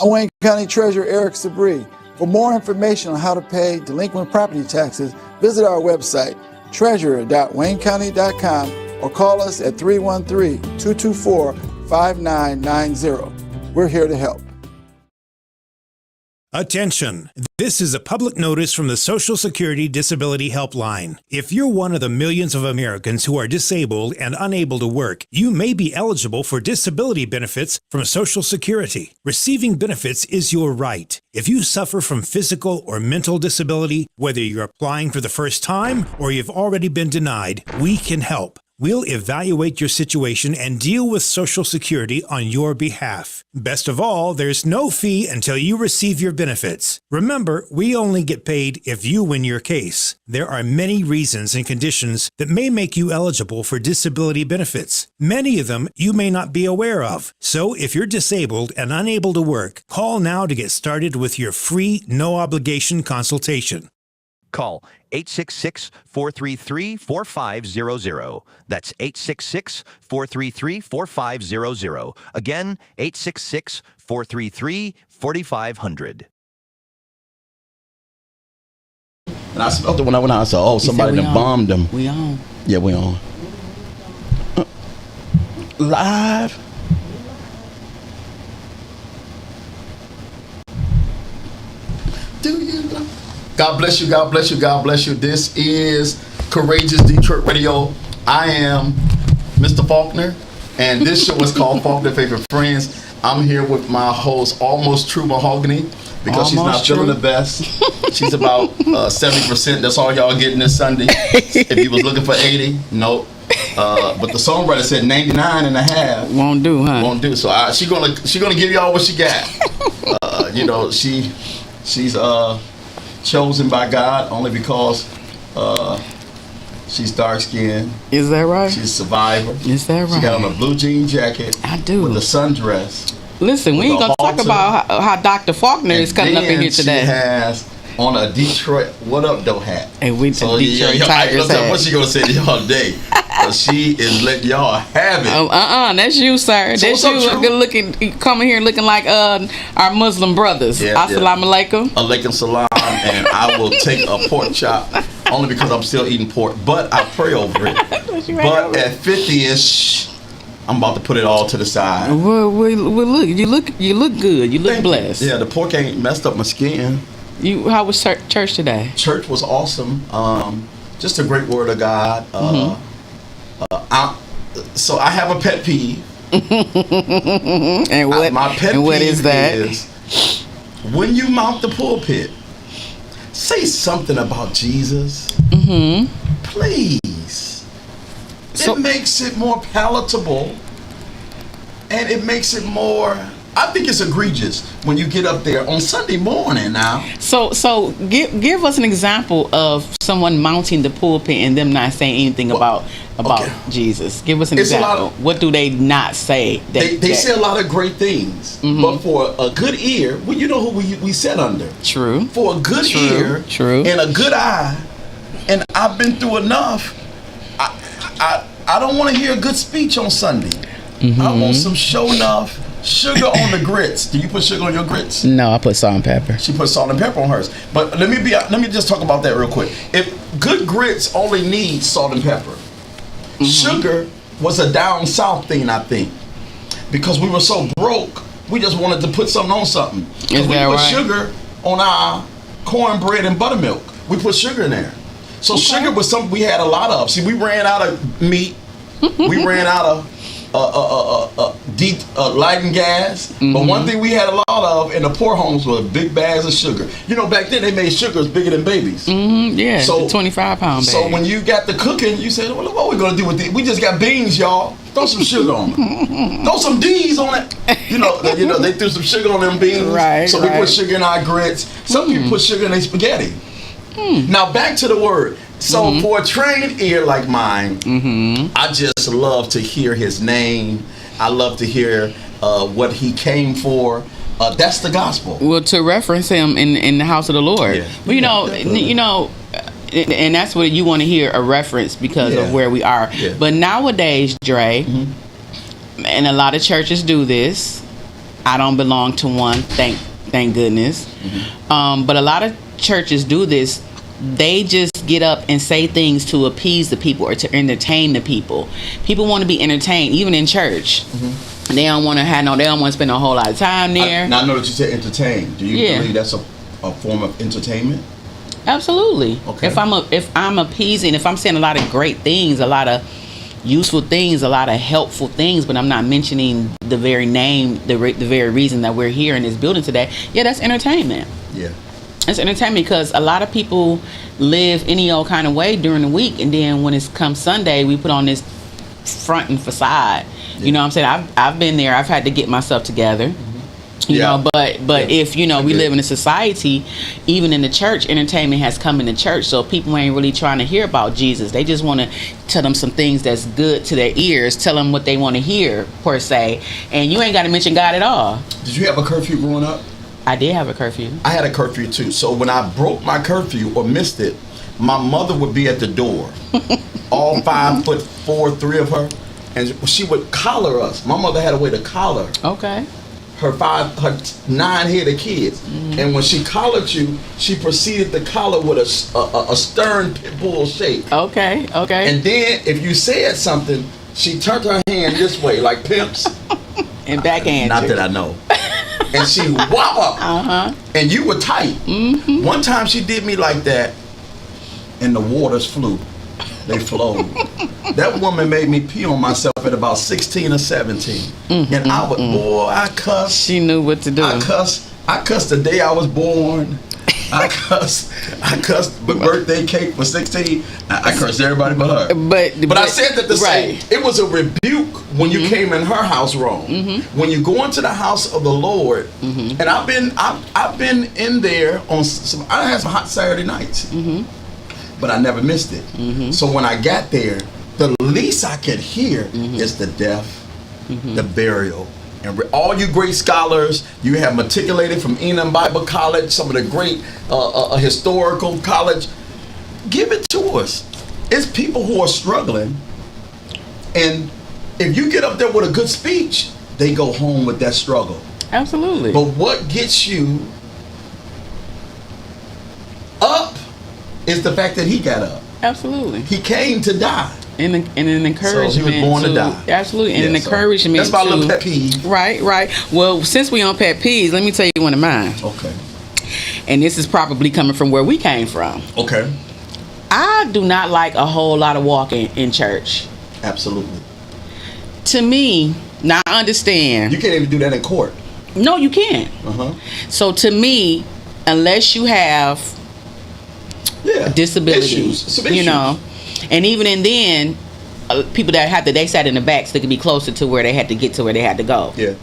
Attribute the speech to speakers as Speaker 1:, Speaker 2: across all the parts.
Speaker 1: I'm Wayne County Treasurer Eric Sabri. For more information on how to pay delinquent property taxes, visit our website, treasurer.waynecounty.com, or call us at 313-224-5990. We're here to help.
Speaker 2: Attention! This is a public notice from the Social Security Disability Helpline. If you're one of the millions of Americans who are disabled and unable to work, you may be eligible for disability benefits from Social Security. Receiving benefits is your right. If you suffer from physical or mental disability, whether you're applying for the first time or you've already been denied, we can help. We'll evaluate your situation and deal with Social Security on your behalf. Best of all, there's no fee until you receive your benefits. Remember, we only get paid if you win your case. There are many reasons and conditions that may make you eligible for disability benefits. Many of them you may not be aware of. So if you're disabled and unable to work, call now to get started with your free, no-obligation consultation.
Speaker 3: Call 866-433-4500. That's 866-433-4500. Again, 866-433-4500.
Speaker 4: And I smelled it when I went out. I said, oh, somebody done bombed them.
Speaker 5: We on.
Speaker 4: Yeah, we on. Live. Do you love? God bless you, God bless you, God bless you. This is Courageous Detroit Radio. I am Mr. Faulkner, and this show is called Faulkner Favorite Friends. I'm here with my host, Almost True Mahogany, because she's not feeling the best. She's about 70%. That's all y'all getting this Sunday. If you was looking for 80, nope. But the songwriter said 99 and a half.
Speaker 5: Won't do, huh?
Speaker 4: Won't do. So she gonna give y'all what she got. She's chosen by God only because she's dark skinned.
Speaker 5: Is that right?
Speaker 4: She's a survivor.
Speaker 5: Is that right?
Speaker 4: She got on a blue jean jacket.
Speaker 5: I do.
Speaker 4: With a sundress.
Speaker 5: Listen, we ain't gonna talk about how Dr. Faulkner is coming up in here today.
Speaker 4: She has on a Detroit "What Up Though" hat.
Speaker 5: And we Detroit Tigers hat.
Speaker 4: What she gonna say to y'all today? She is letting y'all have it.
Speaker 5: That's you, sir.
Speaker 4: So
Speaker 5: that's you looking, coming here looking like our Muslim brothers. Assalamu alaikum.
Speaker 4: Alaikum salam. And I will take a pork chop only because I'm still eating pork, but I pray over it. But at 50-ish, I'm about to put it all to the side.
Speaker 5: Well, look, you look good. You look blessed.
Speaker 4: Yeah, the pork ain't messed up my skin.
Speaker 5: How was church today?
Speaker 4: Church was awesome. Just a great word of God. So I have a pet peeve.
Speaker 5: And
Speaker 4: my pet
Speaker 5: and what
Speaker 4: peeve
Speaker 5: is that?
Speaker 4: is when you mount the pulpit, say something about Jesus. Please. It makes it more palatable, and it makes it more. I think it's egregious when you get up there on Sunday morning now.
Speaker 5: So give us an example of someone mounting the pulpit and them not saying anything about Jesus. Give us an example. What do they not say?
Speaker 4: They say a lot of great things, but for a good ear, well, you know who we sit under.
Speaker 5: True.
Speaker 4: For a good ear, and a good eye, and I've been through enough. I don't want to hear a good speech on Sunday. I want some show enough. Sugar on the grits. Do you put sugar on your grits?
Speaker 5: No, I put salt and pepper.
Speaker 4: She put salt and pepper on hers. But let me just talk about that real quick. If good grits only need salt and pepper, sugar was a down south thing, I think, because we were so broke, we just wanted to put something on something.
Speaker 5: Is that
Speaker 4: put
Speaker 5: right?
Speaker 4: sugar on our cornbread and buttermilk. We put sugar in there. So sugar was something we had a lot of. See, we ran out of meat. We ran out of lighting gas, but one thing we had a lot of in the poor homes was big bags of sugar. You know, back then they made sugars bigger than babies.
Speaker 5: Yeah, so 25-pound bag.
Speaker 4: So when you got the cooking, you said, well, what are we gonna do with it? We just got beans, y'all. Throw some sugar on it. Throw some D's on it. You know, they threw some sugar on them beans.
Speaker 5: Right.
Speaker 4: So we put sugar in our grits. Some people put sugar in their spaghetti. Now back to the word. So for a trained ear like mine, I just love to hear his name. I love to hear what he came for. That's the gospel.
Speaker 5: Well, to reference him in the house of the Lord.
Speaker 4: Yeah.
Speaker 5: Well, you know, and that's what you want to hear, a reference because of where we are. Yeah. But nowadays, Dre, and a lot of churches do this, I don't belong to one. Thank goodness. But a lot of churches do this. They just get up and say things to appease the people or to entertain the people. People want to be entertained, even in church. They don't want to they don't want to spend a whole lot of time there.
Speaker 4: Now I know that you said entertain. Do you believe that's a form of entertainment?
Speaker 5: Absolutely. Okay. If I'm appeasing, if I'm saying a lot of great things, a lot of useful things, a lot of helpful things, but I'm not mentioning the very name, the very reason that we're here in this building today, that's entertainment. Yeah. It's entertainment because a lot of people live any old kind of way during the week, and then when it comes Sunday, we put on this front and facade. Yeah. You know what I'm saying? I've been there. I've had to get myself together. You know, but if we live in a society, even in the church, entertainment has come in the church, so people ain't really trying to hear about Jesus. They just want to tell them some things that's good to their ears, tell them what they want to hear per se, and you ain't got to mention God at all.
Speaker 4: Did you have a curfew growing up?
Speaker 5: I did have a curfew. I
Speaker 4: had a curfew too. So when I broke my curfew or missed it, my mother would be at the door, all 5'4", 3 of her, and she would collar us. My mother had a way to collar. Okay. Her 9-headed kids, and when she collared you, she proceeded to collar with a stern pit bull shake. Okay. And then if you said something, she turned her hand this way like pimps,
Speaker 5: and backhand.
Speaker 4: Not that I know. And she whop up, and you were tight. One time she did me like that, and the waters flew. They flowed. That woman made me pee on myself at about 16 or 17. And I cussed.
Speaker 5: She knew what to do.
Speaker 4: I cussed the day I was born. I cussed the birthday cake for 16. I cursed everybody but her. But I said that to say it was a rebuke when you came in her house wrong. When you go into the house of the Lord, and I've been in there on I had some hot Saturday nights. But I never missed it. So when I got there, the least I could hear is the death, the burial. And all you great scholars, you have matriculated from Enon Bible College, some of the great historical college. Give it to us. It's people who are struggling. And if you get up there with a good speech, they go home with that struggle.
Speaker 5: Absolutely.
Speaker 4: But what gets you up is the fact that he got up.
Speaker 5: Absolutely.
Speaker 4: He came to die.
Speaker 5: And an encouragement.
Speaker 4: So he was born to die.
Speaker 5: Absolutely. And an encouragement.
Speaker 4: That's my little pet peeve.
Speaker 5: Right. Well, since we on pet peeves, let me tell you one of mine.
Speaker 4: Okay.
Speaker 5: And this is probably coming from where we came from.
Speaker 4: Okay.
Speaker 5: I do not like a whole lot of walking in church.
Speaker 4: Absolutely.
Speaker 5: To me, now I understand.
Speaker 4: You can't even do that in court.
Speaker 5: No, you can't. So to me, unless you have disabilities, some issues. And even in then, people that they sat in the back so they could be closer to where they had to get to where they had to go. Yeah.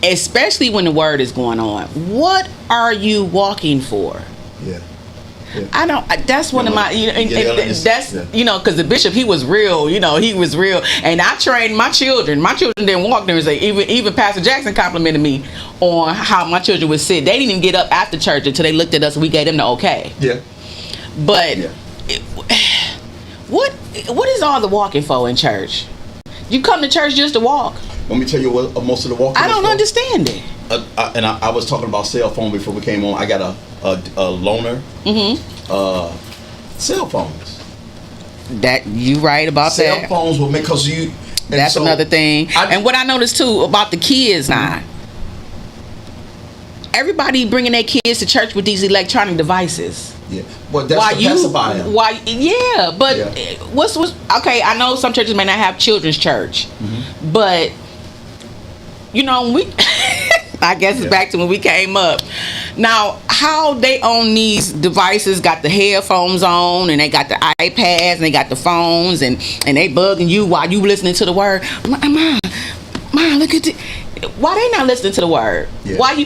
Speaker 5: Especially when the word is going on. What are you walking for? Yeah. I don't. That's one of my. That's because the bishop, he was real. He was real. And I trained my children. My children didn't walk there and say. Even Pastor Jackson complimented me on how my children would sit. They didn't even get up after church until they looked at us and we gave them the okay. Yeah. But what is all the walking for in church? You come to church just to walk.
Speaker 4: Let me tell you what most of the walking.
Speaker 5: I don't understand it.
Speaker 4: And I was talking about cell phone before we came on. I got a loaner. Cell phones.
Speaker 5: That you right about
Speaker 4: cell
Speaker 5: that.
Speaker 4: Cell phones will make because you.
Speaker 5: That's another thing. And what I noticed too about the kids now. Everybody bringing their kids to church with these electronic devices.
Speaker 4: Yeah, well, that's to pacify them.
Speaker 5: What's okay? I know some churches may not have children's church, but I guess it's back to when we came up. Now, how they own these devices, got the headphones on, and they got the iPads, and they got the phones, and they bugging you while you listening to the word. Mom, look at it. Why they not listening to the word? Yeah. Why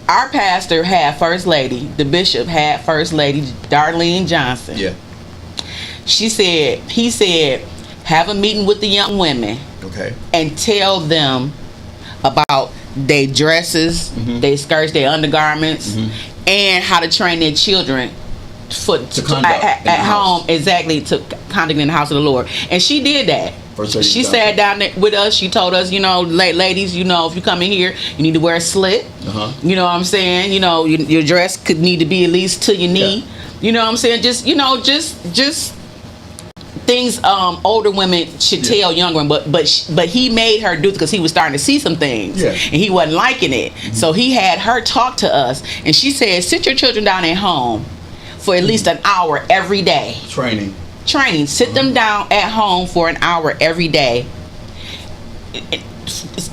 Speaker 5: our pastor had First Lady, the bishop had First Lady Darlene Johnson. Yeah. He said, have a meeting with the young women. Okay. And tell them about their dresses, their skirts, their undergarments, and how to train their children at home, exactly, to conduct in the house of the Lord. And she did that.
Speaker 4: First lady
Speaker 5: She
Speaker 4: Johnson.
Speaker 5: sat down there with us. She told us, ladies, if you come in here, you need to wear a slit. You know what I'm saying? Your dress could need to be at least to your knee. You know what I'm saying? Just things older women should tell younger women, but he made her do it because he was starting to see some things, and he wasn't liking it. So he had her talk to us, and she said, sit your children down at home for at least an hour every day.
Speaker 4: Training.
Speaker 5: Sit them down at home for an hour every day.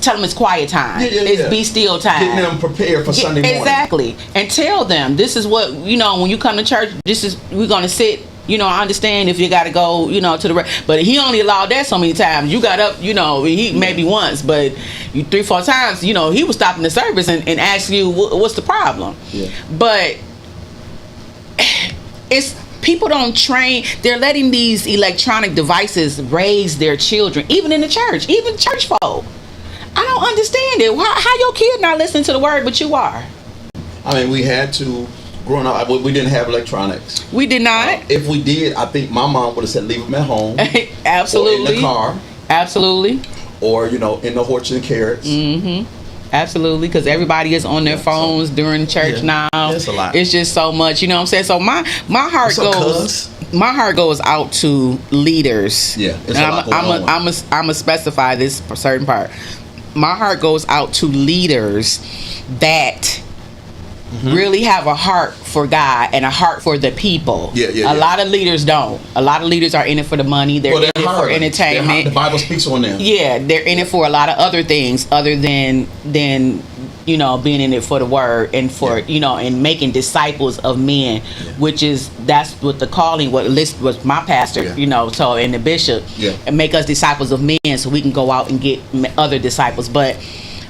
Speaker 5: Tell them it's quiet time. It's be still time.
Speaker 4: Getting them prepared for Sunday morning.
Speaker 5: Exactly. And tell them this is what, when you come to church, we're going to sit. I understand if you got to go, to the but he only allowed that so many times. You got up, he maybe once, but you 3-4 times, he was stopping the service and ask you what's the problem. But it's people don't train. They're letting these electronic devices raise their children, even in the church, even church folk. I don't understand it. How your kid not listening to the word, but you are?
Speaker 4: I mean, we had to. Growing up, we didn't have electronics.
Speaker 5: We did not.
Speaker 4: If we did, I think my mom would have said, leave them at home.
Speaker 5: Absolutely.
Speaker 4: Or in the car.
Speaker 5: Absolutely.
Speaker 4: Or, in the horse and carrots.
Speaker 5: Absolutely, because everybody is on their phones during church now.
Speaker 4: It's a lot.
Speaker 5: It's just so much, you know what I'm saying? So my heart my heart goes out to leaders.
Speaker 4: Yeah, it's
Speaker 5: and
Speaker 4: a lot going on.
Speaker 5: I'm a specify this certain part. My heart goes out to leaders that really have a heart for God and a heart for the people. A lot of leaders don't. A lot of leaders are in it for the money. They're in it for entertainment.
Speaker 4: The Bible speaks on them.
Speaker 5: Yeah, they're in it for a lot of other things other than being in it for the word and for and making disciples of men, which that's what the calling was my pastor, so and the bishop, and make us disciples of men so we can go out and get other disciples. But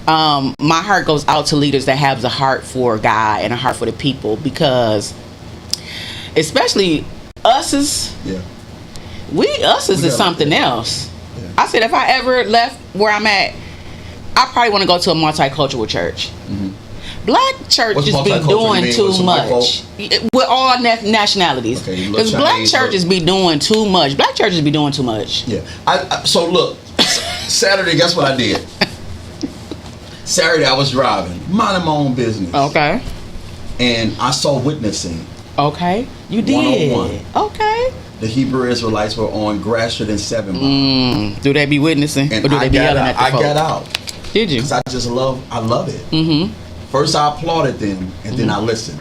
Speaker 5: my heart goes out to leaders that have the heart for God and a heart for the people, because especially us is something else. I said if I ever left where I'm at, I probably want to go to a multicultural church. Black churches be doing too much with all nationalities. Because black churches be doing too much. Black churches be doing too much.
Speaker 4: So look, Saturday, guess what I did? Saturday I was driving, minding my own business.
Speaker 5: Okay.
Speaker 4: And I saw witnessing.
Speaker 5: Okay. You did.
Speaker 4: 101.
Speaker 5: Okay.
Speaker 4: The Hebrew Israelites were on Gratiot and 7 Mile.
Speaker 5: Do they be witnessing?
Speaker 4: And
Speaker 5: or do they be yelling at the folks?
Speaker 4: I got out.
Speaker 5: Did you?
Speaker 4: Because I love it. First I applauded them, and then I listened.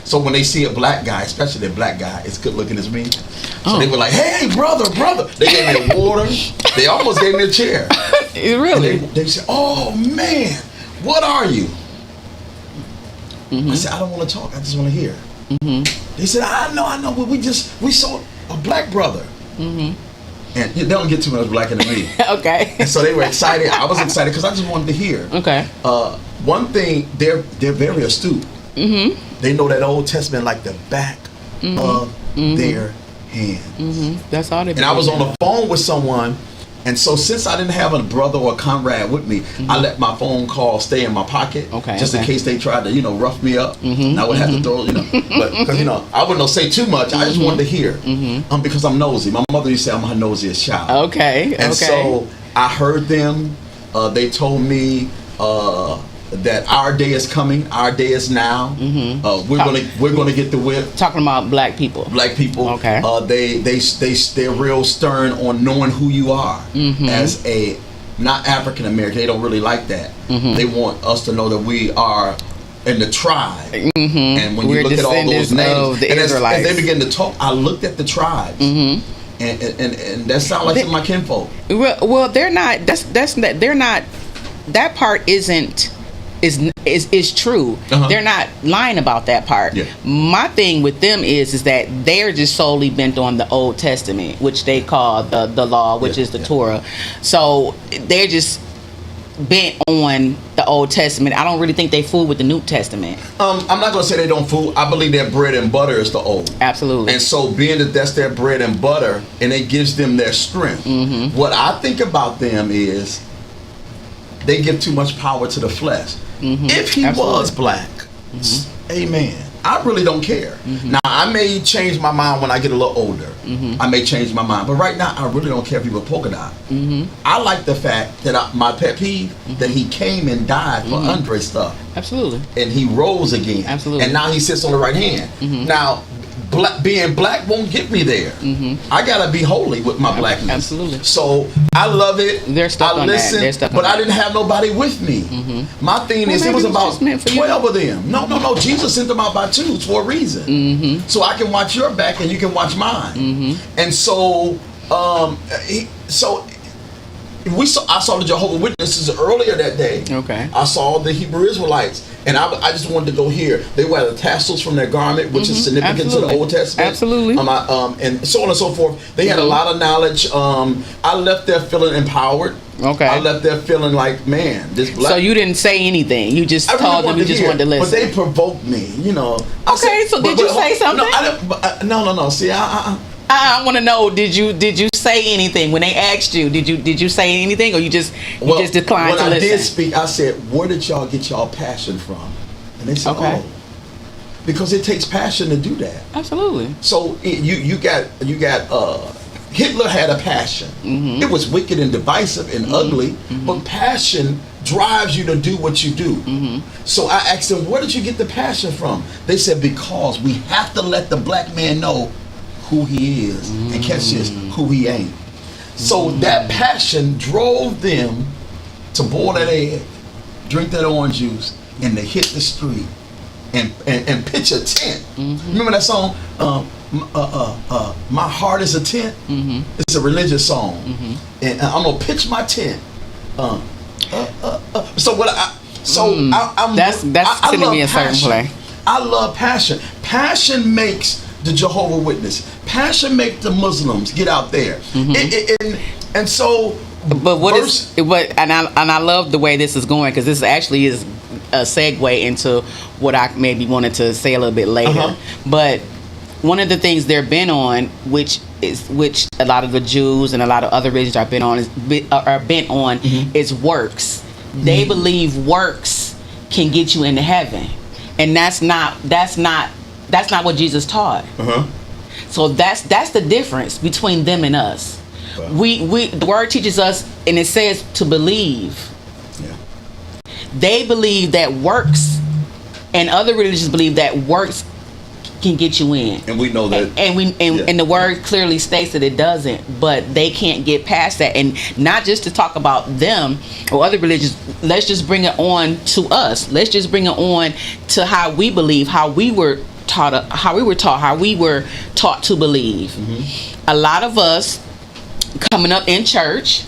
Speaker 4: So when they see a black guy, especially a black guy, as good looking as me, so they were like, "Hey, brother!" They gave me a water. They almost gave me a chair.
Speaker 5: Really?
Speaker 4: They said, "Oh man, what are you?" I said, "I don't want to talk. I just want to hear." They said, "I know. But we saw a black brother." And they don't get too much blacker than me.
Speaker 5: Okay.
Speaker 4: And so they were excited. I was excited because I just wanted to hear.
Speaker 5: Okay.
Speaker 4: One thing, they're very astute. They know that Old Testament like the back of their hands.
Speaker 5: That's all they.
Speaker 4: And I was on the phone with someone, and so since I didn't have a brother or a comrade with me, I let my phone call stay in my pocket, just in case they tried to, rough me up. And I would have to throw, but because I wouldn't say too much. I just wanted to hear, because I'm nosy. My mother used to say I'm her nosiest child.
Speaker 5: Okay.
Speaker 4: And so I heard them. They told me that our day is coming. Our day is now. We're gonna get the whip.
Speaker 5: Talking about black people.
Speaker 4: Black people.
Speaker 5: Okay.
Speaker 4: They're real stern on knowing who you are as a not African American. They don't really like that. They want us to know that we are in the tribe. And when you look at all those names,
Speaker 5: the
Speaker 4: and as they begin to talk, I looked at the tribes. And that sounds like some of my kinfolk.
Speaker 5: Well, they're not. They're not. That part is true. They're not lying about that part. My thing with them is that they're just solely bent on the Old Testament, which they call the law, which is the Torah. So they're just bent on the Old Testament. I don't really think they fool with the New Testament.
Speaker 4: I'm not going to say they don't fool. I believe their bread and butter is the old.
Speaker 5: Absolutely.
Speaker 4: And so being that that's their bread and butter, and it gives them their strength. What I think about them is they give too much power to the flesh. If he was black, amen. I really don't care. Now, I may change my mind when I get a little older. I may change my mind, but right now, I really don't care if he was polka dot. I like the fact that my pet peeve that he came and died for Andre stuff.
Speaker 5: Absolutely.
Speaker 4: And he rose again.
Speaker 5: Absolutely.
Speaker 4: And now he sits on the right hand. Now, being black won't get me there. I gotta be holy with my blackness.
Speaker 5: Absolutely.
Speaker 4: So I love it.
Speaker 5: They're stuck
Speaker 4: I
Speaker 5: on
Speaker 4: listen,
Speaker 5: that. They're stuck on
Speaker 4: but I
Speaker 5: that.
Speaker 4: didn't have nobody with me. My thing is, it was
Speaker 5: maybe
Speaker 4: about
Speaker 5: just meant for you.
Speaker 4: 12 of them. No. Jesus sent them out by twos for a reason. So I can watch your back and you can watch mine. And so, I saw the Jehovah's Witnesses earlier that day.
Speaker 5: Okay.
Speaker 4: I saw the Hebrew Israelites, and I just wanted to go here. They wear the tassels from their garment, which is significant to the Old Testament.
Speaker 5: Absolutely.
Speaker 4: And so on and so forth. They had a lot of knowledge. I left there feeling empowered.
Speaker 5: Okay.
Speaker 4: I left there feeling like, man, this black.
Speaker 5: So you didn't say anything. You just
Speaker 4: I really
Speaker 5: told them you
Speaker 4: wanted to
Speaker 5: just
Speaker 4: hear,
Speaker 5: wanted to listen.
Speaker 4: But they provoked me, you know.
Speaker 5: Okay, so did you say something?
Speaker 4: No, I didn't. No. See,
Speaker 5: I want to know. Did you say anything when they asked you? Did you say anything, or you just declined to listen?
Speaker 4: When I did speak, I said, "Where did y'all get y'all passion from?" And they said,
Speaker 5: Okay.
Speaker 4: "Oh, because it takes passion to do that."
Speaker 5: Absolutely.
Speaker 4: So you got Hitler had a passion. It was wicked and divisive and ugly, but passion drives you to do what you do. So I asked them, "Where did you get the passion from?" They said, "Because we have to let the black man know who he is, and catch this, who he ain't." So that passion drove them to boil that egg, drink that orange juice, and to hit the street and pitch a tent. Remember that song, "My Heart Is a Tent"? It's a religious song, and I'm gonna pitch my tent. So what I'm
Speaker 5: That's sending me a certain play.
Speaker 4: I love passion. Passion makes the Jehovah's Witness. Passion make the Muslims get out there. And so,
Speaker 5: but I love the way this is going, because this actually is a segue into what I maybe wanted to say a little bit later. But one of the things they're bent on, which a lot of the Jews and a lot of other religions are bent on, is works. They believe works can get you into heaven, and that's not what Jesus taught. So that's the difference between them and us. The word teaches us, and it says to believe. They believe that works, and other religions believe that works can get you in.
Speaker 4: And we know that.
Speaker 5: And the word clearly states that it doesn't, but they can't get past that. And not just to talk about them or other religions, let's just bring it on to us. Let's just bring it on to how we believe, how we were taught to believe. A lot of us coming up in church,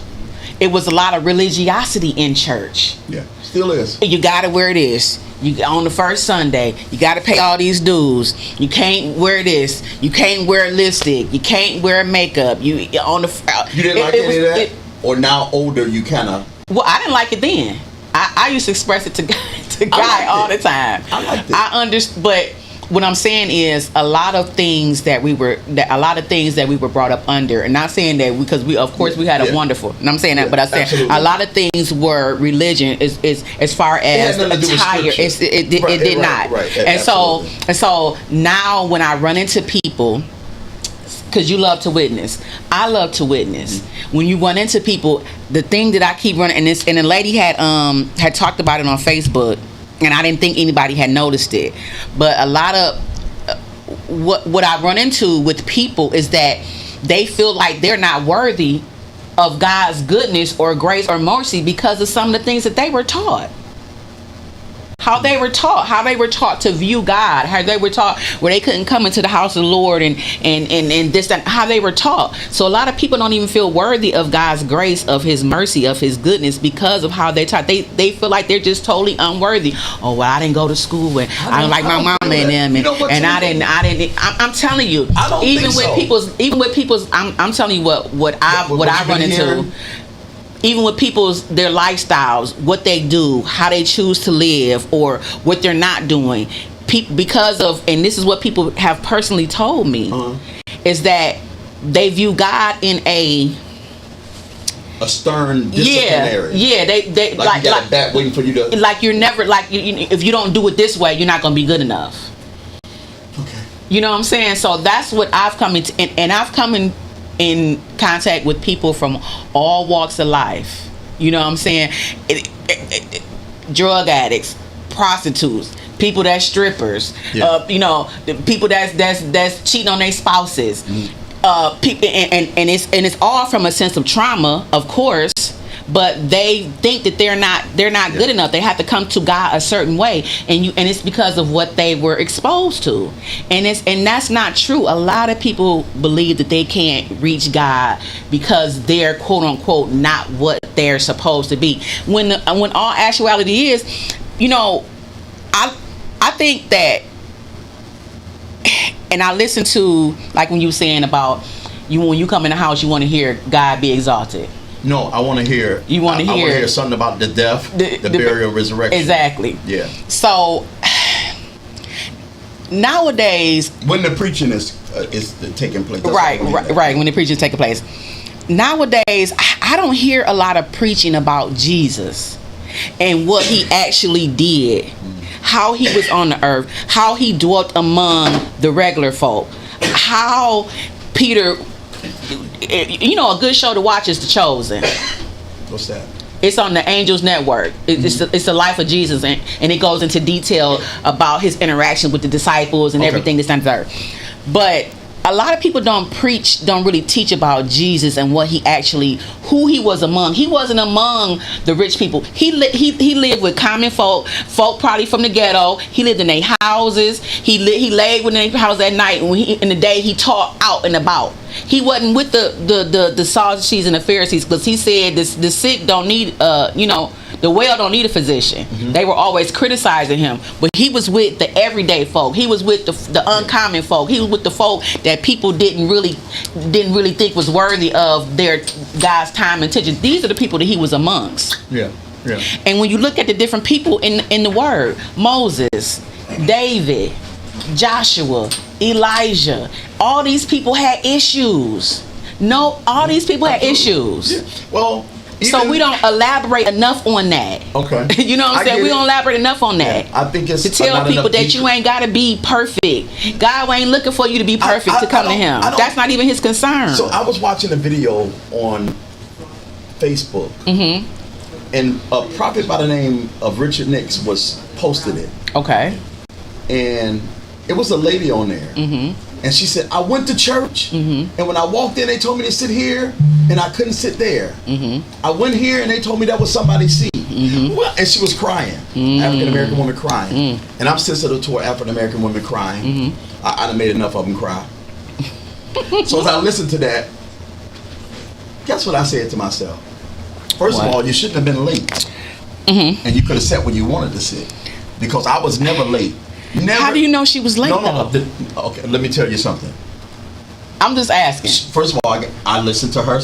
Speaker 5: it was a lot of religiosity in church.
Speaker 4: Yeah, still is.
Speaker 5: You gotta wear this. You on the first Sunday, you gotta pay all these dues. You can't wear this. You can't wear lipstick. You can't wear makeup. You didn't
Speaker 4: like any of that, or now older you kind of.
Speaker 5: Well, I didn't like it then. I used to express it to Guy all the time.
Speaker 4: I liked it.
Speaker 5: I understand, but what I'm saying is a lot of things that we were brought up under, and not saying that because we had a wonderful, and I'm saying that, but I said a lot of things were religion is as far as attire. It did not. And so now when I run into people, because you love to witness, I love to witness. When you run into people, the thing that I keep running, and the lady had talked about it on Facebook. And I didn't think anybody had noticed it, but a lot of what I run into with people is that they feel like they're not worthy of God's goodness or grace or mercy because of some of the things that they were taught. How they were taught to view God, how they were taught where they couldn't come into the house of the Lord and this and how they were taught. So a lot of people don't even feel worthy of God's grace, of His mercy, of His goodness because of how they taught. They feel like they're just totally unworthy. Oh, well, I didn't go to school and I don't like my mom and them and I didn't. I'm telling you, even with people's, I'm telling you what I run into. Even with their lifestyles, what they do, how they choose to live, or what they're not doing, because of, and this is what people have personally told me, is that they view God in a stern disciplinary. They like you got a bat waiting for you to. Like you're never if you don't do it this way, you're not gonna be good enough. You know what I'm saying? So that's what I've come into, and I've come in contact with people from all walks of life. You know what I'm saying? Drug addicts, prostitutes, people that's strippers, you know, the people that's cheating on their spouses. People, and it's all from a sense of trauma, of course. But they think that they're not good enough. They have to come to God a certain way, and it's because of what they were exposed to, and that's not true. A lot of people believe that they can't reach God because they're quote unquote not what they're supposed to be. When all actuality is, you know, I think that, and I listen to, like when you were saying about when you come in the house, you want to hear God be exalted.
Speaker 4: No, I want to hear.
Speaker 5: You want to hear?
Speaker 4: I want to hear something about the death, the burial, resurrection.
Speaker 5: Exactly.
Speaker 4: Yeah.
Speaker 5: So nowadays,
Speaker 4: when the preaching is taking place,
Speaker 5: right. When the preaching is taking place, nowadays I don't hear a lot of preaching about Jesus and what he actually did, how he was on the earth, how he dwelt among the regular folk, how Peter. You know, a good show to watch is The Chosen.
Speaker 4: What's that?
Speaker 5: It's on the Angels Network. It's the life of Jesus, and it goes into detail about his interaction with the disciples and everything that's on the earth. But a lot of people don't really teach about Jesus and what who he was among. He wasn't among the rich people. He lived with common folk probably from the ghetto. He lived in their houses. He laid within their house at night, and in the day he taught out and about. He wasn't with the Sadducees and the Pharisees, because he said the sick don't need the well don't need a physician. They were always criticizing him, but he was with the everyday folk. He was with the uncommon folk. He was with the folk that people didn't really think was worthy of their God's time and attention. These are the people that he was amongst.
Speaker 4: Yeah.
Speaker 5: And when you look at the different people in the Word, Moses, David, Joshua, Elijah, all these people had issues. All these people had issues.
Speaker 4: Yeah. Well,
Speaker 5: so we don't elaborate enough on that.
Speaker 4: Okay.
Speaker 5: You know what I'm saying? We don't elaborate enough on that.
Speaker 4: Yeah, I think it's
Speaker 5: to tell people that you ain't got to be perfect. God ain't looking for you to be perfect to come to him. That's not even his concern.
Speaker 4: So I was watching a video on Facebook, and a prophet by the name of Richard Nix was posted it.
Speaker 5: Okay.
Speaker 4: And it was a lady on there, and she said, I went to church, and when I walked in, they told me to sit here, and I couldn't sit there. I went here, and they told me that was somebody's seat. Well, and she was crying, African American woman crying, and I'm sensitive to African American women crying. I done made enough of them cry. So as I listened to that, guess what I said to myself? First of all, you shouldn't have been late, and you could have sat where you wanted to sit, because I was never late. Never.
Speaker 5: How do you know she was late?
Speaker 4: No. Okay, let me tell you something.
Speaker 5: I'm just asking.
Speaker 4: First of all, I listened to her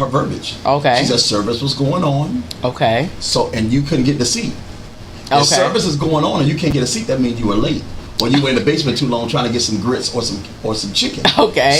Speaker 4: verbiage.
Speaker 5: Okay.
Speaker 4: She said service was going on.
Speaker 5: Okay.
Speaker 4: So, and you couldn't get the seat.
Speaker 5: Okay.
Speaker 4: If service is going on and you can't get a seat, that means you were late, or you were in the basement too long trying to get some grits or some chicken.
Speaker 5: Okay.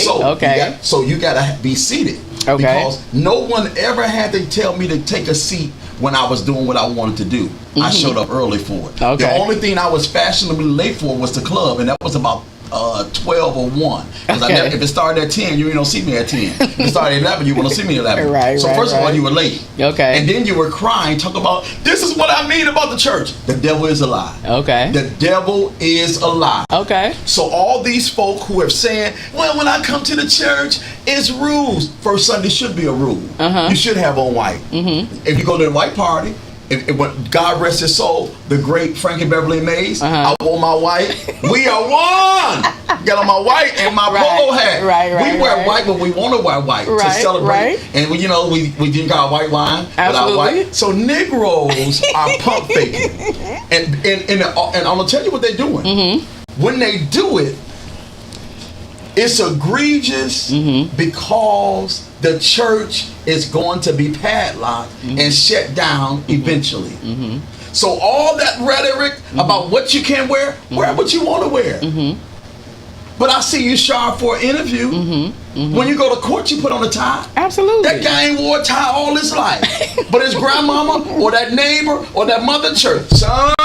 Speaker 4: So you gotta be seated.
Speaker 5: Okay.
Speaker 4: Because no one ever had to tell me to take a seat when I was doing what I wanted to do. I showed up early for it.
Speaker 5: Okay.
Speaker 4: The only thing I was fashionably late for was the club, and that was about 12 or 1. Because if it started at 10, you ain't gonna see me at 10. If it started at 11, you won't see me at 11.
Speaker 5: Right.
Speaker 4: So first of all, you were late.
Speaker 5: Okay.
Speaker 4: And then you were crying, talking about, this is what I mean about the church. The devil is a lie.
Speaker 5: Okay.
Speaker 4: The devil is a lie.
Speaker 5: Okay.
Speaker 4: So all these folk who are saying, well, when I come to the church, it's rules. First Sunday should be a rule. You should have on white. If you go to the white party, when God rest his soul, the great Frankie Beverly Mays, I wore my white. We are one. Got on my white and my polo hat. We wear white, but we want to wear white to celebrate. And we drink our white wine with our white. So Negroes are pump faking, and I'm gonna tell you what they're doing. When they do it, it's egregious because the church is going to be padlocked and shut down eventually. So all that rhetoric about what you can wear what you want to wear. But I see you sharp for an interview. When you go to court, you put on a tie.
Speaker 5: Absolutely.
Speaker 4: That guy ain't wore a tie all his life. But his grandmama or that neighbor or that mother church, son,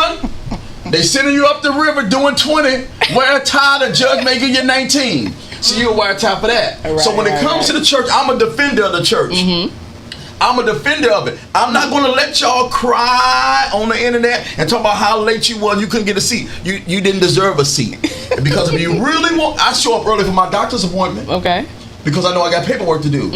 Speaker 4: they sending you up the river doing 20. Wear a tie, the judge may give you 19. So you'll wear a tie for that.
Speaker 5: Right,
Speaker 4: so when it comes to the church, I'm a defender of the church. I'm a defender of it. I'm not going to let y'all cry on the internet and talk about how late you was. You couldn't get a seat. You didn't deserve a seat. Because if you really want, I show up early for my doctor's appointment.
Speaker 5: Okay.
Speaker 4: Because I know I got paperwork to do.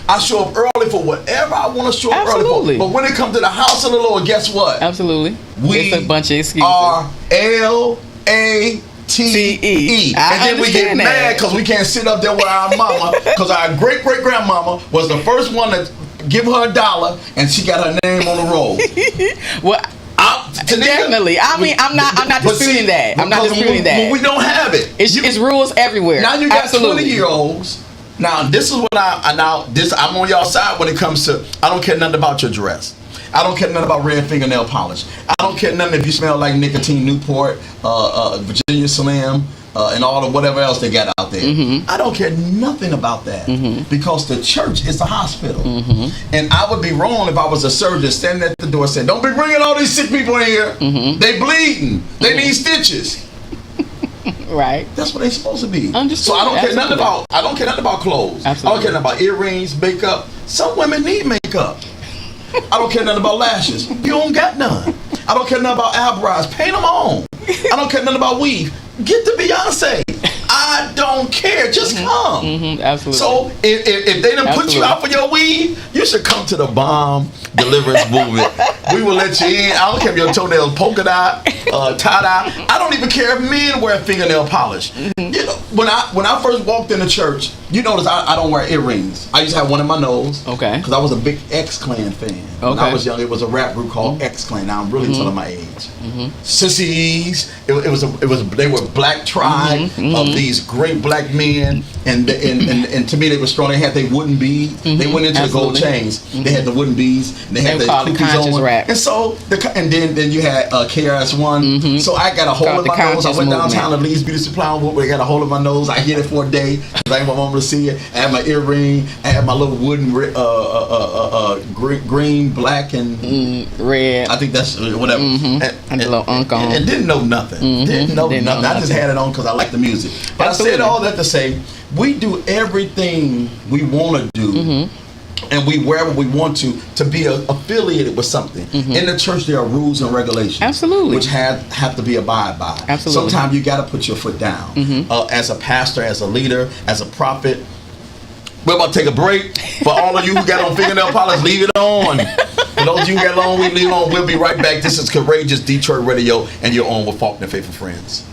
Speaker 4: I show up early for whatever I want to show up early for. But when it comes to the house of the Lord, guess what?
Speaker 5: Absolutely.
Speaker 4: We
Speaker 5: it's a bunch of excuses.
Speaker 4: are LATE. And then we get mad because we can't sit up there with our mama. Because our great-great-grandmama was the first one to give her $1 and she got her name on the roll.
Speaker 5: Well, definitely. I mean, I'm not disputing that. I'm not disputing that.
Speaker 4: We don't have it.
Speaker 5: It's rules everywhere.
Speaker 4: Now you got 20-year-olds. Now this is what I'm on y'all side when it comes to, I don't care nothing about your dress. I don't care nothing about red fingernail polish. I don't care nothing if you smell like nicotine Newport, Virginia Slim, and all the whatever else they got out there. I don't care nothing about that because the church is a hospital. And I would be wrong if I was a surgeon standing at the door saying, don't be bringing all these sick people in here. They bleeding. They need stitches.
Speaker 5: Right.
Speaker 4: That's what they're supposed to be.
Speaker 5: Understood.
Speaker 4: So I don't care nothing about clothes.
Speaker 5: Absolutely.
Speaker 4: I don't care nothing about earrings, makeup. Some women need makeup. I don't care nothing about lashes. You don't got none. I don't care nothing about eyebrows. Paint them on. I don't care nothing about weave. Get the Beyonce. I don't care. Just come.
Speaker 5: Absolutely.
Speaker 4: So if they done put you out for your weave, you should come to the Bomb Deliverance Movement. We will let you in. I don't care if your toenails polka dot, tie-dye. I don't even care if men wear fingernail polish. You know, when I first walked in the church, you notice I don't wear earrings. I used to have one in my nose. Okay. Because I was a big X-Clan fan. When I was young, it was a rap group called X-Clan. Now I'm really telling my age. Sissies. They were black tribe of these great black men, and to me they were strong. They had their wooden beads. They went into the gold chains. They had the wooden beads. And they had the cookies on. Rap. And so then you had KRS-One. So I got a hold of my nose. I went downtown to Lee's Beauty Supply. I got a hold of my nose. I hid it for a day. I didn't want my mom to see it. I had my earring. I had my little wooden green, black, and
Speaker 5: red.
Speaker 4: I think that's whatever.
Speaker 5: And a little unk on.
Speaker 4: And didn't know nothing. Didn't know nothing. I just had it on because I like the music. But I said all that to say, we do everything we want to do. And we wherever we want to be affiliated with something. In the church, there are rules and regulations. Absolutely. Which have to be abided by. Absolutely. Sometimes you got to put your foot down. As a pastor, as a leader, as a prophet. We're about to take a break. For all of you who got on fingernail polish, leave it on. For those of you who got long, we leave it on. We'll be right back. This is Courageous Detroit Radio, and you're on with Faulkner Faithful Friends.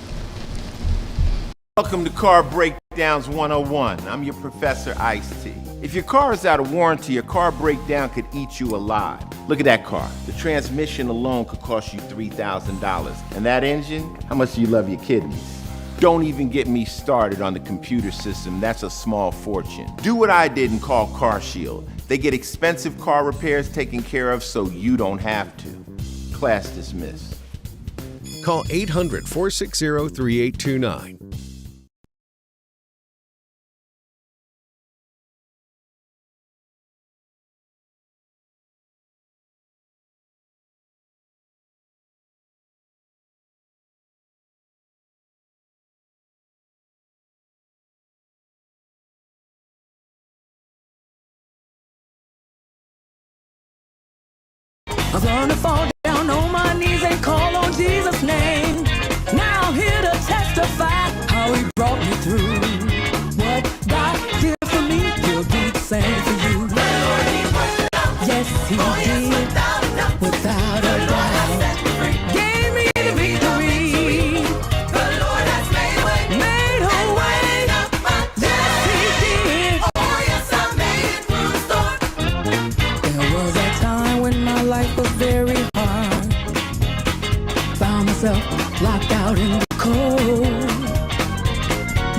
Speaker 6: Welcome to Car Breakdowns 101. I'm your Professor Ice-T. If your car is out of warranty, a car breakdown could eat you alive. Look at that car. The transmission alone could cost you $3,000. And that engine? How much do you love your kidneys? Don't even get me started on the computer system. That's a small fortune. Do what I did and call Car Shield. They get expensive car repairs taken care of so you don't have to. Class dismissed.
Speaker 7: Call 800-460-3829.
Speaker 8: I've learned to fall down on my knees and call on Jesus' name. Now I'm here to testify how he brought me through. What God did for me, he'll do the same for you. Yes, he did, without a doubt. Gave me the victory. The Lord has made a way. Made a way. Yes, he did. Oh, yes, I made it through the storm. There was a time when my life was very hard. Found myself locked out in the cold.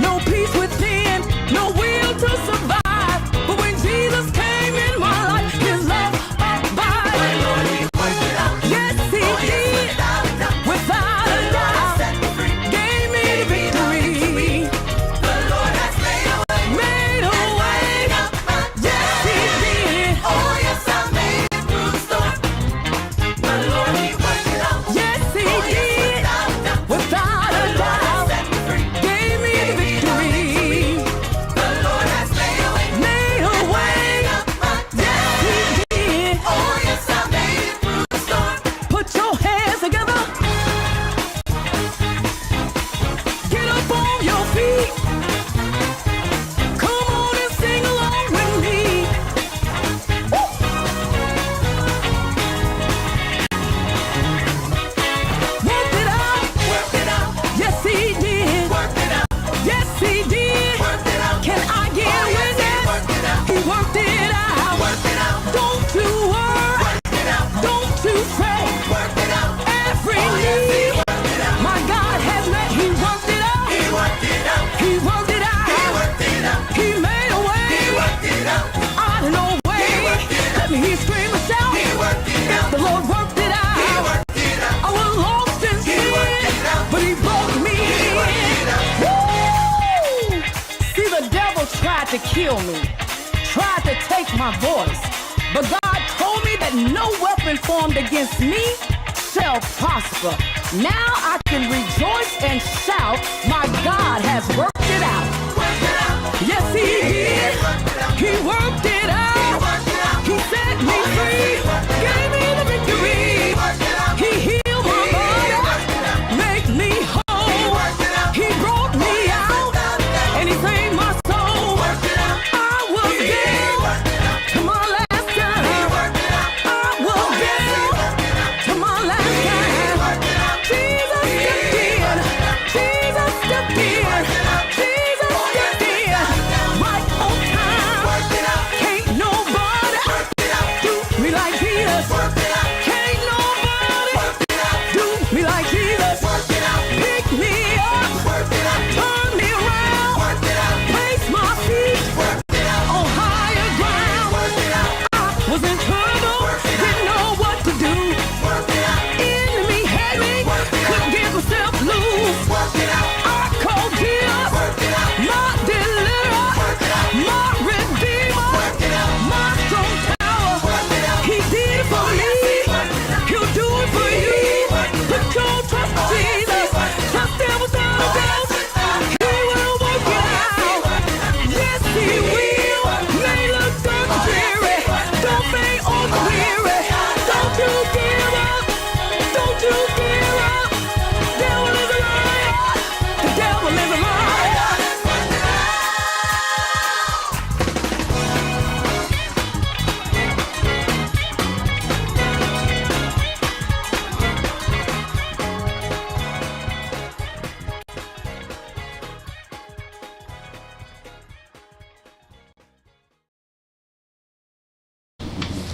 Speaker 8: No peace within, no will to survive. But when Jesus came in my life, his love abide. Yes, he did, without a doubt. Gave me the victory. The Lord has made a way. Made a way. Yes, he did. Oh, yes, I made it through the storm. My Lord, he worked it out. Yes, he did, without a doubt. to kill me, tried to take my voice. But God told me that no weapon formed against me shall prosper. Now I can rejoice and shout, my God has worked it out. Yes, he did. He worked it out. He set me free, gave me the victory. He healed my body, make me whole. He brought me out, and he saved my soul. I was down to my last time. I was down to my last time. Jesus stepped in. Jesus stepped in. Jesus stepped in. Right on time. Can't nobody do me like Jesus. Can't nobody do me like Jesus. Pick me up, turn me around, place my feet on higher ground. I was in trouble, didn't know what to do. Enemy had me, couldn't get myself loose. I called Jesus, my deliverer, my redeemer, my strong tower. He did it for me, he'll do it for you. Put your trust in Jesus, trust him without a doubt. He will work it out. Yes, he will. May look dark and dreary. Don't faint or be weary. Don't you give up. Don't you give up. Devil is a liar. The devil is a liar.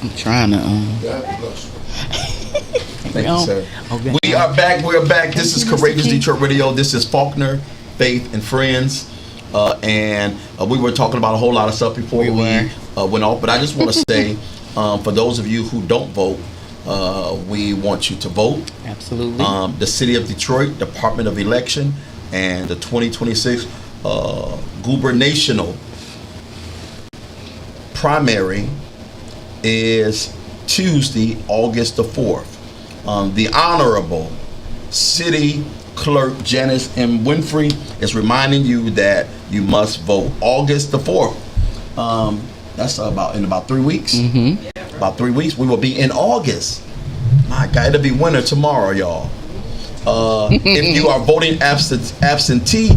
Speaker 5: I'm trying to.
Speaker 4: Thank you, sir.
Speaker 5: Okay.
Speaker 4: We are back. We're back. This is Courageous Detroit Radio. This is Faulkner, Faith, and Friends. And we were talking about a whole lot of stuff before we went off. But I just want to say, for those of you who don't vote, we want you to vote.
Speaker 5: Absolutely.
Speaker 4: The City of Detroit Department of Election and the 2026 gubernatorial primary is Tuesday, August the 4th. The Honorable City Clerk Janice M. Winfrey is reminding you that you must vote August the 4th. That's in about 3 weeks. Mm-hmm. About 3 weeks. We will be in August. My God, it'll be winter tomorrow, y'all. If you are voting absentee,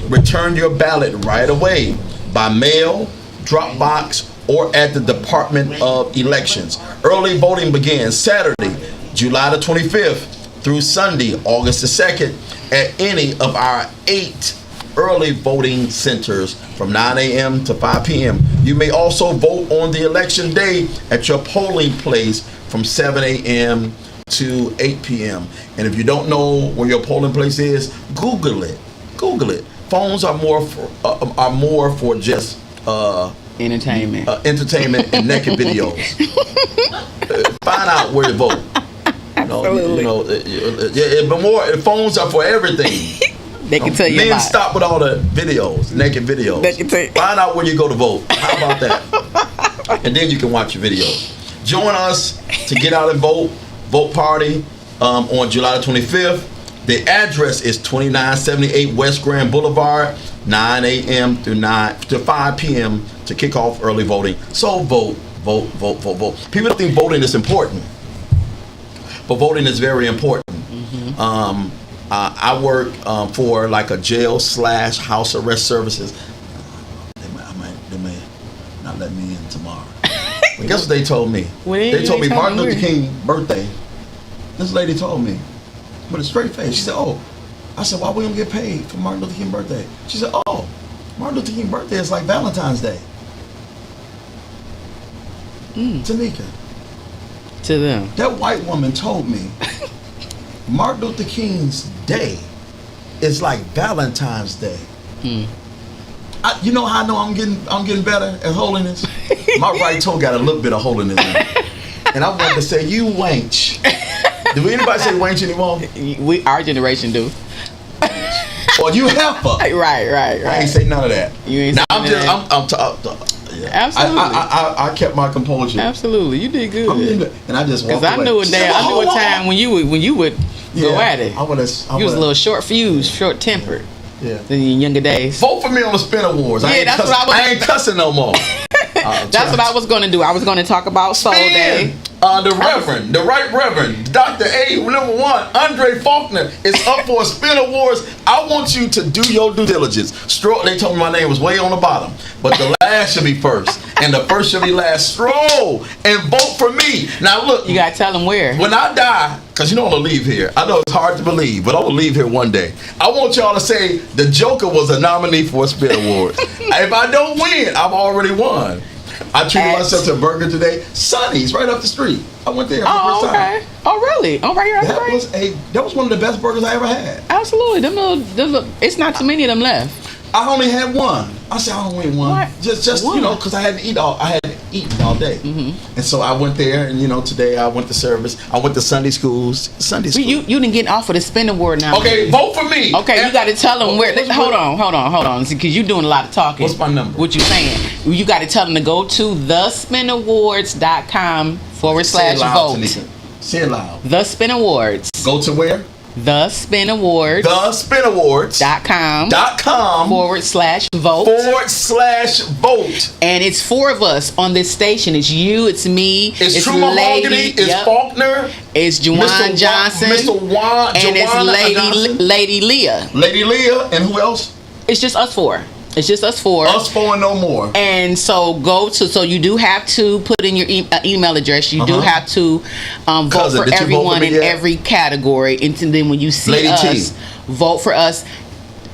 Speaker 4: return your ballot right away by mail, drop box, or at the Department of Elections. Early voting begins Saturday, July the 25th through Sunday, August the 2nd at any of our 8 early voting centers from 9 a.m. to 5 p.m. You may also vote on the election day at your polling place from 7 a.m. to 8 p.m. And if you don't know where your polling place is, Google it. Google it. Phones are more for just
Speaker 5: entertainment
Speaker 4: and naked videos. Find out where to vote.
Speaker 5: Absolutely.
Speaker 4: But more phones are for everything.
Speaker 5: They can tell you
Speaker 4: Men
Speaker 5: about
Speaker 4: stop with all the videos, naked videos.
Speaker 5: They can tell you.
Speaker 4: Find out where you go to vote. How about that? And then you can watch your videos. Join us to get out and vote. Vote party on July the 25th. The address is 2978 West Grand Boulevard, 9 a.m. to 5 p.m. to kick off early voting. So vote. People think voting is important, but voting is very important. Mm-hmm. I work for like a jail / house arrest services. They may not let me in tomorrow. But guess what they told me? They told me Martin Luther King's birthday. This lady told me with a straight face. She said, "Oh," I said, "Why we don't get paid for Martin Luther King's birthday?" She said, "Oh, Martin Luther King's birthday is like Valentine's Day." Tanika.
Speaker 5: To them.
Speaker 4: That white woman told me Martin Luther King's day is like Valentine's Day. You know how I know I'm getting better at holiness? My right toe got a little bit of holiness in it. And I wanted to say, you wench. Do anybody say wench anymore?
Speaker 5: Our generation do.
Speaker 4: or you heifer.
Speaker 5: Right.
Speaker 4: I ain't say none of that.
Speaker 5: You ain't
Speaker 4: now
Speaker 5: say
Speaker 4: I'm
Speaker 5: none
Speaker 4: just
Speaker 5: of that.
Speaker 4: yeah.
Speaker 5: Absolutely.
Speaker 4: I kept my composure.
Speaker 5: Absolutely, you did good.
Speaker 4: And I just walked away.
Speaker 5: Because I knew a time when you would go at it.
Speaker 4: You was
Speaker 5: a little short fused, short tempered.
Speaker 4: Yeah.
Speaker 5: In your younger days.
Speaker 4: Vote for me on the Spin Awards.
Speaker 5: Yeah,
Speaker 4: I ain't cussing no more.
Speaker 5: That's what I was going to do. I was going to talk about Soul Day.
Speaker 4: The Right Reverend, Dr. A, number 1, Andre Faulkner is up for a Spin Awards. I want you to do your due diligence. They told me my name was way on the bottom, but the last should be first, and the first should be last. Stroll and vote for me. Now look,
Speaker 5: you got to tell them where.
Speaker 4: When I die, because I'm going to leave here. I know it's hard to believe, but I'm going to leave here one day. I want y'all to say the Joker was a nominee for a Spin Awards. If I don't win, I've already won. I treated myself to a burger today. Sonny's right up the street. I went there for the first time.
Speaker 5: Oh, really? Oh, right here on the street?
Speaker 4: That was one of the best burgers I ever had.
Speaker 5: Absolutely. Them little, it's not too many of them left.
Speaker 4: I only had one. I said I only ate one.
Speaker 5: What?
Speaker 4: Just
Speaker 5: one?
Speaker 4: You know, because I hadn't eaten all day. Mm-hmm. And so I went there, and today I went to service. I went to Sunday school.
Speaker 5: You didn't get off of the Spin Award now.
Speaker 4: Okay, vote for me.
Speaker 5: Okay, you got to tell them where. Hold on, because you're doing a lot of talking.
Speaker 4: What's my number?
Speaker 5: What you saying? You got to tell them to go to thespinawards.com/vote.
Speaker 4: Say it loud.
Speaker 5: The Spin Awards.
Speaker 4: Go to where?
Speaker 5: The Spin Awards.
Speaker 4: TheSpinAwards.com
Speaker 5: /vote. And it's 4 of us on this station. It's you, it's me,
Speaker 4: it's True Mahogany, it's Faulkner,
Speaker 5: it's Juwan Johnson,
Speaker 4: Mr. Juan,
Speaker 5: and it's Lady Leah.
Speaker 4: Lady Leah, and who else?
Speaker 5: It's just us 4. It's just us 4.
Speaker 4: Us 4 and no more.
Speaker 5: And so so you do have to put in your email address. You do have to vote for everyone in every category. And then when you see
Speaker 4: Lady
Speaker 5: us, vote for us.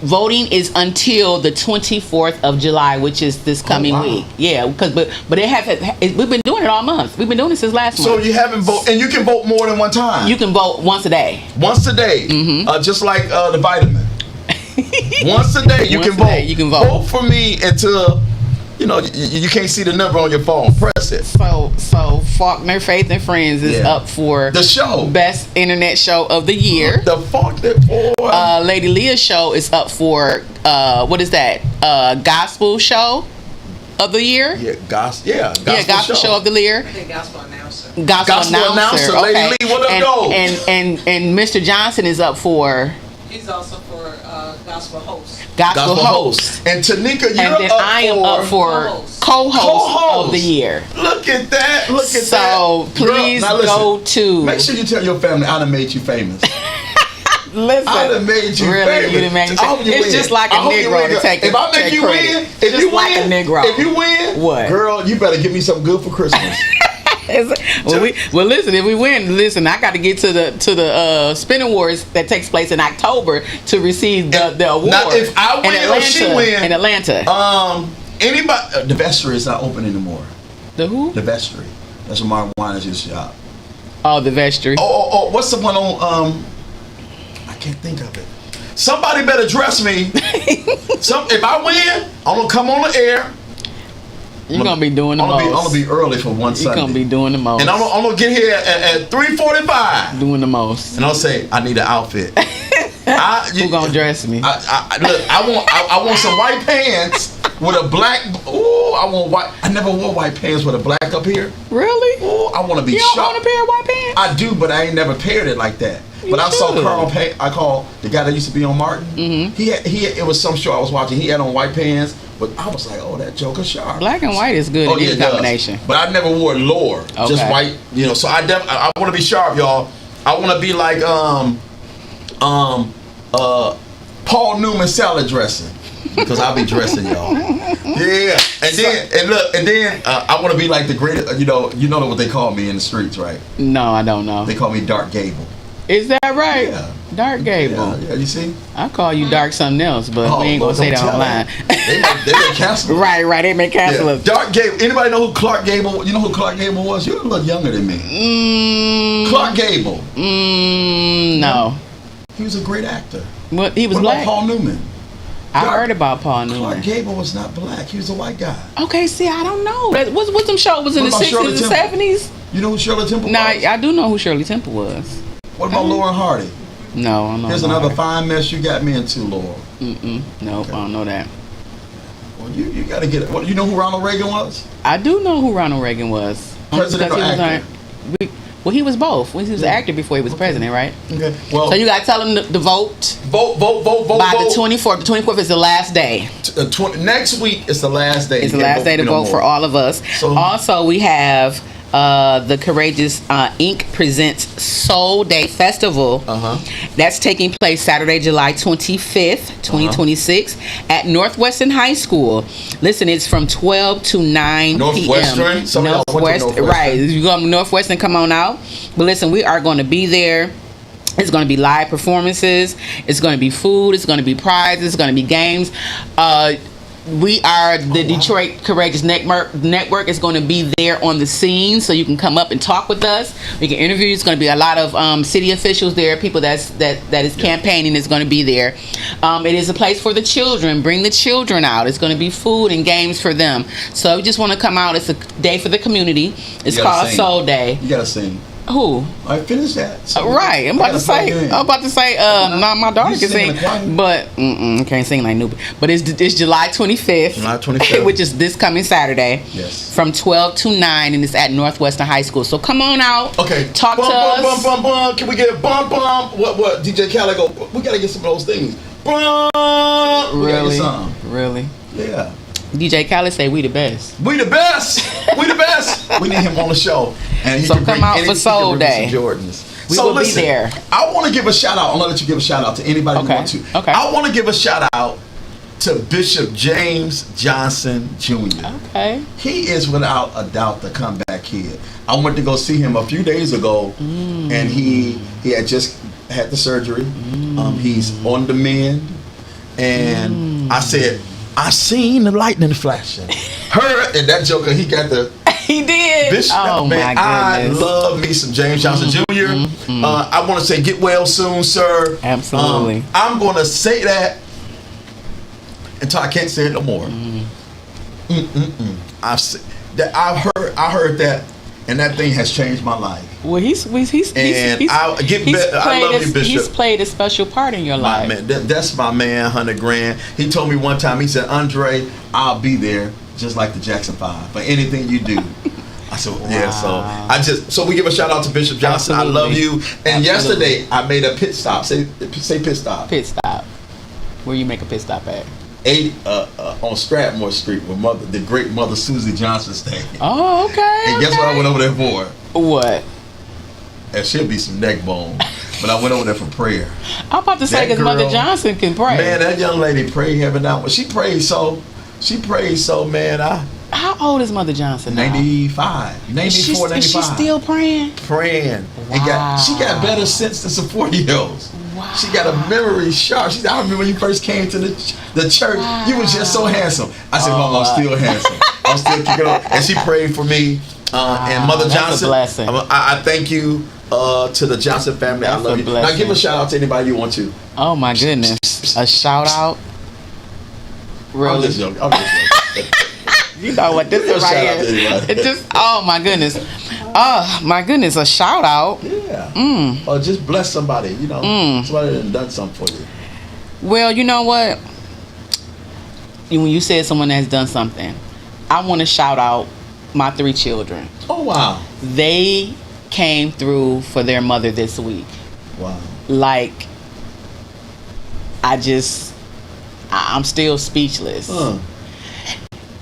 Speaker 5: Voting is until the 24th of July, which is this coming week. Yeah, but we've been doing it all month. We've been doing it since last month.
Speaker 4: So you haven't voted, and you can vote more than one time.
Speaker 5: You can vote once a day.
Speaker 4: Once a day, just like the vitamin. Once a day, you can vote.
Speaker 5: You can vote.
Speaker 4: Vote for me until you can't see the number on your phone. Press it.
Speaker 5: So Faulkner Faith and Friends is up for
Speaker 4: the show,
Speaker 5: best internet show of the year.
Speaker 4: The Faulkner
Speaker 5: Lady Leah's show is up for what is that? Gospel show of the year. Gospel show of the year.
Speaker 7: I think gospel announcer.
Speaker 5: Gospel announcer. Okay.
Speaker 4: Lady Lee, what up, though?
Speaker 5: And Mr. Johnson is up for.
Speaker 7: He's also for gospel host.
Speaker 5: Gospel host.
Speaker 4: And Tanika, you're
Speaker 5: and then I am up for co-host of the year.
Speaker 4: Look at that.
Speaker 5: So please go to.
Speaker 4: Make sure you tell your family I done made you famous.
Speaker 5: Listen,
Speaker 4: I done made you famous.
Speaker 5: You done made me famous. It's just like a Negro to take.
Speaker 4: If I make you win,
Speaker 5: if you win, a Negro.
Speaker 4: If you win,
Speaker 5: what?
Speaker 4: Girl, you better give me something good for Christmas.
Speaker 5: Well, listen. If we win, I got to get to the Spin Awards that takes place in October to receive the award.
Speaker 4: Now, if I win or she win
Speaker 5: in Atlanta,
Speaker 4: anybody, the vestry is not open anymore.
Speaker 5: The who?
Speaker 4: The vestry. That's where Martin Winans used to shop.
Speaker 5: Oh, the vestry.
Speaker 4: Oh, what's the one on? I can't think of it. Somebody better dress me. If I win, I'm gonna come on the air.
Speaker 5: You're gonna be doing the most.
Speaker 4: I'm gonna be early for one Sunday.
Speaker 5: You're gonna be doing the most.
Speaker 4: And I'm gonna get here at 3:45.
Speaker 5: Doing the most.
Speaker 4: And I'll say, I need an outfit.
Speaker 5: Who gonna dress me?
Speaker 4: I want some white pants with a black. Ooh, I want white. I never wore white pants with a black up here.
Speaker 5: Really?
Speaker 4: Ooh, I want to be
Speaker 5: sharp. You don't want a pair of white pants?
Speaker 4: I do, but I ain't never paired it like that. But I saw Carl Payne. I call the guy that used to be on Martin. Mm-hmm. It was some show I was watching. He had on white pants, but I was like, oh, that Joker sharp.
Speaker 5: Black and white is good in this combination.
Speaker 4: But I never wore lower, just white. So I want to be sharp, y'all. I want to be like Paul Newman salad dressing. Because I'll be dressing y'all. Yeah. And then I want to be like the greatest. You know what they call me in the streets, right?
Speaker 5: No, I don't know.
Speaker 4: They call me Dark Gable.
Speaker 5: Is that right?
Speaker 4: Yeah.
Speaker 5: Dark Gable.
Speaker 4: Yeah, you see?
Speaker 5: I call you Dark something else, but we ain't gonna say that online.
Speaker 4: They may cancel.
Speaker 5: Right. They may cancel us.
Speaker 4: Dark Gable. Anybody know who Clark Gable? You know who Clark Gable was? You're a little younger than me. Clark Gable.
Speaker 5: No.
Speaker 4: He was a great actor.
Speaker 5: What? He was
Speaker 4: what
Speaker 5: black.
Speaker 4: About Paul Newman.
Speaker 5: I heard about Paul Newman.
Speaker 4: Clark Gable was not black. He was a white guy.
Speaker 5: Okay, see, I don't know. What some show was in the 60s and 70s?
Speaker 4: You know who Shirley Temple was?
Speaker 5: Nah, I do know who Shirley Temple was.
Speaker 4: What about Lauren Hardy?
Speaker 5: No, I don't know.
Speaker 4: Here's another fine mess you got me into, Laura.
Speaker 5: Nope, I don't know that.
Speaker 4: Well, you got to get it. Well, you know who Ronald Reagan was?
Speaker 5: I do know who Ronald Reagan was.
Speaker 4: President or
Speaker 5: Because he was
Speaker 4: actor?
Speaker 5: well, he was both. He was an actor before he was president, right?
Speaker 4: Okay. Well,
Speaker 5: So you got to tell him to vote
Speaker 4: vote
Speaker 5: by
Speaker 4: vote.
Speaker 5: the 24th. The 24th is the last day.
Speaker 4: Next week is the last day.
Speaker 5: It's
Speaker 4: You
Speaker 5: the
Speaker 4: can't
Speaker 5: last day to
Speaker 4: no
Speaker 5: vote
Speaker 4: more.
Speaker 5: for all of us.
Speaker 4: So-
Speaker 5: Also, we have the Courageous Inc. presents Soul Day Festival. That's taking place Saturday, July 25th, 2026 at Northwestern High School. Listen, it's from 12 to 9
Speaker 4: Northwestern?
Speaker 5: p.m.
Speaker 4: Some of y'all went to Northwestern.
Speaker 5: Right. You go to Northwestern, come on out. But listen, we are going to be there. It's going to be live performances. It's going to be food. It's going to be prizes. It's going to be games. We are the Detroit Courageous Network is going to be there on the scene, so you can come up and talk with us. We can interview you. It's going to be a lot of city officials there, people that is campaigning is going to be there. It is a place for the children. Bring the children out. It's going to be food and games for them. So we just want to come out. It's a day for the community. It's called Soul Day.
Speaker 4: You gotta sing.
Speaker 5: Who?
Speaker 4: I finished that. So
Speaker 5: Right, I'm about to say. Nah, my daughter
Speaker 4: You
Speaker 5: can
Speaker 4: sing in
Speaker 5: sing,
Speaker 4: the choir?
Speaker 5: but can't sing like Newbie. But it's July 25th,
Speaker 4: July 25th.
Speaker 5: which is this coming Saturday.
Speaker 4: Yes.
Speaker 5: From 12 to 9, and it's at Northwestern High School. So come on out.
Speaker 4: Okay.
Speaker 5: Talk
Speaker 4: bum,
Speaker 5: to
Speaker 4: bum,
Speaker 5: us.
Speaker 4: Bum, bum, bum. Can we get a bum, bum? What? DJ Khaled go. We gotta get some of those things. Bum. We gotta get some.
Speaker 5: Really?
Speaker 4: Yeah.
Speaker 5: DJ Khaled say we the best.
Speaker 4: We the best. We the best. We need him on the show. And he
Speaker 5: So
Speaker 4: can
Speaker 5: come
Speaker 4: bring
Speaker 5: out
Speaker 4: any-
Speaker 5: for
Speaker 4: he
Speaker 5: Soul
Speaker 4: can bring
Speaker 5: Day.
Speaker 4: some Jordans.
Speaker 5: We
Speaker 4: So
Speaker 5: will
Speaker 4: listen,
Speaker 5: be there.
Speaker 4: I want to give a shout out. I'm gonna let you give a shout out to anybody you
Speaker 5: Okay.
Speaker 4: want to.
Speaker 5: Okay.
Speaker 4: I want to give a shout out to Bishop James Johnson Jr.
Speaker 5: Okay.
Speaker 4: He is without a doubt the comeback kid. I went to go see him a few days ago, and he had just had the surgery. He's on the mend, and I said, I seen the lightning flashing. Heard, and that joker, he got the
Speaker 5: He did.
Speaker 4: Bishop.
Speaker 5: Oh
Speaker 4: Man,
Speaker 5: my
Speaker 4: I
Speaker 5: goodness.
Speaker 4: love me some James Johnson Jr. I want to say, get well soon, sir.
Speaker 5: Absolutely.
Speaker 4: I'm going to say that until I can't say it no more. I heard that, and that thing has changed my life.
Speaker 5: Well, he's
Speaker 4: I love you, Bishop.
Speaker 5: He's played a special part in your
Speaker 4: My
Speaker 5: life.
Speaker 4: man, that's my man, 100 grand. He told me one time, he said, Andre, I'll be there just like the Jackson 5 for anything you do. I said, yeah, so we give a shout out to Bishop Johnson.
Speaker 5: Absolutely.
Speaker 4: I love you. And
Speaker 5: Absolutely.
Speaker 4: yesterday I made a pit stop. Say pit stop.
Speaker 5: Pit stop. Where you make a pit stop at?
Speaker 4: On Stratmore Street where the great mother Susie Johnson stayed.
Speaker 5: Oh, okay.
Speaker 4: And guess what I went over there for?
Speaker 5: What?
Speaker 4: There should be some neck bone. But I went over there for prayer.
Speaker 5: I'm about to say
Speaker 4: That
Speaker 5: because Mother
Speaker 4: girl-
Speaker 5: Johnson can pray.
Speaker 4: Man, that young lady prayed heaven down. She prayed so, man.
Speaker 5: How old is Mother Johnson now?
Speaker 4: 95, 94,
Speaker 5: Is she
Speaker 4: 95.
Speaker 5: still praying?
Speaker 4: Praying. And she got better sense than some 40-year-olds.
Speaker 5: Wow.
Speaker 4: She got a memory sharp. She said, I remember when you first came to the church, you was just so handsome. I said, Mom, I'm still handsome. I'm still kicking on. And she prayed for me. And Mother
Speaker 5: that's a
Speaker 4: Johnson,
Speaker 5: blessing.
Speaker 4: I thank you to the Johnson family. I
Speaker 5: That's
Speaker 4: love
Speaker 5: a
Speaker 4: you. Now
Speaker 5: blessing.
Speaker 4: give a shout out to anybody you want to.
Speaker 5: Oh my goodness. A shout out.
Speaker 4: I'm
Speaker 5: Really?
Speaker 4: just joking.
Speaker 5: You know what this
Speaker 4: Give a
Speaker 5: is right
Speaker 4: shout out to
Speaker 5: here.
Speaker 4: anybody.
Speaker 5: It just, oh my goodness. Oh my goodness, a shout out.
Speaker 4: Yeah. Or just bless somebody, somebody that done something for you.
Speaker 5: Well, you know what? When you said someone has done something, I want to shout out my 3 children.
Speaker 4: Oh, wow.
Speaker 5: They came through for their mother this week.
Speaker 4: Wow.
Speaker 5: Like, I'm still speechless.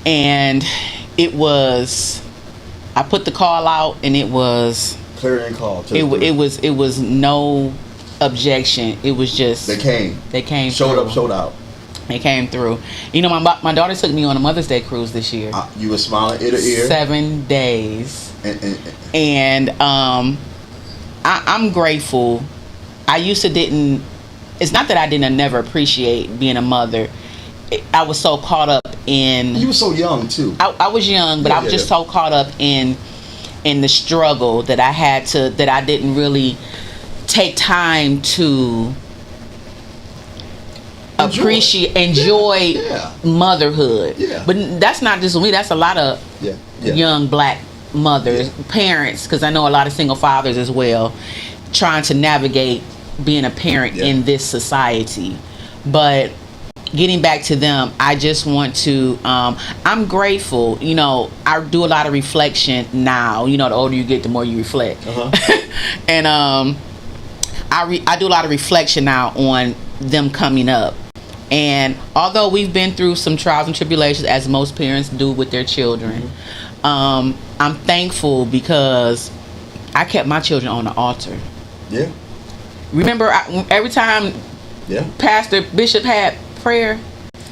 Speaker 5: And it was, I put the call out and it was,
Speaker 4: Clarion call.
Speaker 5: it was no objection. It was just,
Speaker 4: They came. Showed
Speaker 5: through.
Speaker 4: up, showed out.
Speaker 5: They came through. You know, my daughter took me on a Mother's Day cruise this year.
Speaker 4: You were smiling ear to ear.
Speaker 5: 7 days.
Speaker 4: And
Speaker 5: I'm grateful. I used to didn't. It's not that I didn't never appreciate being a mother. I was so caught up in.
Speaker 4: you were so young too.
Speaker 5: I was young, but I was just so caught up in the struggle that I had to, that I didn't really take time to enjoy motherhood.
Speaker 4: Yeah.
Speaker 5: But that's not just me. That's a lot of young black mothers, parents, because I know a lot of single fathers as well, trying to navigate being a parent
Speaker 4: Yeah.
Speaker 5: in this society. But getting back to them, I just want to, I'm grateful. You know, I do a lot of reflection now. You know, the older you get, the more you reflect. And I do a lot of reflection now on them coming up. And although we've been through some trials and tribulations, as most parents do with their children, I'm thankful because I kept my children on the altar.
Speaker 4: Yeah.
Speaker 5: Remember, every time Pastor Bishop had prayer,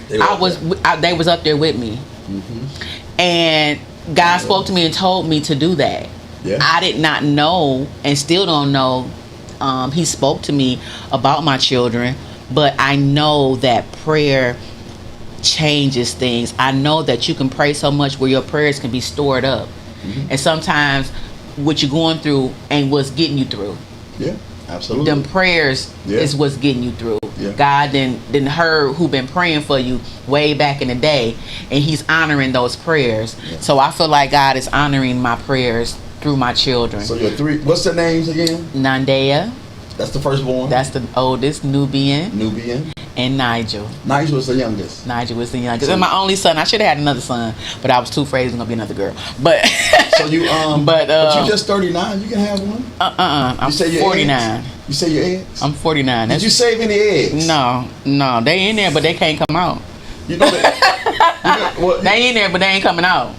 Speaker 5: they was up there with me. And God spoke to me and told me to do that. I did not know, and still don't know. He spoke to me about my children, but I know that prayer changes things. I know that you can pray so much where your prayers can be stored up. And sometimes what you're going through ain't what's getting you through.
Speaker 4: Yeah, absolutely.
Speaker 5: Them prayers is what's getting you through. God didn't heard who been praying for you way back in the day, and he's honoring those prayers. So I feel like God is honoring my prayers through my children.
Speaker 4: So your three, what's their names again?
Speaker 5: Nandea.
Speaker 4: That's the firstborn.
Speaker 5: That's the oldest, Nubian. And Nigel.
Speaker 4: Nigel was the youngest.
Speaker 5: Nigel was the youngest. And my only son. I should have had another son, but I was too afraid it was gonna be another girl. But
Speaker 4: so you but you just 39. You can have one.
Speaker 5: I'm 49.
Speaker 4: You say your eggs?
Speaker 5: I'm 49.
Speaker 4: Did you save any eggs?
Speaker 5: No, they in there, but they can't come out.
Speaker 4: You know that.
Speaker 5: They in there, but they ain't coming out.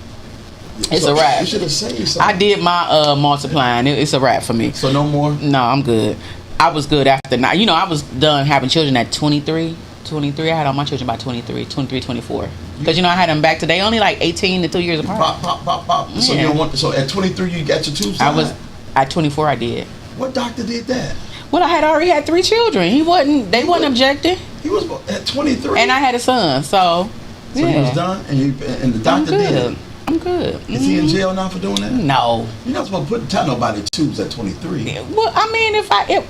Speaker 5: It's a wrap.
Speaker 4: You should have saved something.
Speaker 5: I did my multiplying. It's a wrap for me.
Speaker 4: So no more?
Speaker 5: No, I'm good. I was good after that. You know, I was done having children at 23. I had all my children by 23, 24. Because, you know, I had them back to, they only like 18 to 2 years apart.
Speaker 4: Pop. So you don't want, so at 23 you got your tubes tied?
Speaker 5: At 24 I did.
Speaker 4: What doctor did that?
Speaker 5: Well, I had already had 3 children. They wasn't objecting.
Speaker 4: He was at 23.
Speaker 5: And I had a son, so
Speaker 4: he was done, and the doctor did it.
Speaker 5: I'm good.
Speaker 4: Is he in jail now for doing that?
Speaker 5: No.
Speaker 4: You're not supposed to tell nobody tubes at 23.
Speaker 5: Well, I mean, if I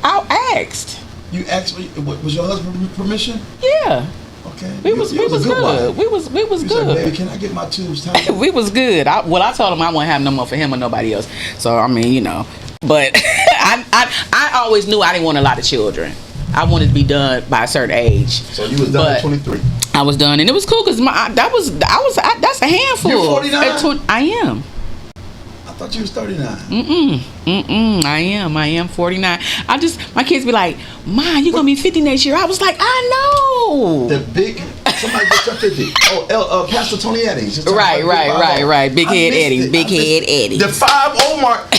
Speaker 5: asked.
Speaker 4: You asked, was your husband permission?
Speaker 5: Yeah.
Speaker 4: Okay.
Speaker 5: We was good. We was good.
Speaker 4: Said, baby, can I get my tubes tied?
Speaker 5: We was good. I told him I wouldn't have no more for him or nobody else. So I mean, you know, but I always knew I didn't want a lot of children. I wanted to be done by a certain age. So
Speaker 4: you was done at 23.
Speaker 5: I was done, and it was cool because that's a handful.
Speaker 4: You're 49.
Speaker 5: I am.
Speaker 4: I thought you was 39.
Speaker 5: I am 49. My kids be like, Ma, you gonna be 50 next year. I was like, I know.
Speaker 4: Somebody just turned 50. Oh, Pastor Tony Eddings.
Speaker 5: Right. Big Head Eddie.
Speaker 4: The 5-0 mark,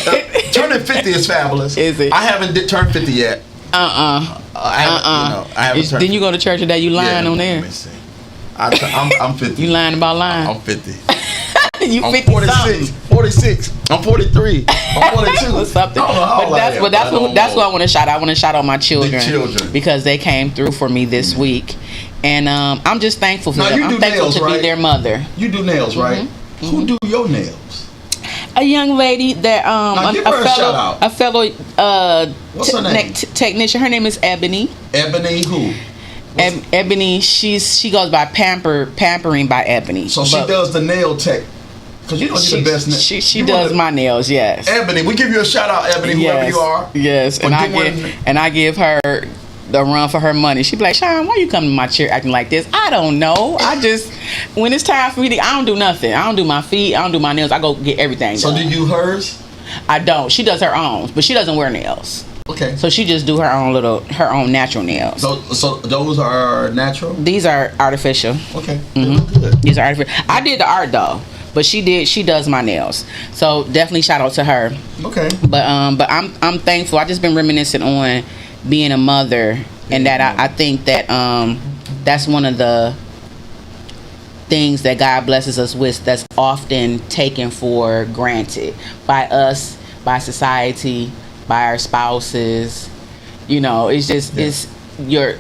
Speaker 4: turning 50 is fabulous.
Speaker 5: Is it?
Speaker 4: I haven't turned 50 yet. I haven't turned.
Speaker 5: Didn't you go to church today? You lying on there?
Speaker 4: Let me see. I'm 50.
Speaker 5: You lying about lying?
Speaker 4: I'm 50.
Speaker 5: You
Speaker 4: I'm
Speaker 5: 50
Speaker 4: 46. I'm 43. I'm 42.
Speaker 5: Something. But that's what I want to shout out. I want to shout out my children because they came through for me this week, and I'm just thankful for them. I'm thankful to be their mother.
Speaker 4: You do nails, right? Who do your nails?
Speaker 5: A young lady that a fellow
Speaker 4: what's her name?
Speaker 5: Technician. Her name is Ebony.
Speaker 4: Ebony who?
Speaker 5: Ebony. She goes by Pampering by Ebony.
Speaker 4: So she does the nail tech. Cause you know you're the best.
Speaker 5: She does my nails. Yes.
Speaker 4: Ebony, we give you a shout out, Ebony, whoever you are.
Speaker 5: Yes, and I give her the run for her money. She be like, Sean, why you come to my chair acting like this? I don't know. I just when it's time for me I don't do nothing. I don't do my feet. I don't do my nails. I go get everything done.
Speaker 4: So do you hers?
Speaker 5: I don't. She does her own, but she doesn't wear nails.
Speaker 4: Okay.
Speaker 5: So she just do her own natural nails.
Speaker 4: So those are natural?
Speaker 5: These are artificial.
Speaker 4: Okay. They look good.
Speaker 5: These are artificial. I did the art though. But she does my nails. So definitely shout out to her.
Speaker 4: Okay.
Speaker 5: But I'm thankful. I just been reminiscing on being a mother, and that I think that that's one of the things that God blesses us with that's often taken for granted by us, by society, by our spouses. You know, it's just it's your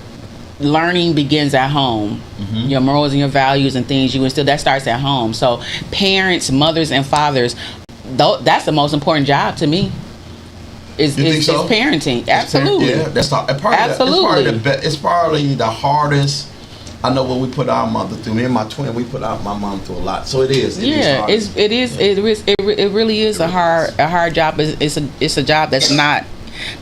Speaker 5: learning begins at home. Your morals and your values and things you instill, that starts at home. So parents, mothers and fathers, that's the most important job to me. Is parenting. Absolutely.
Speaker 4: Yeah, that's the it's probably the hardest. I know what we put our mother through. Me and my twin, we put my mom through a lot. So it is. It
Speaker 5: really is a hard job. It's a job that's not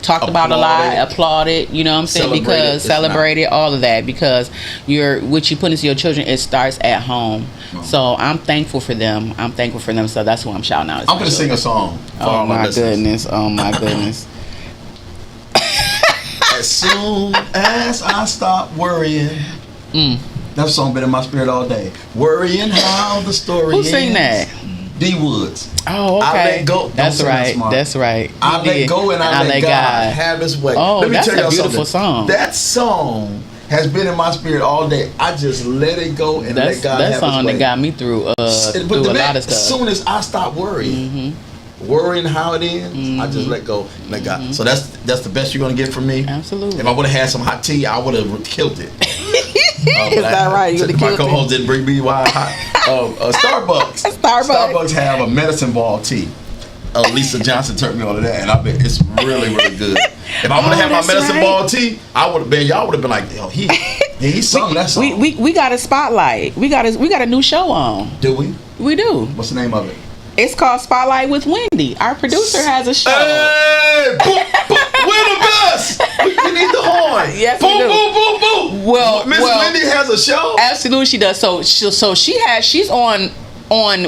Speaker 5: talked about a lot,
Speaker 4: Applauded.
Speaker 5: applauded. You know what I'm saying?
Speaker 4: Celebrated.
Speaker 5: Because
Speaker 4: It's not-
Speaker 5: celebrated, all of that. Because what you put into your children, it starts at home. So I'm thankful for them. So that's who I'm shouting out.
Speaker 4: I'm gonna sing a song. For
Speaker 5: Oh
Speaker 4: all
Speaker 5: my
Speaker 4: listeners.
Speaker 5: goodness! Oh my goodness!
Speaker 4: As soon as I stop worrying, that song been in my spirit all day. Worrying how the story
Speaker 5: Who
Speaker 4: ends.
Speaker 5: sing that?
Speaker 4: D Woods.
Speaker 5: Oh, okay.
Speaker 4: I let go. Don't
Speaker 5: That's
Speaker 4: sing that
Speaker 5: right.
Speaker 4: smart.
Speaker 5: That's right.
Speaker 4: I
Speaker 5: You
Speaker 4: let
Speaker 5: did.
Speaker 4: go and I let God have His way.
Speaker 5: Oh,
Speaker 4: Let me
Speaker 5: that's
Speaker 4: tell
Speaker 5: a
Speaker 4: y'all
Speaker 5: beautiful
Speaker 4: something.
Speaker 5: song.
Speaker 4: That song has been in my spirit all day. I just let it go and let God
Speaker 5: that
Speaker 4: have
Speaker 5: song
Speaker 4: His way.
Speaker 5: that got me through
Speaker 4: But
Speaker 5: through
Speaker 4: the
Speaker 5: a
Speaker 4: man,
Speaker 5: lot of stuff.
Speaker 4: as soon as I stop worrying, worrying how it ends, I just let go, and let God. So that's the best you're gonna get from me.
Speaker 5: Absolutely.
Speaker 4: If I would have had some hot tea, I would have killed it.
Speaker 5: Is that right? You would've
Speaker 4: My
Speaker 5: killed
Speaker 4: co-host didn't bring me wine hot. Starbucks. Starbucks have a medicine ball tea. Lisa Johnson turned me on to that, and I bet it's really, really good. If I would have had my
Speaker 5: that's
Speaker 4: medicine
Speaker 5: right.
Speaker 4: ball tea, I would have been. Y'all would have been like, "Yo, he sung that song."
Speaker 5: We got a spotlight. We got a new show on.
Speaker 4: Do we?
Speaker 5: We do.
Speaker 4: What's the name of it?
Speaker 5: It's called Spotlight with Wendy. Our producer has a show.
Speaker 4: Hey, we're the best. We need the horn.
Speaker 5: Yes,
Speaker 4: boom,
Speaker 5: we do.
Speaker 4: boom, boom, boom.
Speaker 5: Well,
Speaker 4: Miss Wendy has a show.
Speaker 5: Absolutely, she does. So she's on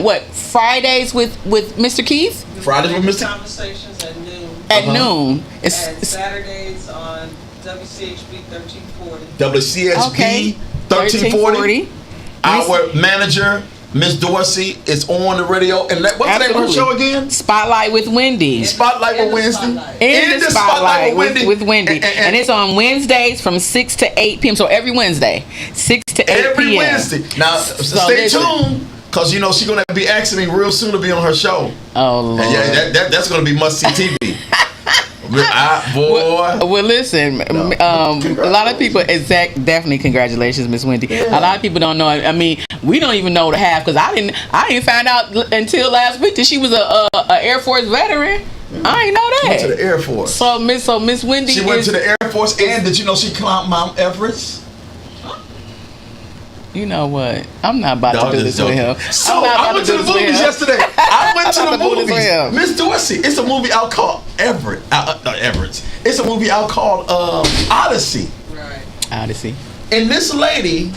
Speaker 5: what, Fridays with Mr. Keith
Speaker 4: Fridays with Mr.
Speaker 7: Conversations at noon.
Speaker 5: at noon.
Speaker 7: And Saturdays on WCHB 1340.
Speaker 4: WCHB
Speaker 5: Okay.
Speaker 4: 1340. Our manager, Miss Dorsey, is on the radio. And what's the name of her show again?
Speaker 5: Spotlight with Wendy.
Speaker 4: Spotlight with Wednesday.
Speaker 5: In the Spotlight with Wendy. And it's on Wednesdays from 6 to 8 p.m. So every Wednesday, 6 to 8 p.m.
Speaker 4: Every Wednesday. Now, stay tuned, because you know she's going to be asking me real soon to be on her show.
Speaker 5: Oh, Lord.
Speaker 4: And yeah, that's going to be must-see TV. Boy.
Speaker 5: Well, listen, a lot of people, definitely congratulations, Miss Wendy.
Speaker 4: Yeah.
Speaker 5: A lot of people don't know. I mean, we don't even know the half, because I didn't find out until last week that she was a Air Force veteran. I ain't know that.
Speaker 4: She went to the Air Force.
Speaker 5: So Miss Wendy,
Speaker 4: she went to the Air Force, and did you know she climbed Mount Everest?
Speaker 5: You know what? I'm not about to do this with him.
Speaker 4: So I went to the movies yesterday. I went to the movies. Miss Dorsey, it's a movie out called Everett. It's a movie out called Odyssey.
Speaker 7: Right.
Speaker 5: Odyssey.
Speaker 4: And this lady,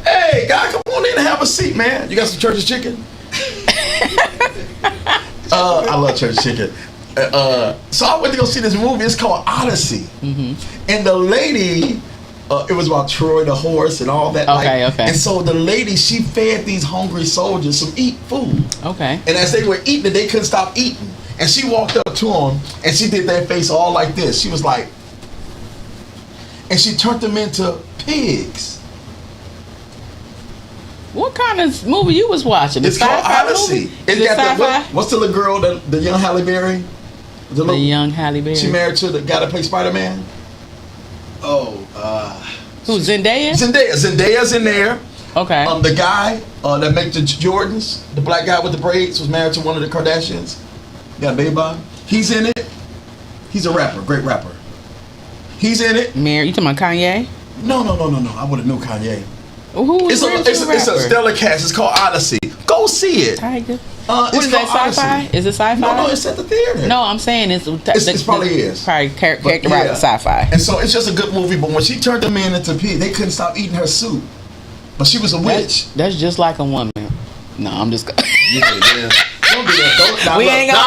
Speaker 4: hey, guy, come on in and have a seat, man. You got some church's chicken? I love church chicken. So I went to go see this movie. It's called Odyssey. And the lady, it was about Troy the horse and all that.
Speaker 5: Okay.
Speaker 4: And so the lady, she fed these hungry soldiers some food.
Speaker 5: Okay.
Speaker 4: And as they were eating it, they couldn't stop eating. And she walked up to them and she did their face all like this. She was like, and she turned them into pigs.
Speaker 5: What kind of movie you was watching?
Speaker 4: It's called Odyssey.
Speaker 5: Is it sci-fi?
Speaker 4: What's the little girl, the young Halle Berry?
Speaker 5: The young Halle Berry.
Speaker 4: She married to the guy that played Spider-Man.
Speaker 5: Who, Zendaya?
Speaker 4: Zendaya's in there.
Speaker 5: Okay.
Speaker 4: The guy that make the Jordans, the black guy with the braids, was married to one of the Kardashians. Got a baby by him. He's in it. He's a rapper, great rapper. He's in it.
Speaker 5: Mary, you talking about Kanye?
Speaker 4: No. I would have knew Kanye.
Speaker 5: Who is
Speaker 4: It's a stellar cast. It's called Odyssey. Go see it.
Speaker 5: Tiger.
Speaker 4: What
Speaker 5: is that, sci-fi? Is it sci-fi?
Speaker 4: No, it's at the theater.
Speaker 5: No, I'm saying it's
Speaker 4: probably is.
Speaker 5: Probably characterized as sci-fi.
Speaker 4: And so it's just a good movie. But when she turned them into pigs, they couldn't stop eating her soup. But she was a witch.
Speaker 5: That's just like a woman. No, I'm just.
Speaker 4: Yeah. Don't do that.
Speaker 5: We ain't gonna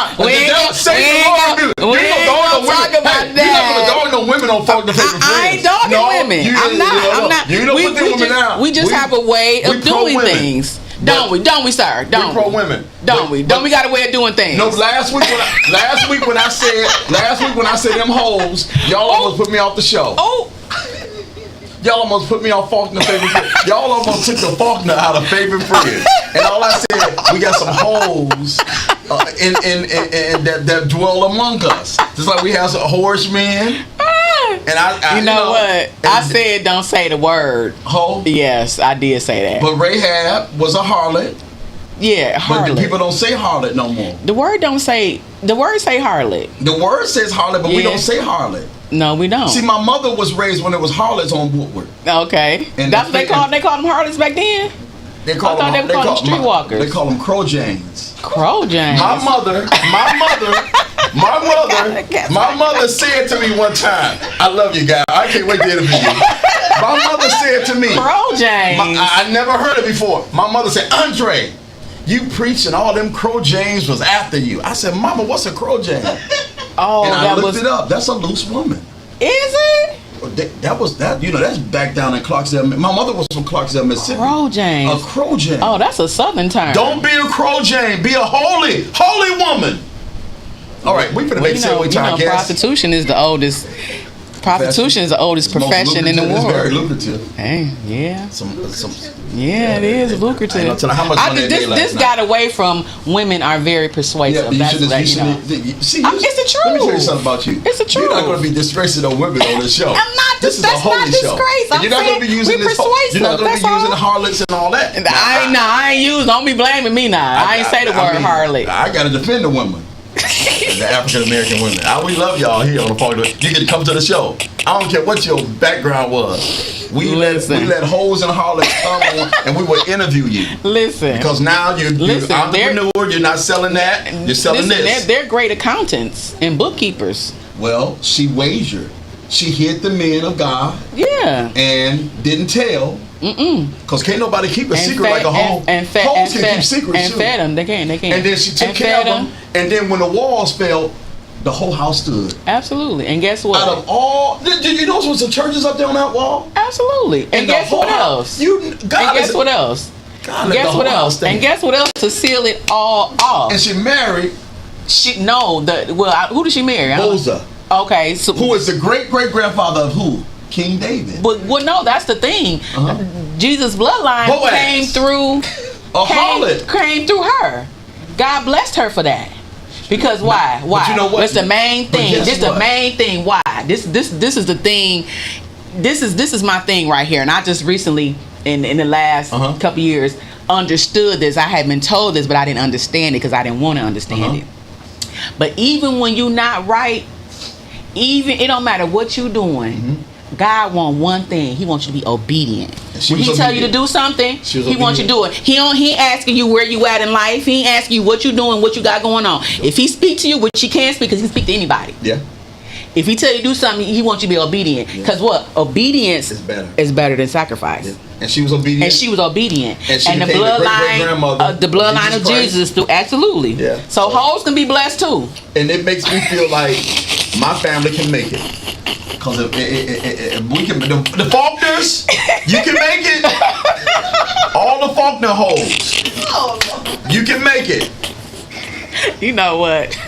Speaker 5: talk about that.
Speaker 4: You're not gonna dog no women on Faulkner Favorite Friends.
Speaker 5: I ain't dogging women. I'm not.
Speaker 4: You don't put them women down.
Speaker 5: We just have a way of doing things. Don't we, sir? Don't we?
Speaker 4: Pro women.
Speaker 5: Don't we? Don't we got a way of doing things?
Speaker 4: No, last week when I said them hoes, y'all almost put me off the show.
Speaker 5: Oh.
Speaker 4: Y'all almost put me on Faulkner Favorite Friends. Y'all almost took the Faulkner out of Favorite Friends. And all I said, we got some hoes in that dwell among us. Just like we have some horse men. And I
Speaker 5: you know what? I said don't say the word.
Speaker 4: Hoe?
Speaker 5: Yes, I did say that.
Speaker 4: But Rahab was a harlot.
Speaker 5: Yeah, harlot.
Speaker 4: But the people don't say harlot no more.
Speaker 5: The word say harlot.
Speaker 4: The word says harlot, but we don't say harlot.
Speaker 5: No, we don't.
Speaker 4: See, my mother was raised when it was harlots on Woodward.
Speaker 5: Okay.
Speaker 4: And
Speaker 5: that's what they called. They called them harlots back then.
Speaker 4: They call them
Speaker 5: streetwalkers.
Speaker 4: They call them Crow Janes.
Speaker 5: Crow Janes.
Speaker 4: My mother My mother said to me one time, I love you, guys. I can't wait to interview you. My mother said to me,
Speaker 5: Crow James.
Speaker 4: I never heard it before. My mother said, Andre, you preached and all them Crow James was after you. I said, Mama, what's a Crow James?
Speaker 5: Oh,
Speaker 4: and I looked it up. That's a loose woman.
Speaker 5: Is it?
Speaker 4: That was that. You know, that's back down in Clarksville. My mother was from Clarksville, Mississippi.
Speaker 5: Crow James.
Speaker 4: A Crow James.
Speaker 5: Oh, that's a Southern term.
Speaker 4: Don't be a Crow James. Be a holy woman. All right, we finna make segue to our guest.
Speaker 5: Prostitution is the oldest. Prostitution is the oldest profession in the world.
Speaker 4: It's very lucrative.
Speaker 5: Hey, yeah.
Speaker 4: Yeah,
Speaker 5: it is lucrative.
Speaker 4: I tell you how much money
Speaker 5: this got away from women are very persuasive.
Speaker 4: Yeah,
Speaker 5: That's what
Speaker 4: see,
Speaker 5: it's the truth.
Speaker 4: Let me tell you something about you.
Speaker 5: It's the truth.
Speaker 4: You're not going to be disgracing no women on this show.
Speaker 5: I'm not.
Speaker 4: This is a holy show. And you're not going to be using this. You're not going to be using harlots and all that.
Speaker 5: I ain't used. Don't be blaming me now. I ain't say the word harlot.
Speaker 4: I got to defend the women. The African American women. We love y'all here on the Faulkner. You get to come to the show. I don't care what your background was. We let hoes and harlots come on and we will interview you.
Speaker 5: Listen.
Speaker 4: Because now you're entrepreneur, you're not selling that, you're selling this.
Speaker 5: They're great accountants and bookkeepers.
Speaker 4: Well, she wagered. She hid the men of God.
Speaker 5: Yeah.
Speaker 4: And didn't tell. Because can't nobody keep a secret like a hoe. Hoes can keep secrets
Speaker 5: and
Speaker 4: too.
Speaker 5: Fed them. They can't.
Speaker 4: And then she took care of them. And then when the walls fell, the whole house stood.
Speaker 5: Absolutely. And guess what?
Speaker 4: Out of all, did you know there was some churches up there on that wall?
Speaker 5: Absolutely. And guess what else? Guess what else? And guess what else to seal it all off?
Speaker 4: And she married.
Speaker 5: Who did she marry?
Speaker 4: Boza.
Speaker 5: Okay. So
Speaker 4: who is the great grandfather of who? King David.
Speaker 5: But no, that's the thing. Jesus' bloodline came through came through her. God blessed her for that. Because why? Why?
Speaker 4: You know what?
Speaker 5: That's the main thing. This is the main thing. Why? This is the thing. This is my thing right here. And I just recently in the last couple years understood this. I had been told this, but I didn't understand it because I didn't want to understand it. But even when you're not right, it don't matter what you're doing. God wants one thing. He wants you to be obedient. When he tell you to do something, he wants you to do it. He ain't asking you where you at in life. He ain't asking you what you doing, what you got going on. If he speak to you, which he can't speak because he can speak to anybody. Yeah. If he tell you to do something, he wants you to be obedient. Because what? Obedience is better than sacrifice. Yeah.
Speaker 4: And she was obedient.
Speaker 5: And the bloodline of
Speaker 4: Christ.
Speaker 5: Jesus through absolutely. Yeah. So hoes can be blessed too.
Speaker 4: And it makes me feel like my family can make it. Because if we can, the Faulkners, you can make it. All the Faulkner hoes, you can make it.
Speaker 5: You know what?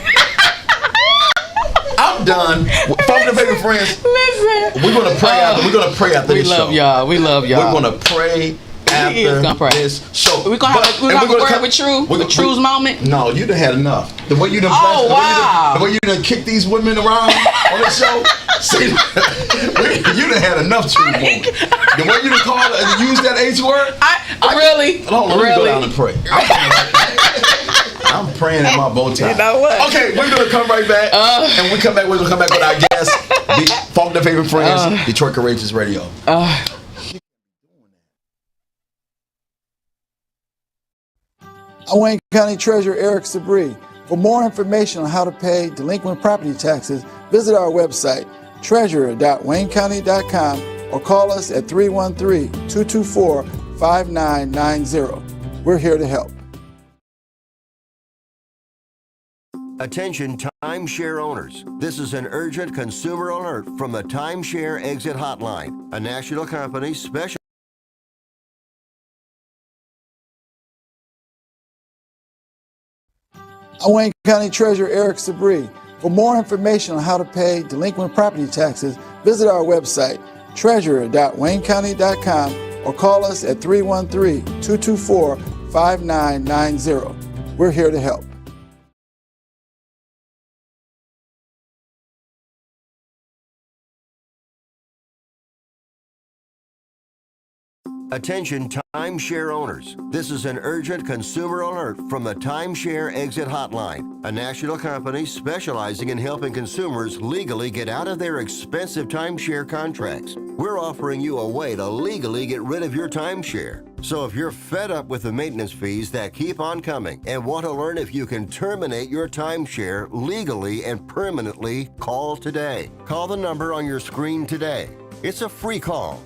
Speaker 4: I'm done. Faulkner favorite friends.
Speaker 5: Listen,
Speaker 4: we're gonna pray after. We're gonna pray after this show.
Speaker 5: We love y'all.
Speaker 4: We're gonna pray after this show.
Speaker 5: We're gonna have a word with True. With True's moment.
Speaker 4: No, you done had enough. The way you done the way you done kick these women around on the show. See, you done had enough True moment. The way you done call and use that H word.
Speaker 5: Really?
Speaker 4: Hold on, let me go down and pray. I'm praying at my bow tie.
Speaker 5: You know what?
Speaker 4: Okay, we're gonna come right back, and when we come back, we're gonna come back with our guest, the Faulkner favorite friends, Detroit Courageous Radio.
Speaker 1: I'm Wayne County Treasurer Eric Sabri. For more information on how to pay delinquent property taxes, visit our website, treasurer.waynecounty.com, or call us at 313-224-5990. We're here to help.
Speaker 9: Attention timeshare owners. This is an urgent consumer alert from the Timeshare Exit Hotline, a national company special.
Speaker 1: I'm Wayne County Treasurer Eric Sabri. For more information on how to pay delinquent property taxes, visit our website, treasurer.waynecounty.com, or call us at 313-224-5990. We're here to help.
Speaker 9: Attention timeshare owners. This is an urgent consumer alert from the Timeshare Exit Hotline, a national company specializing in helping consumers legally get out of their expensive timeshare contracts. We're offering you a way to legally get rid of your timeshare. So if you're fed up with the maintenance fees that keep on coming and want to learn if you can terminate your timeshare legally and permanently, call today. Call the number on your screen today. It's a free call.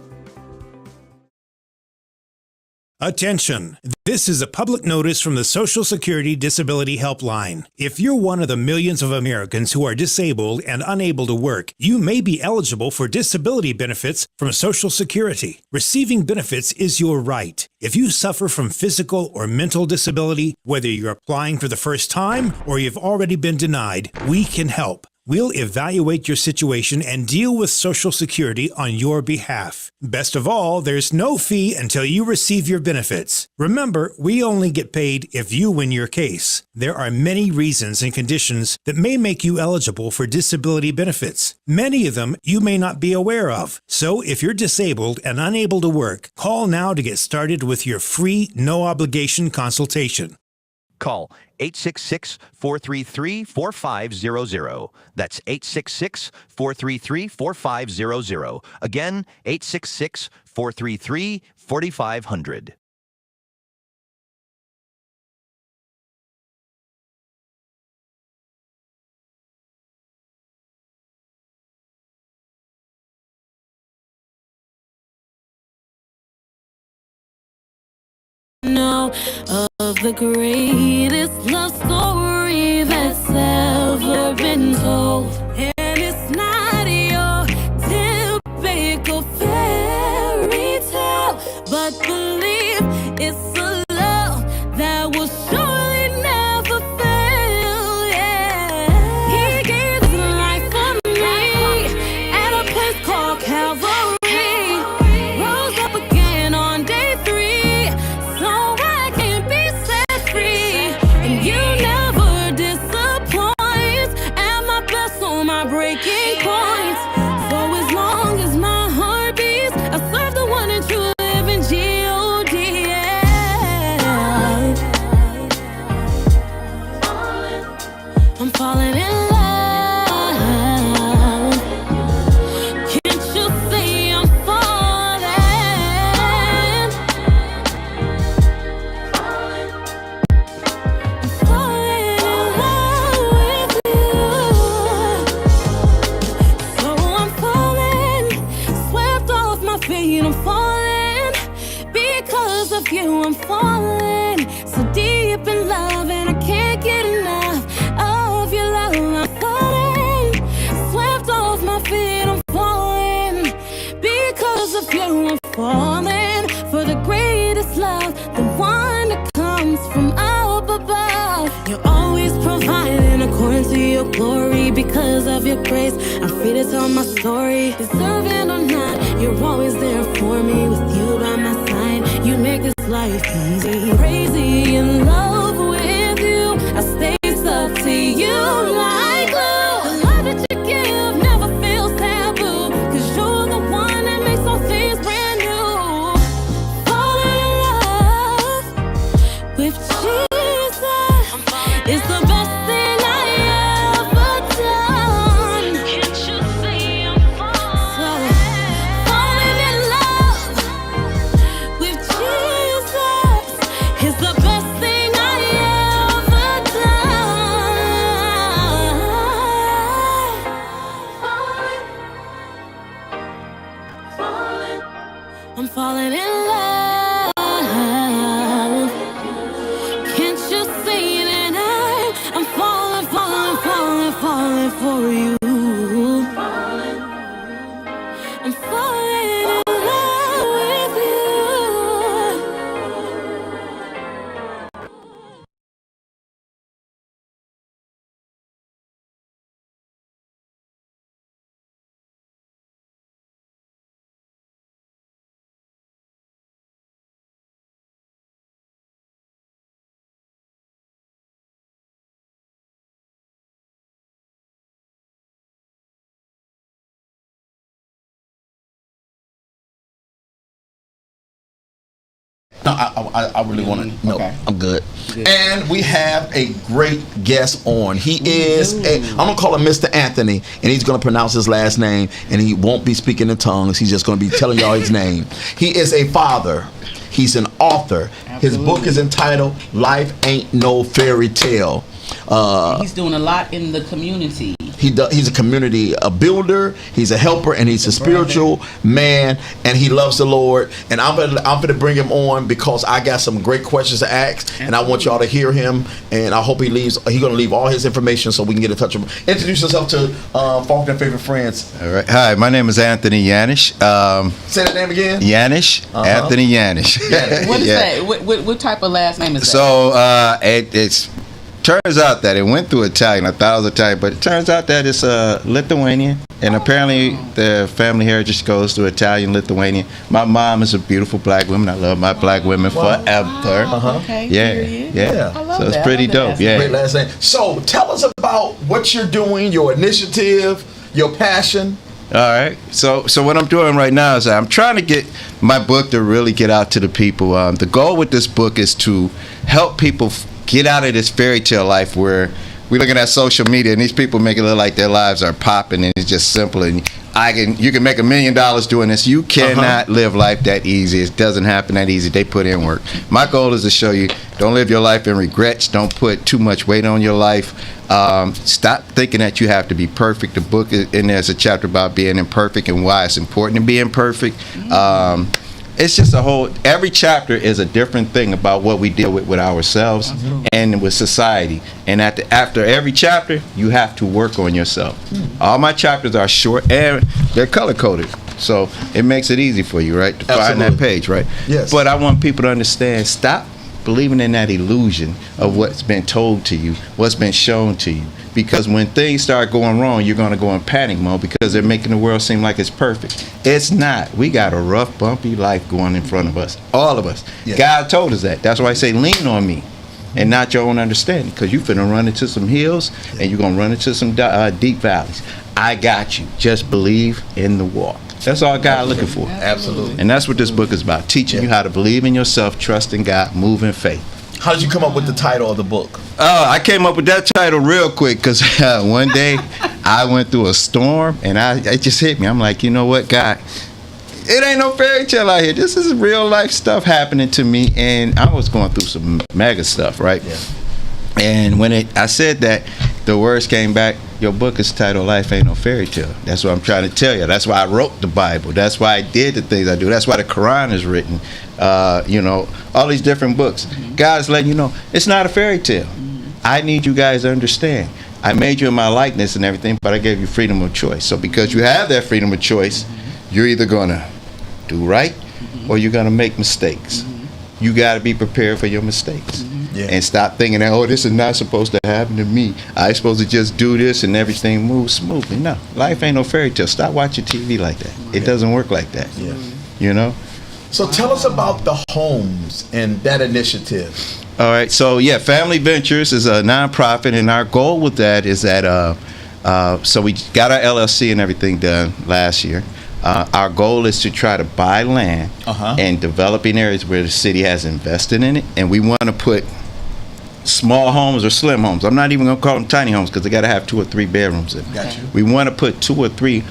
Speaker 2: Attention! This is a public notice from the Social Security Disability Helpline. If you're one of the millions of Americans who are disabled and unable to work, you may be eligible for disability benefits from Social Security. Receiving benefits is your right. If you suffer from physical or mental disability, whether you're applying for the first time or you've already been denied, we can help. We'll evaluate your situation and deal with Social Security on your behalf. Best of all, there's no fee until you receive your benefits. Remember, we only get paid if you win your case. There are many reasons and conditions that may make you eligible for disability benefits. Many of them you may not be aware of. So if you're disabled and unable to work, call now to get started with your free, no-obligation consultation.
Speaker 3: Call 866-433-4500. That's 866-433-4500. Again, 866-433-4500.
Speaker 8: Know of the greatest love story that's ever been told, and it's not your typical fairy tale, but believe it's a love that will surely never fail. Yeah, he gave his life for me at a place called Calvary. Rose up again on day 3. So I can be set free, and you never disappoint. At my best on my breaking points. So as long as my heart beats, I serve the one and true living G.O.D. Yeah. I'm falling in love. Can't you see I'm falling? Falling in love with you. So I'm falling, swept off my feet, I'm falling. Because of you, I'm falling. So deep in love, and I can't get enough of your love. I'm falling, swept off my feet, I'm falling. Because of you, I'm falling for the greatest love, the one that comes from up above. You're always providing according to your glory. Because of your grace, I'm free to tell my story. Deserving or not, you're always there for me. With you by my side, you make this life easy. Crazy in love with you, I stay stuck to you like glue. The love that you give never feels taboo, 'cause you're the one that makes all things brand new. Falling in love with Jesus is the best thing I ever done. Can't you see I'm falling? Falling in love with Jesus is the best thing I ever done. Falling. I'm falling in love. Can't you see that I'm falling, falling, falling, falling for you? I'm falling in love with you.
Speaker 4: No, I really want to. No,
Speaker 10: Okay.
Speaker 4: I'm good. And we have a great guest on. He is, I'm going to call him Mr. Anthony, and he's going to pronounce his last name, and he won't be speaking in tongues. He's just going to be telling y'all his name. He is a father. He's an author. His book is entitled Life Ain't No Fairy Tale.
Speaker 5: He's doing a lot in the community.
Speaker 4: He's a community builder. He's a helper, and he's a spiritual man, and he loves the Lord. And I'm gonna bring him on because I got some great questions to ask, and I want y'all to hear him. And I hope he's gonna leave all his information so we can get in touch with him. Introduce yourself to Faulkner Favorite Friends.
Speaker 10: All right. Hi, my name is Anthony Yanish.
Speaker 4: Say that name again.
Speaker 10: Yanish. Anthony Yanish.
Speaker 5: What is that? What type of last name is that?
Speaker 10: So it's turns out that it went through Italian. I thought it was Italian, but it turns out that it's Lithuanian, and apparently the family heritage goes to Italian, Lithuanian. My mom is a beautiful black woman. I love my black women forever.
Speaker 5: Okay.
Speaker 10: Yeah.
Speaker 5: I love
Speaker 10: so it's
Speaker 5: that.
Speaker 10: pretty dope. Yeah.
Speaker 4: Great last name. So tell us about what you're doing, your initiative, your passion.
Speaker 10: All right. So what I'm doing right now is I'm trying to get my book to really get out to the people. The goal with this book is to help people get out of this fairy tale life where we're looking at social media and these people make it look like their lives are popping and it's just simple and you can make $1 million doing this. You cannot live life that easy. It doesn't happen that easy. They put in work. My goal is to show you, don't live your life in regrets. Don't put too much weight on your life. Stop thinking that you have to be perfect. The book in there's a chapter about being imperfect and why it's important to be imperfect. It's just every chapter is a different thing about what we deal with ourselves and with society. And after every chapter, you have to work on yourself. All my chapters are short and they're color coded. So it makes it easy for you, right? To find that page, right?
Speaker 4: Yes.
Speaker 10: But I want people to understand, stop believing in that illusion of what's been told to you, what's been shown to you. Because when things start going wrong, you're going to go in panic mode because they're making the world seem like it's perfect. It's not. We got a rough, bumpy life going in front of us. All of us.
Speaker 4: Yes.
Speaker 10: God told us that. That's why I say lean on me and not your own understanding, because you're finna run into some hills and you're going to run into some deep valleys. I got you. Just believe in the walk. That's all God looking for.
Speaker 4: Absolutely.
Speaker 10: And that's what this book is about, teaching you how to believe in yourself, trust in God, move in faith.
Speaker 4: How did you come up with the title of the book?
Speaker 10: I came up with that title real quick because one day I went through a storm and it just hit me. I'm like, you know what, God, it ain't no fairy tale out here. This is real life stuff happening to me, and I was going through some mega stuff, right?
Speaker 4: Yeah.
Speaker 10: And when I said that, the words came back, your book is titled Life Ain't No Fairy Tale. That's what I'm trying to tell you. That's why I wrote the Bible. That's why I did the things I do. That's why the Quran is written. All these different books. God's letting you know, it's not a fairy tale. I need you guys to understand. I made you in my likeness and everything, but I gave you freedom of choice. So because you have that freedom of choice, you're either going to do right or you're going to make mistakes. You got to be prepared for your mistakes. And stop thinking that, oh, this is not supposed to happen to me. I'm supposed to just do this and everything moves smoothly. No, life ain't no fairy tale. Stop watching TV like that. It doesn't work like that.
Speaker 4: Yeah.
Speaker 10: You know?
Speaker 4: So tell us about the homes and that initiative.
Speaker 10: All right. So, Family Ventures is a nonprofit, and our goal with that is that, so we got our LLC and everything done last year. Our goal is to try to buy land and develop in areas where the city has invested in it, and we want to put small homes or slim homes. I'm not even going to call them tiny homes because they got to have 2 or 3 bedrooms in them.
Speaker 4: Got you.
Speaker 10: We want to put 2 or 3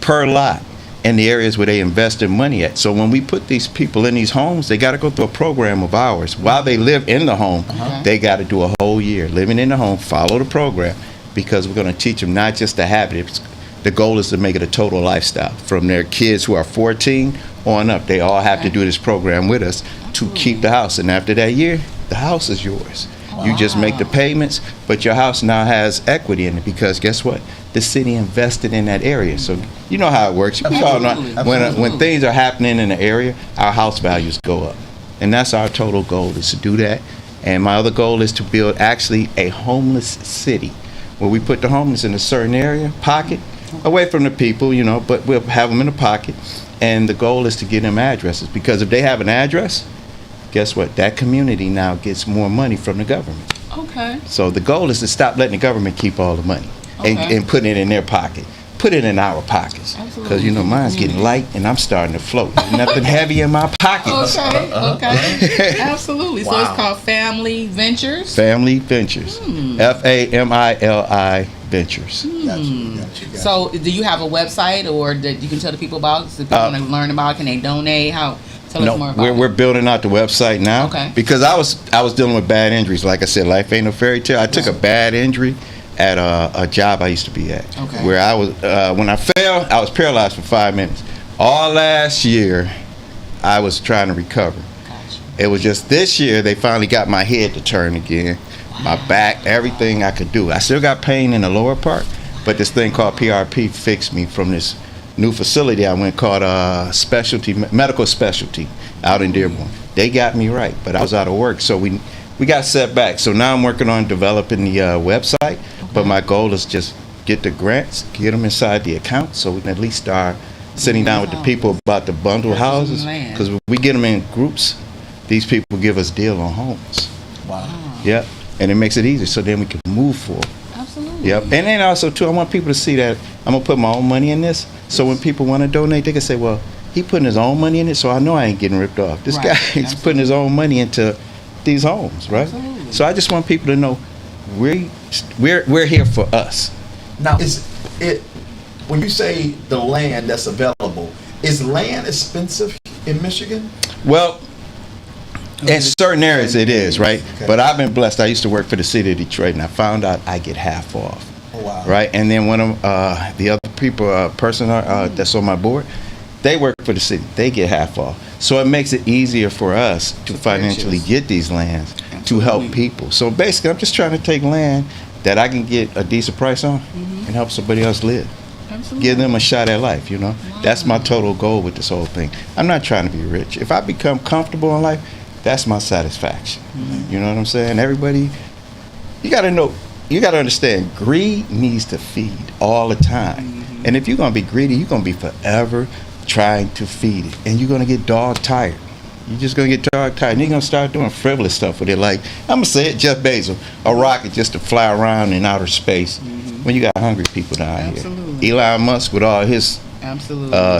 Speaker 10: per lot in the areas where they invest their money at. So when we put these people in these homes, they got to go through a program of ours. While they live in the home, they got to do a whole year living in the home, follow the program, because we're going to teach them not just a habit. The goal is to make it a total lifestyle. From their kids who are 14 on up, they all have to do this program with us to keep the house. And after that year, the house is yours. You just make the payments, but your house now has equity in it because guess what? The city invested in that area. So you know how it works. We all know when things are happening in the area, our house values go up. And that's our total goal, is to do that. And my other goal is to build actually a homeless city where we put the homeless in a certain area, pocket, away from the people, but we'll have them in a pocket. And the goal is to get them addresses, because if they have an address, guess what? That community now gets more money from the government.
Speaker 5: Okay.
Speaker 10: So the goal is to stop letting the government keep all the money and put it in their pocket. Put it in our pockets. Because, mine's getting light and I'm starting to float. There's nothing heavy in my pockets.
Speaker 5: Okay. Absolutely.
Speaker 4: Wow.
Speaker 5: So it's called Family Ventures?
Speaker 10: Family Ventures. FAMILI Ventures.
Speaker 4: Gotcha.
Speaker 5: So do you have a website or that you can tell the people about? So people want to learn about, can they donate? How Tell us more about
Speaker 10: we're
Speaker 5: it.
Speaker 10: building out the website now.
Speaker 5: Okay.
Speaker 10: Because I was dealing with bad injuries. Like I said, life ain't no fairy tale. I took a bad injury at a job I used to be at.
Speaker 5: Okay.
Speaker 10: Where I was when I fell, I was paralyzed for 5 minutes. All last year, I was trying to recover.
Speaker 5: Gotcha.
Speaker 10: It was just this year they finally got my head to turn again. My back, everything I could do. I still got pain in the lower part, but this thing called PRP fixed me from this new facility I went called medical specialty out in Dearborn. They got me right, but I was out of work, so we got set back. So now I'm working on developing the website, but my goal is just get the grants, get them inside the account, so we can at least start sitting down with the people about the bundle houses. Because we get them in groups, these people give us deal on homes.
Speaker 4: Wow.
Speaker 10: Yep, and it makes it easier, so then we can move forward.
Speaker 5: Absolutely.
Speaker 10: Yep, and then also too, I want people to see that I'm gonna put my own money in this. So when people want to donate, they can say, "Well, he putting his own money in it, so I know I ain't getting ripped off. This guy is putting his own money into these homes, right?"
Speaker 5: Absolutely.
Speaker 10: So I just want people to know we're here for us.
Speaker 4: Now, is it when you say the land that's available? Is land expensive in Michigan?
Speaker 10: Well, in certain areas it is, right?
Speaker 4: Okay.
Speaker 10: But I've been blessed. I used to work for the city of Detroit, and I found out I get half off.
Speaker 4: Oh, wow.
Speaker 10: Right, and then one of the other people, person that's on my board, they work for the city. They get half off, so it makes it easier for us to financially get these lands to help people. So basically, I'm just trying to take land that I can get a decent price on and help somebody else live.
Speaker 5: Absolutely.
Speaker 10: Give them a shot at life. You know, that's my total goal with this whole thing. I'm not trying to be rich. If I become comfortable in life, that's my satisfaction. You know what I'm saying? Everybody, you got to know. You got to understand, greed needs to feed all the time. And if you're going to be greedy, you're going to be forever trying to feed it. And you're going to get dog tired. You're just going to get dog tired. And you're going to start doing frivolous stuff with it. Like, I'm going to say it, Jeff Bezos, a rocket just to fly around in outer space when you got hungry people down here. Elon Musk with all his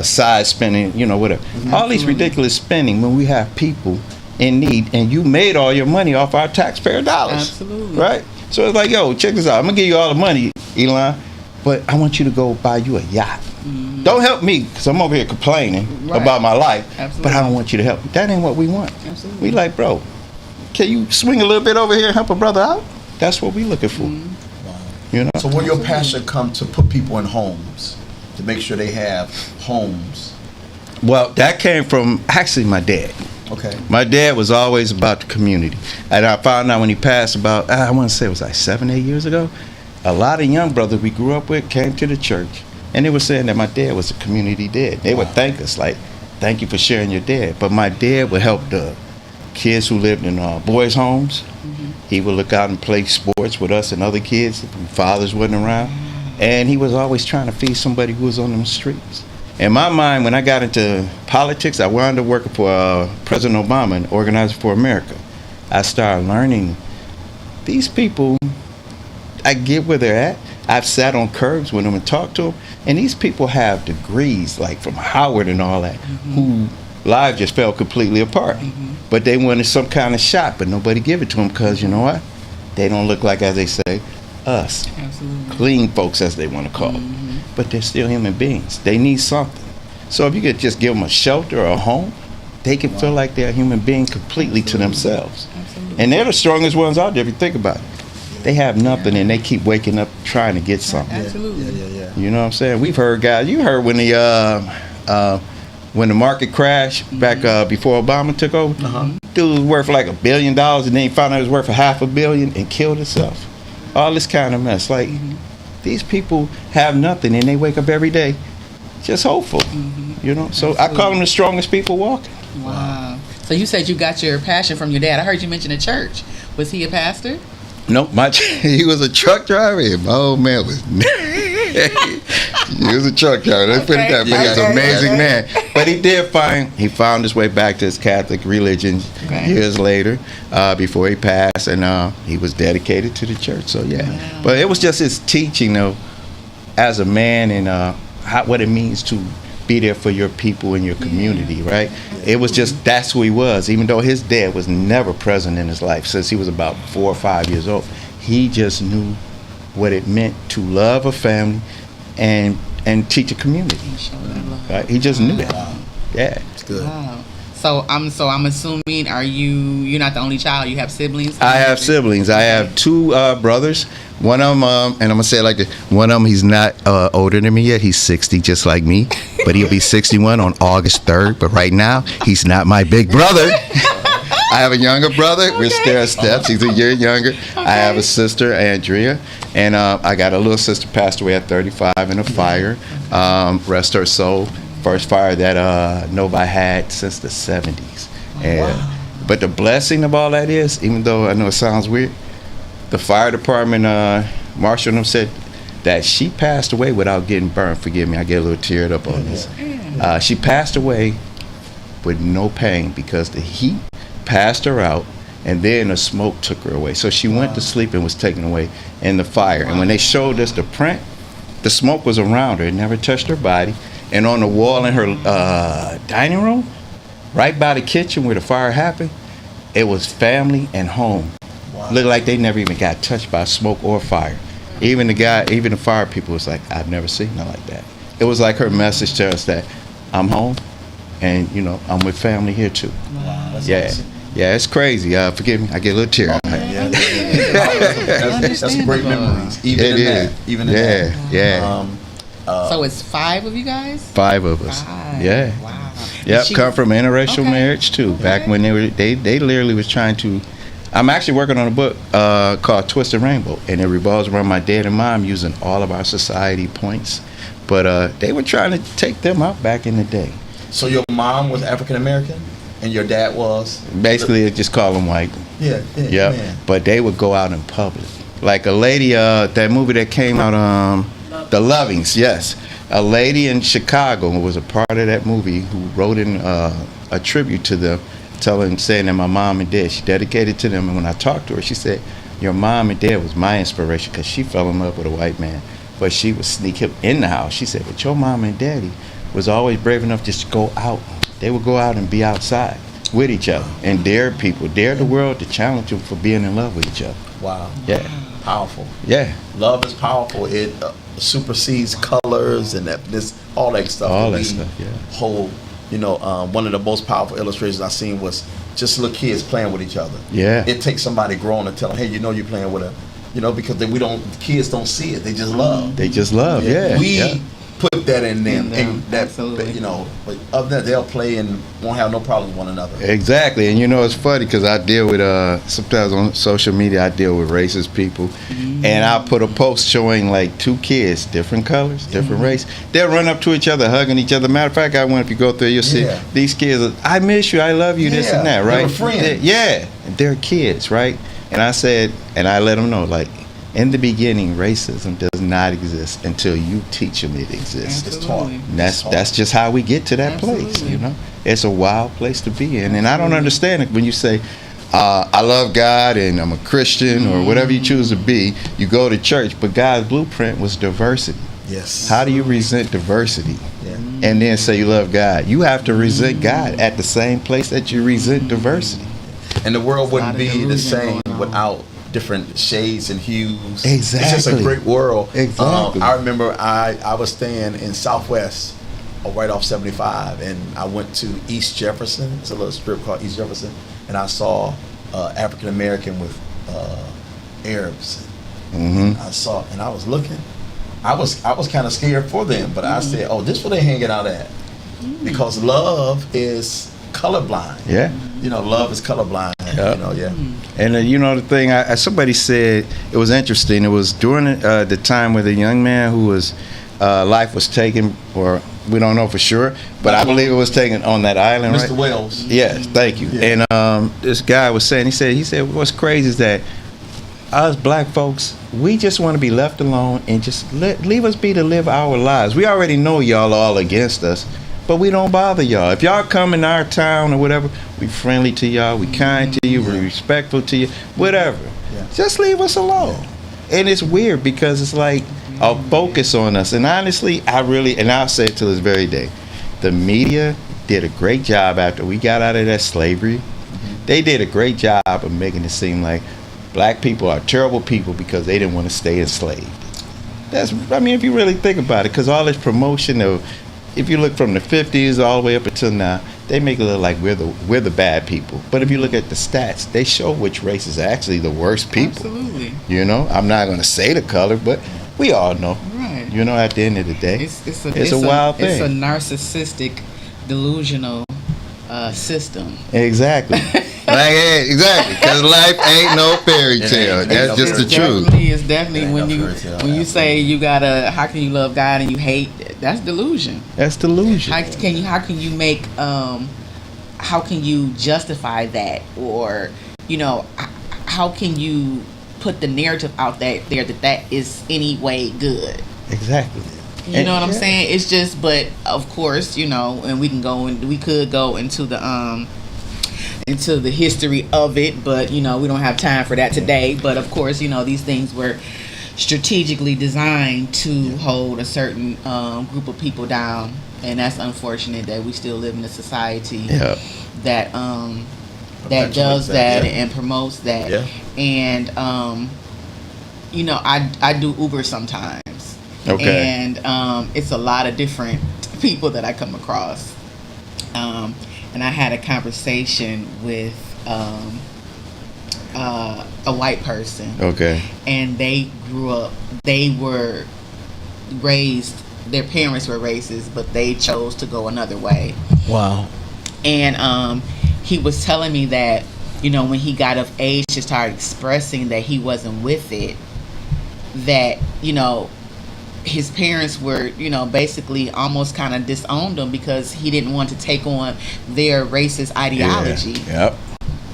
Speaker 10: side spending, you know, whatever. All these ridiculous spending when we have people in need. And you made all your money off our taxpayer dollars.
Speaker 5: Absolutely.
Speaker 10: Right? So it's like, yo, check this out. I'm going to give you all the money, Elon, but I want you to go buy you a yacht. Don't help me, because I'm over here complaining about my life, but I don't want you to help. That ain't what we want. We like, bro, can you swing a little bit over here and help a brother out? That's what we looking for. You know?
Speaker 4: So where your passion come to put people in homes, to make sure they have homes?
Speaker 10: Well, that came from actually my dad.
Speaker 4: Okay.
Speaker 10: My dad was always about the community. And I found out when he passed about, I want to say it was like 7, 8 years ago, a lot of young brothers we grew up with came to the church, and they were saying that my dad was a community dad. They would thank us, like, thank you for sharing your dad. But my dad would help the kids who lived in boys' homes. He would look out and play sports with us and other kids when fathers wasn't around. And he was always trying to feed somebody who was on them streets. In my mind, when I got into politics, I wound up working for President Obama and Organizer for America. I started learning these people, I get where they're at. I've sat on curbs with them and talked to them, and these people have degrees, like from Howard and all that, who lives just fell completely apart. But they wanted some kind of shot, but nobody give it to them because, you know what? They don't look like, as they say, us. Clean folks, as they want to call them. But they're still human beings. They need something. So if you could just give them a shelter or a home, they can feel like they're a human being completely to themselves. And they're the strongest ones out there if you think about it. They have nothing and they keep waking up trying to get something. You know what I'm saying? We've heard guys, you heard when the market crashed back before Obama took over, dude was worth like $1 billion and then he found out it was worth $500 million and killed himself. All this kind of mess. Like, these people have nothing and they wake up every day just hopeful. You know? So I call them the strongest people walking.
Speaker 5: Wow. So you said you got your passion from your dad. I heard you mention a church. Was he a pastor?
Speaker 10: Nope, he was a truck driver. And my old man was he was a truck driver. Let's put it that way. He was an amazing man. But he found his way back to his Catholic religion years later, before he passed, and he was dedicated to the church. So yeah, but it was just his teaching, though, as a man, and what it means to be there for your people in your community, right? It was just, that's who he was. Even though his dad was never present in his life since he was about 4 or 5 years old, he just knew what it meant to love a family and teach a community. Right? He just knew that. Yeah,
Speaker 4: it's good.
Speaker 5: Wow. So I'm assuming you're not the only child. You have siblings?
Speaker 10: I have siblings. I have two brothers. One of them, and I'm gonna say it like this. One of them, he's not older than me yet. He's 60, just like me, but he'll be 61 on August 3rd. But right now, he's not my big brother. I have a younger brother. We're stair steps. He's a year younger. I have a sister, Andrea, and I got a little sister passed away at 35 in a fire. Rest her soul. First fire that nobody had since the 70s. But the blessing of all that is, even though I know it sounds weird, the fire department marshal and them said that she passed away without getting burned. Forgive me, I get a little teared up on this. She passed away with no pain because the heat passed her out, and then the smoke took her away. So she went to sleep and was taken away in the fire. And when they showed us the print, the smoke was around her. It never touched her body. And on the wall in her dining room, right by the kitchen where the fire happened, it was family and home. Looked like they never even got touched by smoke or fire. Even the fire people was like, I've never seen nothing like that. It was like her message to us that I'm home, and I'm with family here too.
Speaker 4: Wow, that's
Speaker 10: awesome. Yeah, it's crazy. Forgive me, I get a little tear.
Speaker 4: That's great memories. Even in that.
Speaker 5: So it's 5 of you guys?
Speaker 10: 5 of us.
Speaker 5: 5.
Speaker 10: Yeah.
Speaker 5: Wow.
Speaker 10: Yep. Come from interracial marriage too. Back when they literally was trying to. I'm actually working on a book called Twisted Rainbow, and it revolves around my dad and mom using all of our society points, but they were trying to take them out back in the day.
Speaker 4: So your mom was African American, and your dad was
Speaker 10: basically just call them white.
Speaker 4: Yeah.
Speaker 10: Yeah. But they would go out in public, like a lady. That movie that came out, The Lovings. Yes, a lady in Chicago who was a part of that movie who wrote in a tribute to them, saying that my mom and dad, she dedicated to them. And when I talked to her, she said, your mom and dad was my inspiration because she fell in love with a white man, but she would sneak him in the house. She said, but your mom and daddy was always brave enough just to go out. They would go out and be outside with each other and dare the world to challenge them for being in love with each other.
Speaker 4: Wow.
Speaker 10: Yeah.
Speaker 4: Powerful.
Speaker 10: Yeah.
Speaker 4: Love is powerful. It supersedes colors and all that stuff.
Speaker 10: All that stuff, yeah.
Speaker 4: Whole, one of the most powerful illustrations I seen was just little kids playing with each other.
Speaker 10: Yeah.
Speaker 4: It takes somebody grown to tell them, hey, you're playing with a, because kids don't see it. They just love.
Speaker 10: They just love, yeah.
Speaker 4: We put that in them, and that,
Speaker 5: absolutely.
Speaker 4: but other than that, they'll play and won't have no problem with one another.
Speaker 10: Exactly. And it's funny because I deal with sometimes on social media I deal with racist people, and I'll put a post showing like 2 kids, different colors, different race. They'll run up to each other, hugging each other. Matter of fact, if you go through, you'll see these kids, I miss you, I love you, this and that, right?
Speaker 4: They're friends.
Speaker 10: They're kids, right? And I said, and I let them know, like, in the beginning, racism does not exist until you teach them it exists.
Speaker 4: It's taught.
Speaker 10: And that's just how we get to that place, It's a wild place to be in. And I don't understand it when you say, I love God and I'm a Christian or whatever you choose to be. You go to church, but God's blueprint was diversity.
Speaker 4: Yes.
Speaker 10: How do you resent diversity?
Speaker 4: Yeah.
Speaker 10: And then say you love God? You have to resent God at the same place that you resent diversity.
Speaker 4: And the world wouldn't be the same without different shades and hues.
Speaker 10: Exactly.
Speaker 4: It's just a great world.
Speaker 10: Exactly.
Speaker 4: I remember I was staying in Southwest, right off 75, and I went to East Jefferson. It's a little strip called East Jefferson, and I saw African American with Arabs. I saw, and I was looking. I was kind of scared for them, but I said, "Oh, this is where they hanging out at," because love is colorblind.
Speaker 10: Yeah.
Speaker 4: Love is colorblind.
Speaker 10: Yep. And the thing, somebody said it was interesting. It was during the time where the young man who was life was taken, or we don't know for sure, but I believe it was taken on that island,
Speaker 4: Mr.
Speaker 10: right?
Speaker 4: Wells.
Speaker 10: Yes, thank you.
Speaker 4: Yeah.
Speaker 10: And this guy was saying, he said, what's crazy is that us black folks, we just want to be left alone and just leave us be to live our lives. We already know y'all are all against us, but we don't bother y'all. If y'all come in our town or whatever, we friendly to y'all, we kind to you, we're respectful to you, whatever. Yeah. Just leave us alone. Yeah. And it's weird because it's like a focus on us. And honestly, I'll say it to this very day, the media did a great job after we got out of that slavery. They did a great job of making it seem like black people are terrible people because they didn't want to stay enslaved. If you really think about it, because all this promotion of if you look from the 50s all the way up until now, they make it look like we're the bad people. But if you look at the stats, they show which race is actually the worst people.
Speaker 5: Absolutely.
Speaker 10: You know, I'm not going to say the color, but we all know.
Speaker 5: Right.
Speaker 10: You know, at the end of the day,
Speaker 5: It's
Speaker 10: a wild thing.
Speaker 5: It's a narcissistic, delusional system.
Speaker 10: Exactly. Exactly. Because life ain't no fairy tale. That's just the truth.
Speaker 5: It's definitely when you say you gotta, how can you love God and you hate? That's delusion.
Speaker 10: That's delusion.
Speaker 5: How can you make how can you justify that, or how can you put the narrative out there that is any way good?
Speaker 10: Exactly.
Speaker 5: You know what I'm saying? It's just, but of course, and we could go into the history of it, but we don't have time for that today. But of course, these things were strategically designed to hold a certain group of people down, and that's unfortunate that we still live in a society that does that and promotes that. And I do Uber sometimes. Okay. And it's a lot of different people that I come across. And I had a conversation with a white person. Okay. And they were raised, their parents were racist, but they chose to go another way. Wow. And he was telling me that, when he got of age to start expressing that he wasn't with it, that, his parents were, basically almost kind of disowned him because he didn't want to take on their racist ideology.
Speaker 10: Yeah. Yep.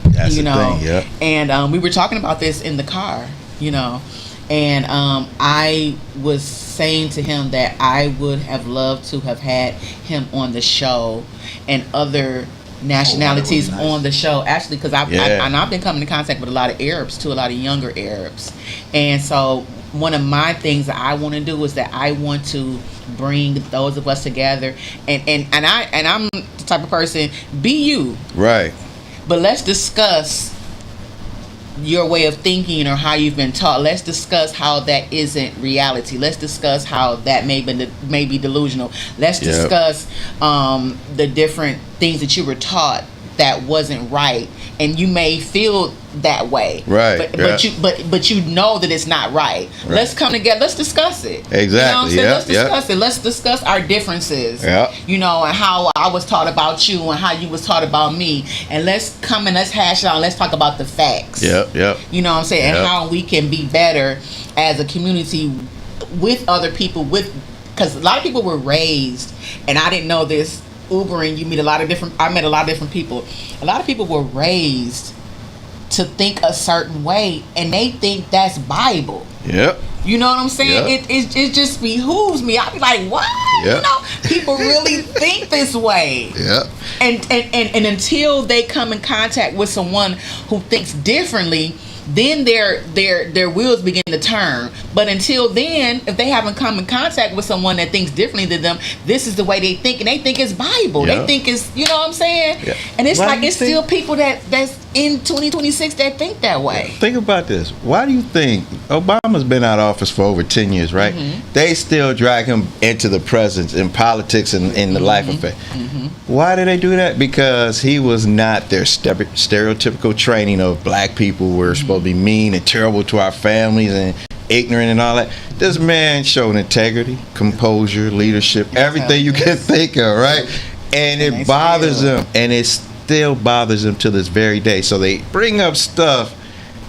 Speaker 10: That's the thing. Yep.
Speaker 5: And we were talking about this in the car, and I was saying to him that I would have loved to have had him on the show and other nationalities on the show, actually, because I've been coming in contact with a lot of Arabs too, a lot of younger Arabs. And so one of my things that I want to do is that I want to bring those of us together, and I'm the type of person, be you, right, but let's discuss your way of thinking or how you've been taught. Let's discuss how that isn't reality. Let's discuss how that may be delusional. Let's discuss the different things that you were taught that wasn't right, and you may feel that way, right? But you know that it's not right. Let's come together. Let's discuss it. Exactly. You know what I'm saying? Let's discuss it. Let's discuss our differences. Yeah. And how I was taught about you and how you was taught about me, and let's come and let's hash it out. And let's talk about the facts. Yep. You know what I'm saying? And how we can be better as a community with other people. Because a lot of people were raised, and I didn't know this. Ubering, I met a lot of different people. A lot of people were raised to think a certain way, and they think that's Bible. Yep. You know what I'm saying? Yep. It just behooves me. I be like, what? Yep. People really think this way. Yep. And until they come in contact with someone who thinks differently, then their wheels begin to turn. But until then, if they haven't come in contact with someone that thinks differently than them, this is the way they think, and they think it's Bible. They think it's, you know what I'm saying? Yeah. And it's it's still people that's in 2026 that think that way.
Speaker 10: Think about this. Why do you think Obama's been out of office for over 10 years, right? Mm-hmm. They still drag him into the presence in politics and in the life affair. Mm-hmm. Why did they do that? Because he was not their stereotypical training of black people were supposed to be mean and terrible to our families and ignorant and all that. This man showed integrity, composure, leadership, everything you can think of, right? And it bothers them, and it still bothers them to this very day. So they bring up stuff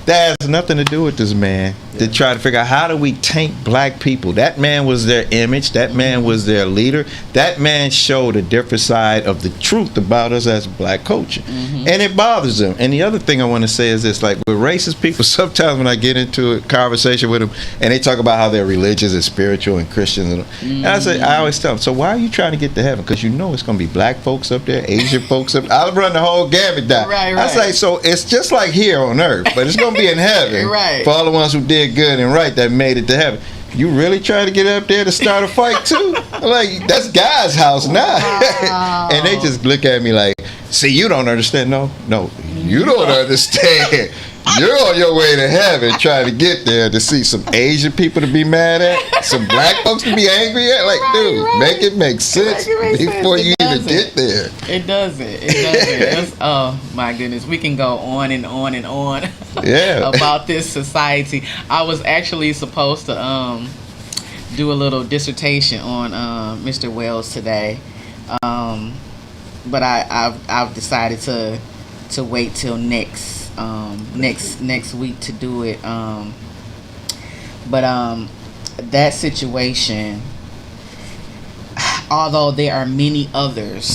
Speaker 10: that has nothing to do with this man to try to figure out how do we taint black people. That man was their image. That man was their leader. That man showed a different side of the truth about us as black culture. Mm-hmm. And it bothers them. And the other thing I want to say is this, like with racist people, sometimes when I get into a conversation with them and they talk about how they're religious and spiritual and Christians, and I always tell them, so why are you trying to get to heaven? Because it's going to be black folks up there, Asian folks up there. I'll run the whole gamut down. Right. I say, so it's just like here on earth, but it's going to be in heaven for all the ones who did good and right that made it to heaven. You really trying to get up there to start a fight too? Like, that's God's house now. Wow. And they just look at me like, See, you don't understand. No, you don't understand. You're on your way to heaven trying to get there to see some Asian people to be mad at, some black folks to be angry at. Like, dude, make it make sense before you even get there.
Speaker 5: It doesn't. Oh, my goodness. We can go on and on and on about this society. I was actually supposed to do a little dissertation on Mr. Wells today. But I've decided to wait till next week to do it. But that situation, although there are many others,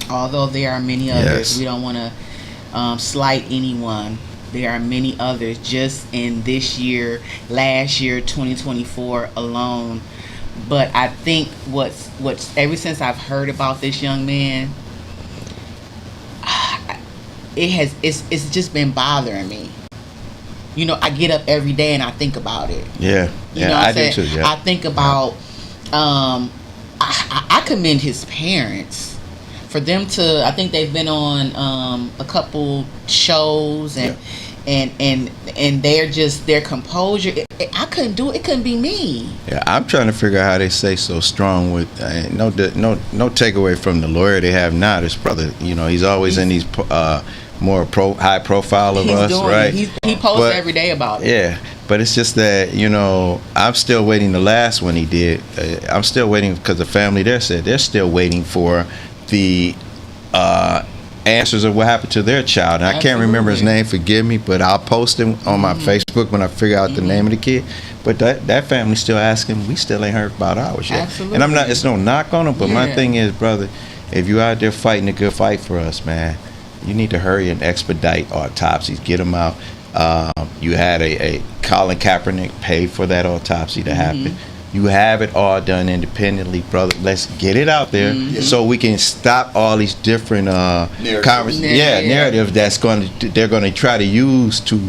Speaker 10: Yes.
Speaker 5: we don't want to slight anyone. There are many others just in this year, last year, 2024 alone. But I think what's ever since I've heard about this young man, it's just been bothering me. You know, I get up every day and I think about it.
Speaker 10: Yeah,
Speaker 5: You know what
Speaker 10: I
Speaker 5: I'm
Speaker 10: do
Speaker 5: saying?
Speaker 10: too. Yeah.
Speaker 5: I think about I commend his parents for them to, I think they've been on a couple shows and they're just their composure. I couldn't do it. It couldn't be me.
Speaker 10: Yeah, I'm trying to figure out how they say so strong with no takeaway from the lawyer they have now. This brother, you know, he's always in these more high profile of us, right?
Speaker 5: He posts every day about it.
Speaker 10: Yeah, but it's just that, you know, I'm still waiting. The last one he did, I'm still waiting because the family there said they're still waiting for the answers of what happened to their child. And I can't remember his name, forgive me, but I'll post him on my Facebook when I figure out the name of the kid. But that family still asking, we still ain't heard about ours yet.
Speaker 5: Absolutely.
Speaker 10: And it's no knock on them, but my thing is, brother, if you out there fighting a good fight for us, man, you need to hurry and expedite autopsies, get them out. You had a Colin Kaepernick paid for that autopsy to happen. You have it all done independently, brother. Let's get it out there so we can stop all these different narratives they're going to try to use to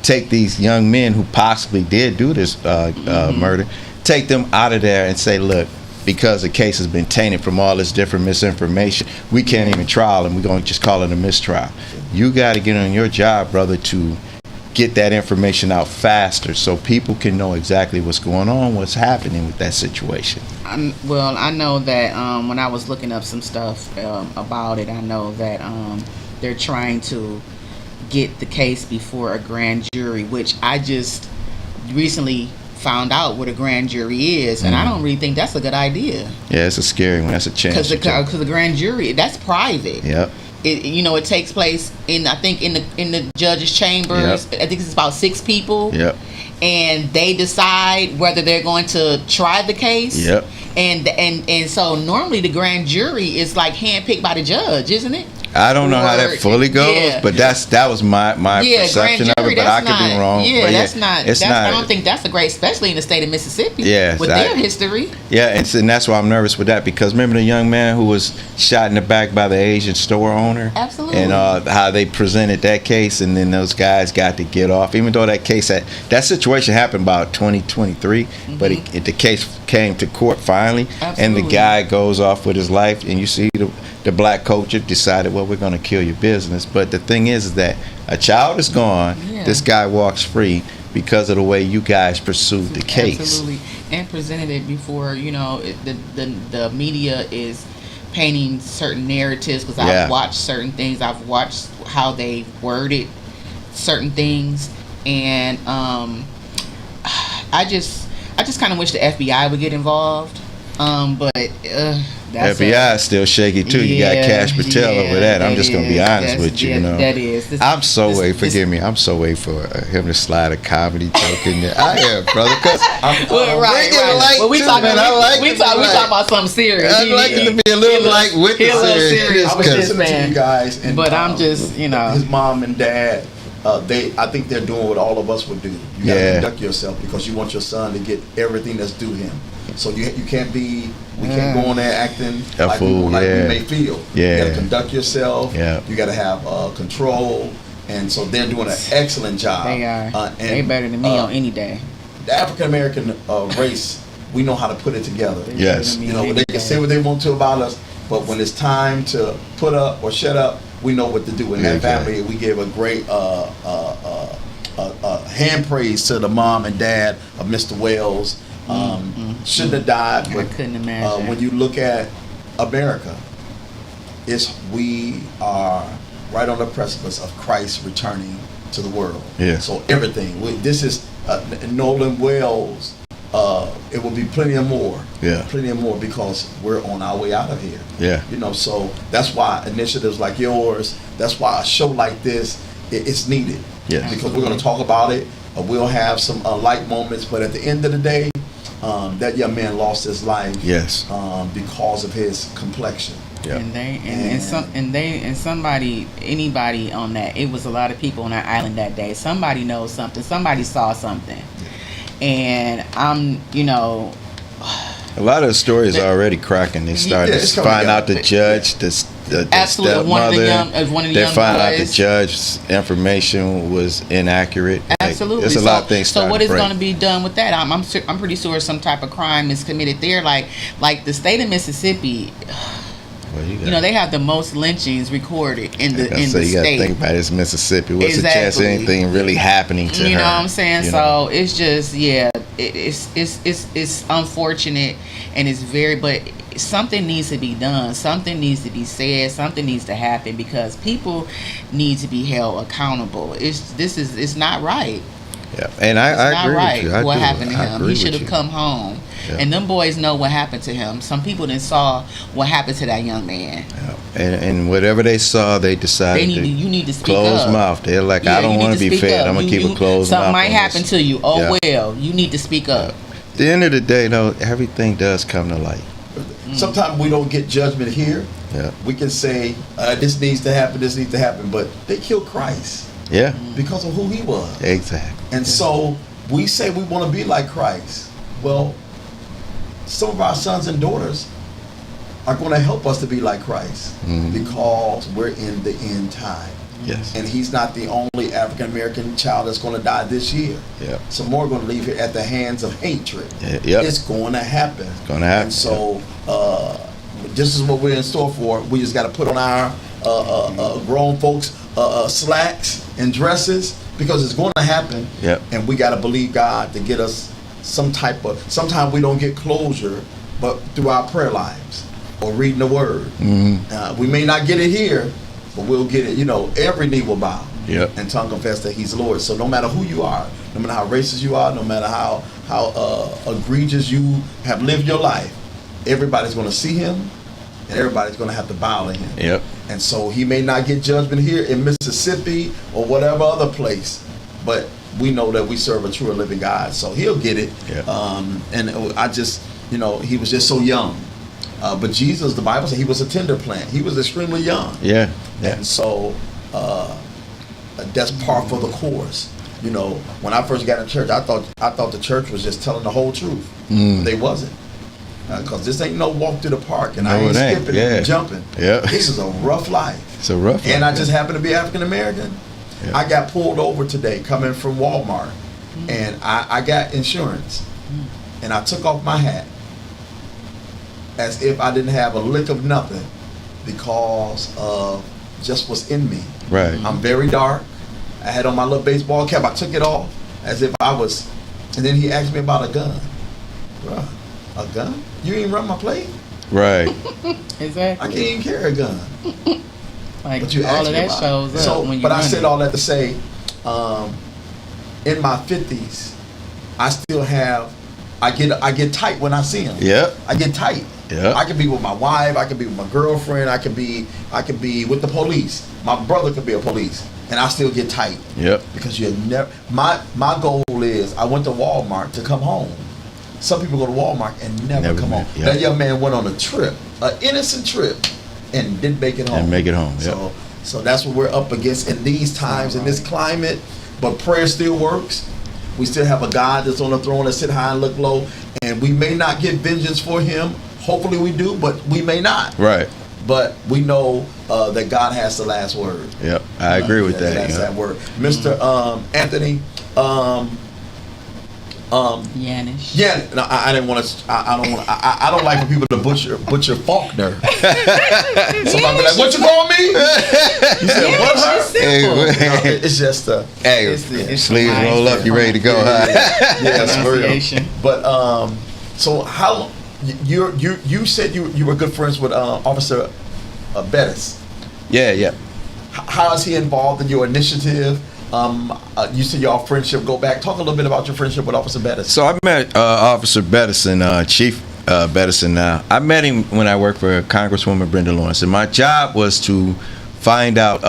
Speaker 10: take these young men who possibly did do this murder, take them out of there and say, look, because the case has been tainted from all this different misinformation, we can't even trial and we're going to just call it a mistrial. You got to get on your job, brother, to get that information out faster so people can know exactly what's going on, what's happening with that situation.
Speaker 5: Well, I know that when I was looking up some stuff about it, I know that they're trying to get the case before a grand jury, which I just recently found out what a grand jury is, and I don't really think that's a good idea.
Speaker 10: Yeah, it's a scary one. That's a chance.
Speaker 5: Because the grand jury, that's private.
Speaker 10: Yep.
Speaker 5: It takes place in the judge's chambers.
Speaker 10: Yep.
Speaker 5: I think it's about 6 people.
Speaker 10: Yep.
Speaker 5: And they decide whether they're going to try the case.
Speaker 10: Yep.
Speaker 5: And so normally the grand jury is like handpicked by the judge, isn't it?
Speaker 10: I don't know how that fully goes, but that was my perception of it. But I could be wrong.
Speaker 5: Yeah,
Speaker 10: but
Speaker 5: that's not. I don't think that's a great, especially in the state of Mississippi.
Speaker 10: Yeah,
Speaker 5: with their history.
Speaker 10: Yeah, and that's why I'm nervous with that, because remember the young man who was shot in the back by the Asian store owner.
Speaker 5: Absolutely.
Speaker 10: And how they presented that case, and then those guys got to get off, even though that situation happened about 2023, but the case came to court finally.
Speaker 5: Absolutely.
Speaker 10: And the guy goes off with his life, and you see the black culture decided, well, we're going to kill your business. But the thing is that a child is gone. Yeah. This guy walks free because of the way you guys pursued the case.
Speaker 5: Absolutely. And presented it before, the media is painting certain narratives, because I've watched certain things. I've watched how they worded certain things. And I just kind of wish the FBI would get involved. But that's
Speaker 10: FBI is still shaky too. You got Cash Patel over that. I'm just gonna be honest with you.
Speaker 5: That is.
Speaker 10: I'm so waiting for him to slide a comedy joke in there. I am, brother. Cause
Speaker 5: right. Well, we talking about something serious.
Speaker 10: I'd like it to be a little light with the serious.
Speaker 4: I was listening to you guys, and
Speaker 5: but I'm just,
Speaker 4: his mom and dad. I think they're doing what all of us would do. You got to conduct yourself because you want your son to get everything that's due him. So you can't be. We can't go on there acting like we may feel.
Speaker 10: Yeah.
Speaker 4: You got to conduct yourself.
Speaker 10: Yeah.
Speaker 4: You got to have control, and so they're doing an excellent job.
Speaker 5: They are. They better than me on any day.
Speaker 4: The African American race, we know how to put it together.
Speaker 10: Yes.
Speaker 4: They can say what they want to about us, But when it's time to put up or shut up, we know what to do. In that family, we give a great hand praise to the mom and dad of Mr. Wells. Shouldn't have died, but
Speaker 5: I couldn't imagine.
Speaker 4: when you look at America, we are right on the precipice of Christ returning to the world.
Speaker 10: Yeah.
Speaker 4: So everything. This is Nolan Wells. It will be plenty of more.
Speaker 10: Yeah.
Speaker 4: Plenty of more because we're on our way out of here.
Speaker 10: Yeah.
Speaker 4: You know, so that's why initiatives like yours, that's why a show like this, it's needed.
Speaker 10: Yeah.
Speaker 4: Because we're going to talk about it. We'll have some light moments, but at the end of the day, that young man lost his life.
Speaker 10: Yes.
Speaker 4: Because of his complexion.
Speaker 10: Yeah.
Speaker 5: And somebody, anybody on that, it was a lot of people on that island that day. Somebody knows something. Somebody saw something. And
Speaker 10: a lot of the stories are already cracking. They started to find out the judge, the
Speaker 5: absolutely
Speaker 10: stepmother.
Speaker 5: one of the
Speaker 10: they
Speaker 5: young
Speaker 10: find out
Speaker 5: boys.
Speaker 10: the judge's information was inaccurate.
Speaker 5: Absolutely.
Speaker 10: There's a lot of things.
Speaker 5: So what is
Speaker 10: break.
Speaker 5: going to be done with that? I'm pretty sure some type of crime is committed there. Like the state of Mississippi.
Speaker 10: Well,
Speaker 5: they have the most lynchings recorded in the
Speaker 10: so you got
Speaker 5: state.
Speaker 10: to think about it's Mississippi. What's the chance of
Speaker 5: Exactly.
Speaker 10: anything really happening to her?
Speaker 5: You know what I'm saying?
Speaker 10: You
Speaker 5: So
Speaker 10: know?
Speaker 5: it's just it's unfortunate, and it's but something needs to be done. Something needs to be said. Something needs to happen because people need to be held accountable. It's not right.
Speaker 10: Yeah, and I agree
Speaker 5: right
Speaker 10: with you.
Speaker 5: what happened to him. He should have come home.
Speaker 10: Yeah.
Speaker 5: And them boys know what happened to him. Some people didn't saw what happened to that young man.
Speaker 10: Yeah. And whatever they saw, they decided
Speaker 5: you need to speak
Speaker 10: closed
Speaker 5: up.
Speaker 10: mouth. They're like,
Speaker 5: Yeah,
Speaker 10: I don't want to be
Speaker 5: speak
Speaker 10: fed.
Speaker 5: up.
Speaker 10: I'm going to keep a closed mouth.
Speaker 5: Something might happen to you. Oh,
Speaker 10: Yeah.
Speaker 5: well, you need to speak up.
Speaker 10: At the end of the day, though, everything does come to light.
Speaker 4: Sometimes we don't get judgment here.
Speaker 10: Yeah.
Speaker 4: We can say, this needs to happen, but they killed Christ.
Speaker 10: Yeah.
Speaker 4: Because of who he was.
Speaker 10: Exactly.
Speaker 4: And so we say we want to be like Christ. Well, some of our sons and daughters are going to help us to be like Christ because we're in the end time.
Speaker 10: Yes.
Speaker 4: And he's not the only African American child that's going to die this year.
Speaker 10: Yeah.
Speaker 4: Some more are going to leave here at the hands of hatred.
Speaker 10: Yep.
Speaker 4: It's going to happen.
Speaker 10: It's going to happen.
Speaker 4: And so this is what we're in store for. We just got to put on our grown folks slacks and dresses because it's going to happen.
Speaker 10: Yep.
Speaker 4: And we got to believe God to get us sometimes we don't get closure, but through our prayer lives or reading the word. We may not get it here, but we'll get it. Every knee will bow.
Speaker 10: Yep.
Speaker 4: And tongue confess that he's Lord. So no matter who you are, no matter how racist you are, no matter how egregious you have lived your life, everybody's going to see him and everybody's going to have to bow to him.
Speaker 10: Yep.
Speaker 4: And so he may not get judgment here in Mississippi or whatever other place, but we know that we serve a true and living God, so he'll get it.
Speaker 10: Yep.
Speaker 4: And I just, he was just so young. But Jesus, the Bible said he was a tender plant. He was extremely young.
Speaker 10: Yeah.
Speaker 4: And so that's par for the course. When I first got in church, I thought the church was just telling the whole truth. But they wasn't. Because this ain't no walk through the park, and I ain't skipping and jumping.
Speaker 10: Yeah.
Speaker 4: This is a rough life.
Speaker 10: It's a rough life.
Speaker 4: And I just happen to be African American.
Speaker 10: Yeah.
Speaker 4: I got pulled over today coming from Walmart, and I got insurance, and I took off my hat as if I didn't have a lick of nothing because of just what's in me.
Speaker 10: Right.
Speaker 4: I'm very dark. I had on my little baseball cap. I took it off as if I was, and then he asked me about a gun. Bruh, a gun? You ain't run my plate?
Speaker 10: Right.
Speaker 5: Exactly.
Speaker 4: I can't even carry a gun.
Speaker 5: Like
Speaker 4: But you
Speaker 5: all
Speaker 4: asked
Speaker 5: of
Speaker 4: me
Speaker 5: that
Speaker 4: about
Speaker 5: shows
Speaker 4: it.
Speaker 5: up
Speaker 4: So,
Speaker 5: when you
Speaker 4: but I
Speaker 5: run
Speaker 4: said
Speaker 5: it.
Speaker 4: all that to say, in my 50s, I still have. I get tight when I see them.
Speaker 10: Yep.
Speaker 4: I get tight.
Speaker 10: Yep.
Speaker 4: I can be with my wife. I can be with my girlfriend. I can be with the police. My brother could be a police, and I still get tight.
Speaker 10: Yep.
Speaker 4: Because you never. My goal is I went to Walmart to come home. Some people go to Walmart and never come home.
Speaker 10: Yep.
Speaker 4: That young man went on a trip, an innocent trip, and didn't make it home.
Speaker 10: And make it home. Yep.
Speaker 4: So that's what we're up against in these times, in this climate. But prayer still works. We still have a God that's on the throne that sit high and look low. And we may not get vengeance for him. Hopefully we do, but we may not.
Speaker 10: Right.
Speaker 4: But we know that God has the last word.
Speaker 10: Yep. I agree with that.
Speaker 4: That's
Speaker 10: Yeah.
Speaker 4: that word. Mr. Anthony,
Speaker 5: Yanish.
Speaker 4: Yeah, no, I didn't want to. I don't like for people to butcher Faulkner. Somebody be like, "What you call me?" You said, "What?" Her? It's just
Speaker 10: hey, sleeves roll up, you ready to go?
Speaker 4: Yeah, that's for real. But so how you said you were good friends with Officer Bettis.
Speaker 10: Yeah.
Speaker 4: How is he involved in your initiative? You said your friendship go back. Talk a little bit about your friendship with Officer Bettis.
Speaker 10: So I met Officer Bettison, Chief Bettison now. I met him when I worked for Congresswoman Brenda Lawrence, and my job was to find out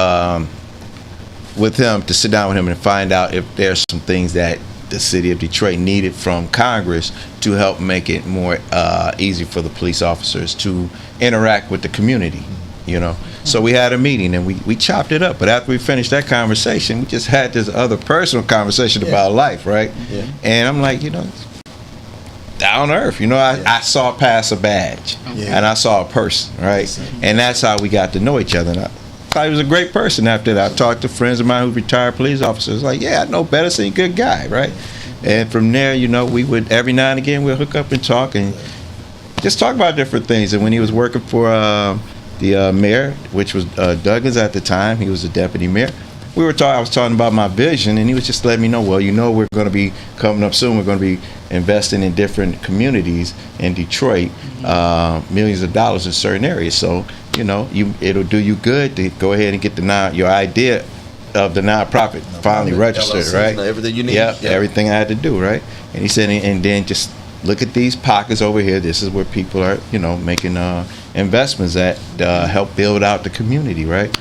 Speaker 10: with him, to sit down with him and find out if there's some things that the city of Detroit needed from Congress to help make it more easy for the police officers to interact with the community, you know. So we had a meeting and we chopped it up. But after we finished that conversation, we just had this other personal conversation about life, right? Yeah. And I'm like, you know, down to earth. You know, I saw past a badge and I saw a person, right? And that's how we got to know each other. And I thought he was a great person after that. I talked to friends of mine who retired police officers. Like, yeah, I know Bettison, a good guy, right? And from there, you know, we would, every now and again, we'll hook up and talk and just talk about different things. And when he was working for the mayor, which was Douglas at the time, he was the deputy mayor. I was talking about my vision, and he was just letting me know, well, you know, we're going to be coming up soon. We're going to be investing in different communities in Detroit, millions of dollars in certain areas. So, you know, it'll do you good to go ahead and get your idea of the nonprofit finally registered, right?
Speaker 4: Everything you need.
Speaker 10: Yep, everything I had to do, right? And he said, and then just look at these pockets over here. This is where people are, you know, making investments that help build out the community, right?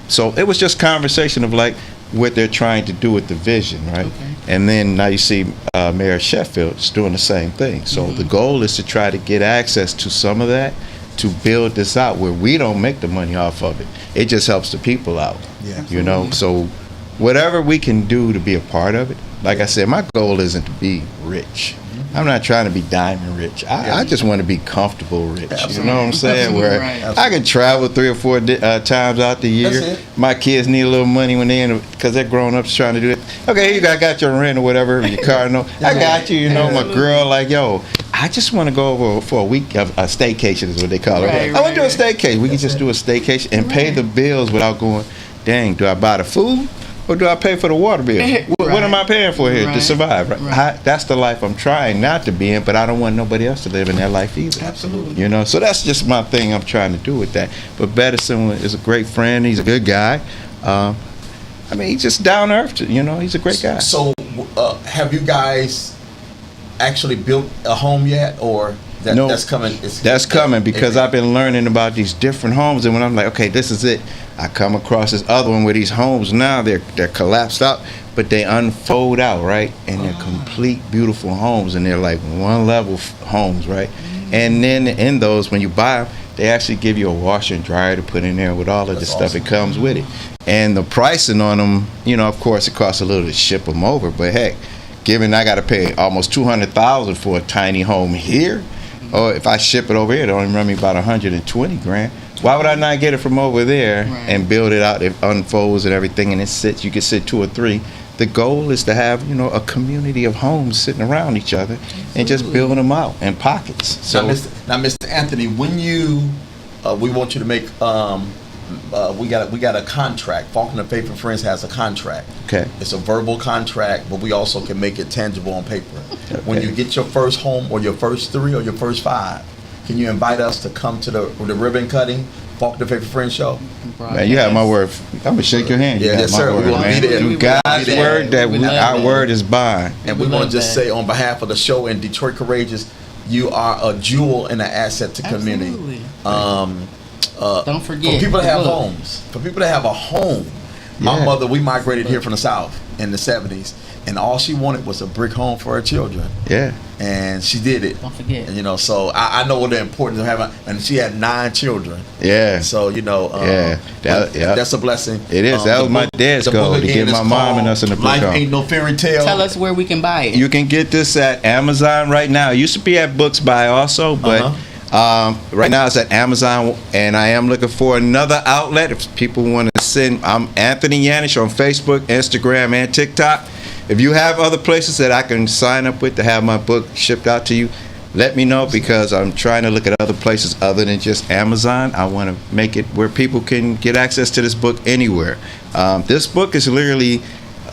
Speaker 10: So it was just conversation of like what they're trying to do with the vision, right? Okay. And then now you see Mayor Sheffield is doing the same thing. So the goal is to try to get access to some of that to build this out where we don't make the money off of it. It just helps the people out, you know? So whatever we can do to be a part of it, like I said, my goal isn't to be rich. I'm not trying to be diamond rich. I just want to be comfortable rich. You know what I'm saying? Where I can travel 3 or 4 times out the year. My kids need a little money when they're because they're grown ups trying to do it. Okay, you got your rent or whatever, your car. No, I got you. You know, my girl, like, yo, I just want to go over for a week of a staycation is what they call it. I want to do a staycation. We can just do a staycation and pay the bills without going, dang, do I buy the food? Or do I pay for the water bill? What am I paying for here to survive? That's the life I'm trying not to be in, but I don't want nobody else to live in that life either.
Speaker 4: Absolutely.
Speaker 10: You know, so that's just my thing I'm trying to do with that. But Bettison is a great friend. He's a good guy. I mean, he's just down to earth. You know, he's a great guy.
Speaker 4: So, have you guys actually built a home yet, or that's coming?
Speaker 10: That's coming because I've been learning about these different homes, and when I'm like, okay, this is it. I come across this other one where these homes now they're collapsed out, but they unfold out, right? And they're complete beautiful homes, and they're like one level homes, right? And then in those, when you buy them, they actually give you a washer and dryer to put in there with all of the stuff that comes with it. And the pricing on them, you know, of course, it costs a little to ship them over, but heck, given I got to pay almost $200,000 for a tiny home here, or if I ship it over here, it only run me about $120,000. Why would I not get it from over there and build it out? It unfolds and everything, and it sits. You can sit 2 or 3. The goal is to have, you know, a community of homes sitting around each other and just building them out in pockets. So
Speaker 4: now, Mr. Anthony, when you, we want you to make, we got a contract. Faulkner Faith and Friends has a contract.
Speaker 10: Okay.
Speaker 4: It's a verbal contract, but we also can make it tangible on paper. Okay. When you get your first home, or your first 3, or your first 5. Can you invite us to come to the ribbon cutting, Faulkner Faith and Friends show?
Speaker 10: Man, you have my word. I'm gonna shake your hand.
Speaker 4: Yes, sir. We're gonna be there.
Speaker 10: God's word our word is bond.
Speaker 4: And we want to just say on behalf of the show and Detroit Courageous, you are a jewel and an asset to community.
Speaker 5: Don't forget
Speaker 4: for people to have homes. For people to have a home. My mother, we migrated here from the South in the 70s. And all she wanted was a brick home for her children.
Speaker 10: Yeah.
Speaker 4: And she did it.
Speaker 5: Don't forget.
Speaker 4: And, you know, so I know what the importance of having, and she had 9 children.
Speaker 10: Yeah.
Speaker 4: So, you know, that's a blessing.
Speaker 10: It is. That was my dad's goal, to get my mom and us in the brick
Speaker 4: Life
Speaker 10: home.
Speaker 4: Ain't No Fairy Tale.
Speaker 5: Tell us where we can buy it.
Speaker 10: You can get this at Amazon right now. It used to be at Books Buy also, but right now it's at Amazon, and I am looking for another outlet. If people want to send, I'm Anthony Yanish on Facebook, Instagram, and TikTok. if you have other places that I can sign up with to have my book shipped out to you, let me know, because I'm trying to look at other places other than just Amazon. I want to make it where people can get access to this book anywhere. This book is literally,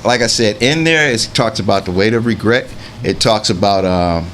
Speaker 10: like I said, in there it talks about the weight of regret. It talks about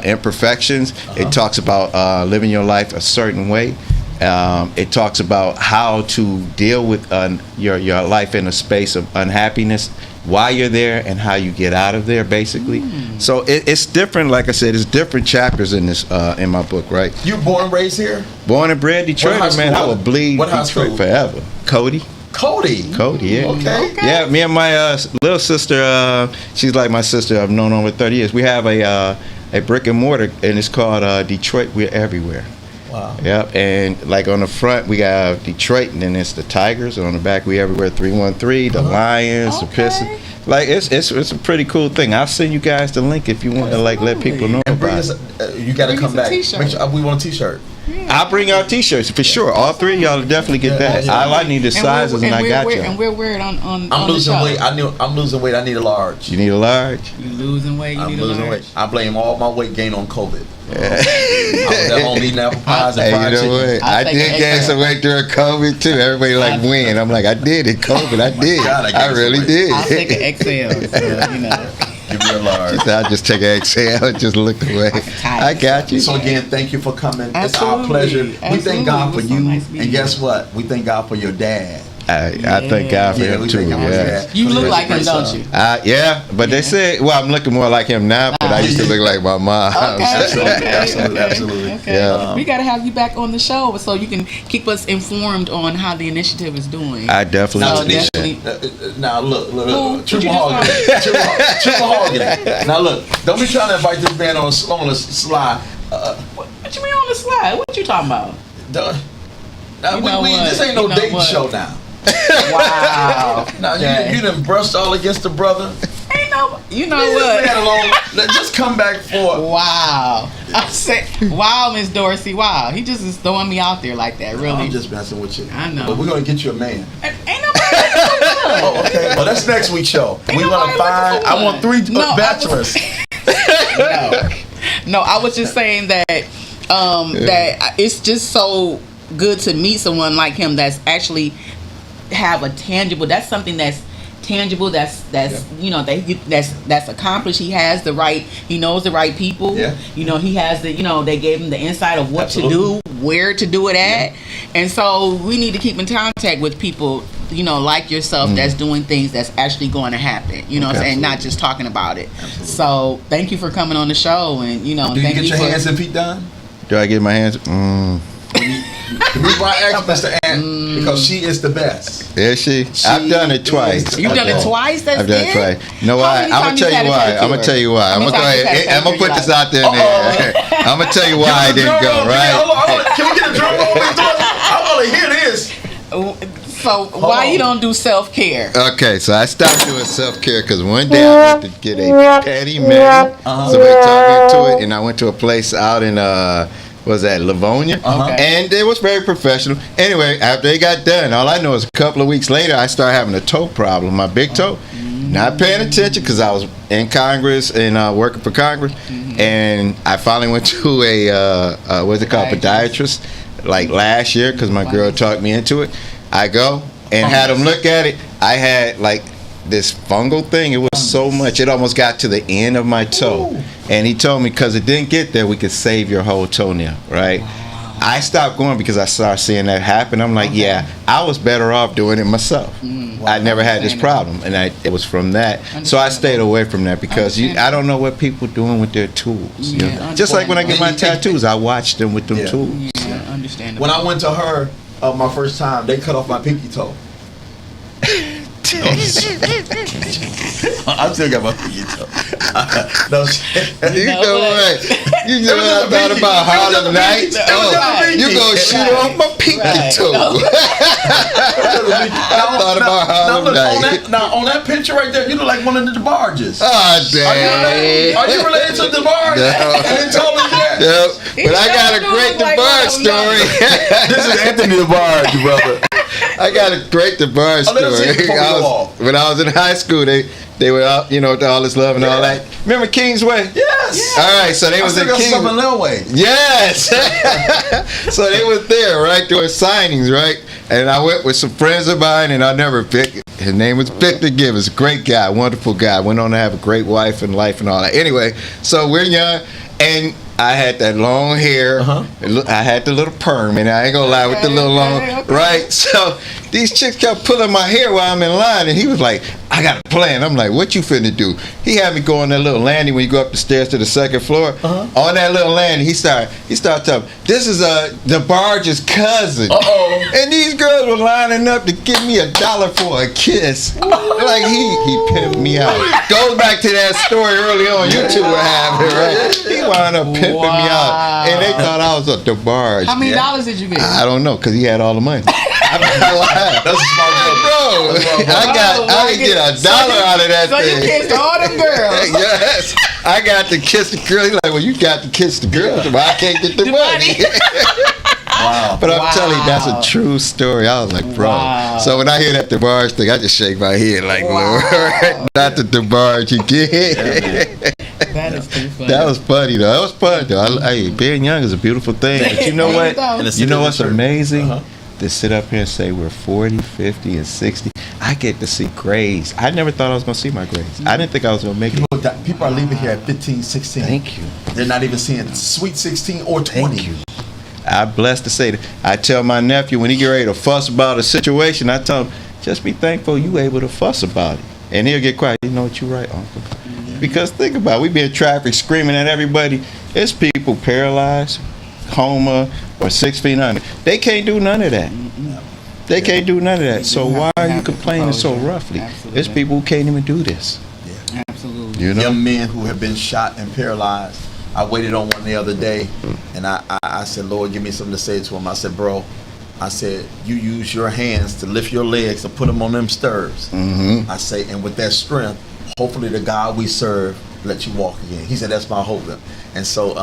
Speaker 10: imperfections. It talks about living your life a certain way. It talks about how to deal with your life in a space of unhappiness while you're there, and how you get out of there, basically. So it's different. Like I said, it's different chapters in this in my book, right?
Speaker 4: You born and raised here?
Speaker 10: Born and bred Detroit, man. I would bleed
Speaker 4: high
Speaker 10: Detroit
Speaker 4: school?
Speaker 10: Cody.
Speaker 4: Cody,
Speaker 10: yeah.
Speaker 4: Okay.
Speaker 10: Yeah, me and my little sister, she's like my sister. I've known her over 30 years. We have a brick and mortar, and it's called Detroit We're Everywhere.
Speaker 4: Wow.
Speaker 10: Yep, and like on the front we got Detroit, and then it's the Tigers, and on the back we everywhere 313, the Lions, the Pistons. Like it's a pretty cool thing. I'll send you guys the link if you want to like let people know about it.
Speaker 4: You got to come back. Make sure, we want a T-shirt.
Speaker 10: I'll bring out T-shirts for sure. All three of y'all will definitely get that. All I need is sizes, and I got you.
Speaker 5: And we'll wear it on
Speaker 4: I'm losing weight. I'm losing weight. I need a large.
Speaker 10: You need a large?
Speaker 5: You losing weight? You
Speaker 4: I'm
Speaker 5: need a
Speaker 4: losing
Speaker 5: large?
Speaker 4: weight. I blame all my weight gain on COVID. I was at home eating apple pies and fried
Speaker 10: you know
Speaker 4: chicken.
Speaker 10: what? I did gain some weight during COVID too. Everybody like, when? I'm like, I did it. COVID, I did.
Speaker 4: God,
Speaker 10: I really did.
Speaker 5: I'll take an XL. So, you know.
Speaker 4: Give me a large.
Speaker 10: I'll just take an exhale and just look away. I got you.
Speaker 4: So again, thank you for coming.
Speaker 5: Absolutely.
Speaker 4: It's our pleasure. We thank God for
Speaker 5: It was so
Speaker 4: you.
Speaker 5: nice meeting
Speaker 4: And guess
Speaker 5: you.
Speaker 4: what? We thank God for your dad.
Speaker 10: I thank God for him
Speaker 4: we
Speaker 10: too.
Speaker 4: thank God for his
Speaker 10: Yeah.
Speaker 4: dad.
Speaker 5: You look
Speaker 4: He's a
Speaker 5: like him,
Speaker 4: great
Speaker 5: don't
Speaker 4: son.
Speaker 5: you?
Speaker 10: Yeah, but they say, well, I'm looking more like him now, but I used to look like my mom.
Speaker 4: Absolutely.
Speaker 5: Okay.
Speaker 10: Yeah.
Speaker 5: We got to have you back on the show so you can keep us informed on how the initiative is doing.
Speaker 10: I definitely.
Speaker 4: Now look,
Speaker 5: Who?
Speaker 4: True
Speaker 5: What you
Speaker 4: Mahogany.
Speaker 5: just
Speaker 4: True Mahogany. Now look, don't be trying to invite this man on a slide.
Speaker 5: What you mean on the slide? What you talking about?
Speaker 4: This ain't no dating show now.
Speaker 5: Wow.
Speaker 4: Now you done brushed all against the brother.
Speaker 5: Ain't no. You know
Speaker 4: Leave
Speaker 5: what?
Speaker 4: this man alone. Just come back for.
Speaker 5: Wow. I say, wow, Miss Dorsey. Wow. He just is throwing me out there like that. Really.
Speaker 4: I'm just messing with you.
Speaker 5: I know.
Speaker 4: But we're gonna get you a man.
Speaker 5: Ain't nobody.
Speaker 4: Oh, okay. Well, that's next week's show.
Speaker 5: Ain't
Speaker 4: We want to
Speaker 5: nobody
Speaker 4: find.
Speaker 5: looking for
Speaker 4: I want 3
Speaker 5: No,
Speaker 4: bachelors.
Speaker 5: No, I was just saying that that it's just so good to meet someone like him that's actually have a tangible. That's something that's tangible. That's you know that's accomplished. He has the right. He knows the right people.
Speaker 4: Yeah.
Speaker 5: You know he has the. You know they gave him the insight of what
Speaker 4: Absolutely.
Speaker 5: to do, where to do it at, and so we need to keep in contact with people. You know, like yourself, that's doing things that's actually going to happen. You know, what I'm saying, not just talking about it.
Speaker 4: Absolutely.
Speaker 5: So thank you for coming on the show, and you know,
Speaker 4: Do you
Speaker 5: thank
Speaker 4: get your
Speaker 5: for,
Speaker 4: hands and feet done?
Speaker 10: Do I get my hands?
Speaker 4: The reason why I asked Mr. Ant because she is the best.
Speaker 10: Is she? I've done it twice.
Speaker 5: You've done it twice. That's
Speaker 10: I've done it twice. No, why? I'm gonna tell you why. I'm gonna tell you why. I'm gonna go ahead. I'm gonna put this out there. I'm gonna tell you why I didn't go. Right?
Speaker 4: Hold on. Can we get a drum roll? I want to hear this.
Speaker 5: So why you don't do self-care?
Speaker 10: Okay, so I stopped doing self-care because one day I went to get a petty menu. Somebody talked me into it, and I went to a place out in was that Livonia, and it was very professional. Anyway, after they got done, all I know is a couple of weeks later, I started having a toe problem, my big toe. Not paying attention because I was in Congress and working for Congress, and I finally went to a what's it called, podiatrist, like last year because my girl talked me into it. I go and had him look at it. I had like this fungal thing. It was so much. It almost got to the end of my toe. And he told me because it didn't get there, we could save your whole toenail, right? I stopped going because I started seeing that happen. I'm like, yeah, I was better off doing it myself. I never had this problem, and it was from that. So I stayed away from that because I don't know what people doing with their tools. You know? Just like when I get my tattoos, I watch them with them tools.
Speaker 5: Yeah, understandable.
Speaker 4: When I went to her my first time, they cut off my pinky toe. I still got my pinky toe. No,
Speaker 10: you know what? You know what I thought about Harlem Nights? You gonna shoot off my pinky toe. I thought about Harlem Nights.
Speaker 4: Now on that picture right there, you look like one of the barges.
Speaker 10: Oh, damn.
Speaker 4: Are you related to the barge?
Speaker 10: No.
Speaker 4: And they told me that.
Speaker 10: Yep. But I got a great DeBarge story.
Speaker 4: This is Anthony DeBarge, brother.
Speaker 10: I got a great DeBarge
Speaker 4: Oh, let us hear it
Speaker 10: story.
Speaker 4: before we go off.
Speaker 10: When I was in high school, they were out, with all this love and all that. Remember Kingsway?
Speaker 4: Yes.
Speaker 10: All right, so they was in Kingsway.
Speaker 4: Way.
Speaker 10: Yes. So they was there, right, doing signings, right? And I went with some friends of mine, and I'll never forget. His name was Victor Gibbons, great guy, wonderful guy. Went on to have a great wife and life and all that. Anyway, so we're young, and I had that long hair. I had the little perm, and I ain't gonna lie with the little long, right? So these chicks kept pulling my hair while I'm in line, and he was like, I got a plan. I'm like, what you finna do? He had me go on that little landing when you go up the stairs to the second floor. On that little landing, he started telling me, this is DeBarge's cousin. And these girls were lining up to give me $1 for a kiss. Like he pimped me out. Goes back to that story early on you two were having, right? He wound up pimping me out. And they thought I was a DeBarge.
Speaker 5: How many dollars did you get?
Speaker 10: I don't know, because he had all the money. I'm not lying.
Speaker 4: That's a smart
Speaker 10: bro. I didn't get $1 out of that
Speaker 5: so
Speaker 10: thing.
Speaker 5: So you kissed all them girls.
Speaker 10: Yes. I got to kiss the girl. He's like, well, you got to kiss the girl, but I can't get the money.
Speaker 4: Wow.
Speaker 10: But I'm telling you, that's a true story. I was like, bro.
Speaker 5: Wow.
Speaker 10: So when I hear that DeBarge thing, I just shake my head like, Lord, not the DeBarge again.
Speaker 5: That is too funny.
Speaker 10: That was funny, though. That was fun, though. Hey, being young is a beautiful thing. But you know what? You know what's amazing? To sit up here and say we're 40, 50, and 60. I get to see grades. I never thought I was going to see my grades. I didn't think I was going to make it.
Speaker 4: People are leaving here at 15, 16.
Speaker 10: Thank you.
Speaker 4: They're not even seeing sweet 16 or 20.
Speaker 10: Thank you. I'm blessed to say that. I tell my nephew when he get ready to fuss about a situation, I tell him, just be thankful you able to fuss about it. And he'll get quiet. You know what, you're right, Uncle. Because think about it. We be in traffic screaming at everybody. There's people paralyzed, coma, or 6 feet under. They can't do none of that. They can't do none of that. So why are you complaining so roughly? There's people who can't even do this.
Speaker 4: Yeah.
Speaker 5: Absolutely.
Speaker 10: You know?
Speaker 4: Young men who have been shot and paralyzed. I waited on one the other day, and I said, Lord, give me something to say to him. I said, bro, I said, you use your hands to lift your legs and put them on them stirrups. I say, and with that strength, hopefully the God we serve let you walk again. He said, that's my hope. And so,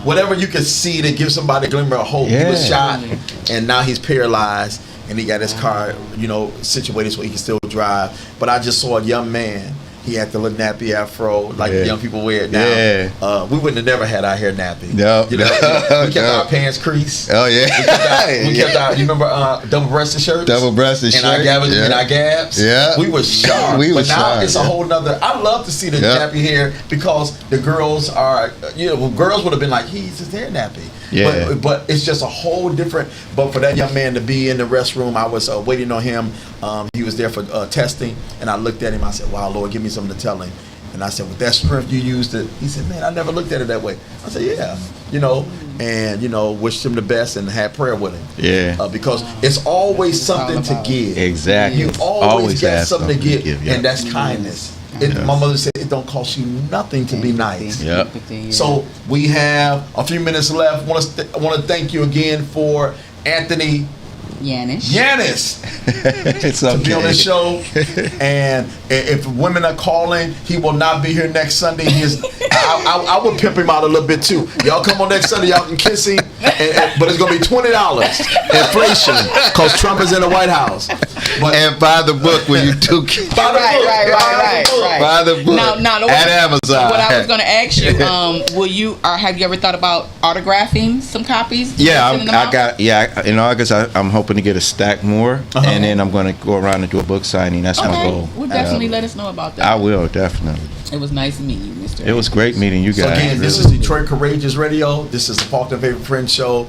Speaker 4: whatever you can see to give somebody a glimmer of hope. He was shot, and now he's paralyzed, and he got his car, situated so he can still drive. But I just saw a young man. He had the little nappy afro, like young people wear it now. We wouldn't have never had our hair nappy.
Speaker 10: No.
Speaker 4: We kept our pants creased.
Speaker 10: Oh, yeah.
Speaker 4: We kept our, you remember double-breasted shirts?
Speaker 10: Double-breasted shirts.
Speaker 4: And our gabs.
Speaker 10: Yeah.
Speaker 4: We were sharp. But now it's a whole nother, I love to see the nappy hair because the girls are, girls would have been like, he's his hair nappy.
Speaker 10: Yeah.
Speaker 4: But it's just a whole different, but for that young man to be in the restroom, I was waiting on him. He was there for testing, and I looked at him. I said, wow, Lord, give me something to tell him. And I said, with that strength you used it. He said, man, I never looked at it that way. I said, yeah, and, wished him the best and had prayer with him.
Speaker 10: Yeah.
Speaker 4: Because it's always something to give.
Speaker 10: Exactly.
Speaker 4: You always got something to give,
Speaker 10: yeah.
Speaker 4: And that's kindness. My mother said it don't cost you nothing to be nice.
Speaker 10: Yep.
Speaker 4: So we have a few minutes left. Want to thank you again for Anthony Yanis to be on the show. And if women are calling, he will not be here next Sunday. I would pimp him out a little bit too. Y'all come on next Sunday, y'all can kiss him, but it's gonna be $20 inflation because Trump is in the White House.
Speaker 10: And buy the book when you do.
Speaker 5: Right.
Speaker 10: Buy the book at Amazon.
Speaker 5: What I was going to ask you, have you ever thought about autographing some copies?
Speaker 10: Yeah, in August I'm hoping to get a stack more, and then I'm going to go around and do a book signing. That's my goal.
Speaker 5: Well, definitely let us know about that.
Speaker 10: I will, definitely.
Speaker 5: It was nice meeting you, Mr.
Speaker 10: It was great meeting you guys.
Speaker 4: So again, this is Detroit Courageous Radio. This is the Faulkner Favorite Friend Show.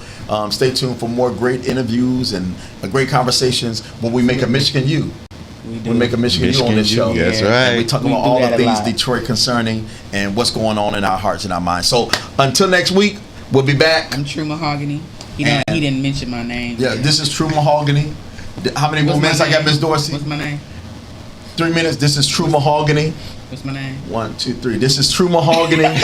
Speaker 4: Stay tuned for more great interviews and great conversations when we make a Michigan U. We make a Michigan U on this show.
Speaker 10: That's right.
Speaker 4: And we talk about all the things Detroit concerning and what's going on in our hearts and our minds. So until next week, we'll be back.
Speaker 5: I'm True Mahogany. He didn't mention my name.
Speaker 4: Yeah, this is True Mahogany. How many more minutes I got, Miss Dorsey?
Speaker 5: What's my name?
Speaker 4: 3 minutes. This is True Mahogany.
Speaker 5: What's my name?
Speaker 4: 1, 2, 3. This is True Mahogany.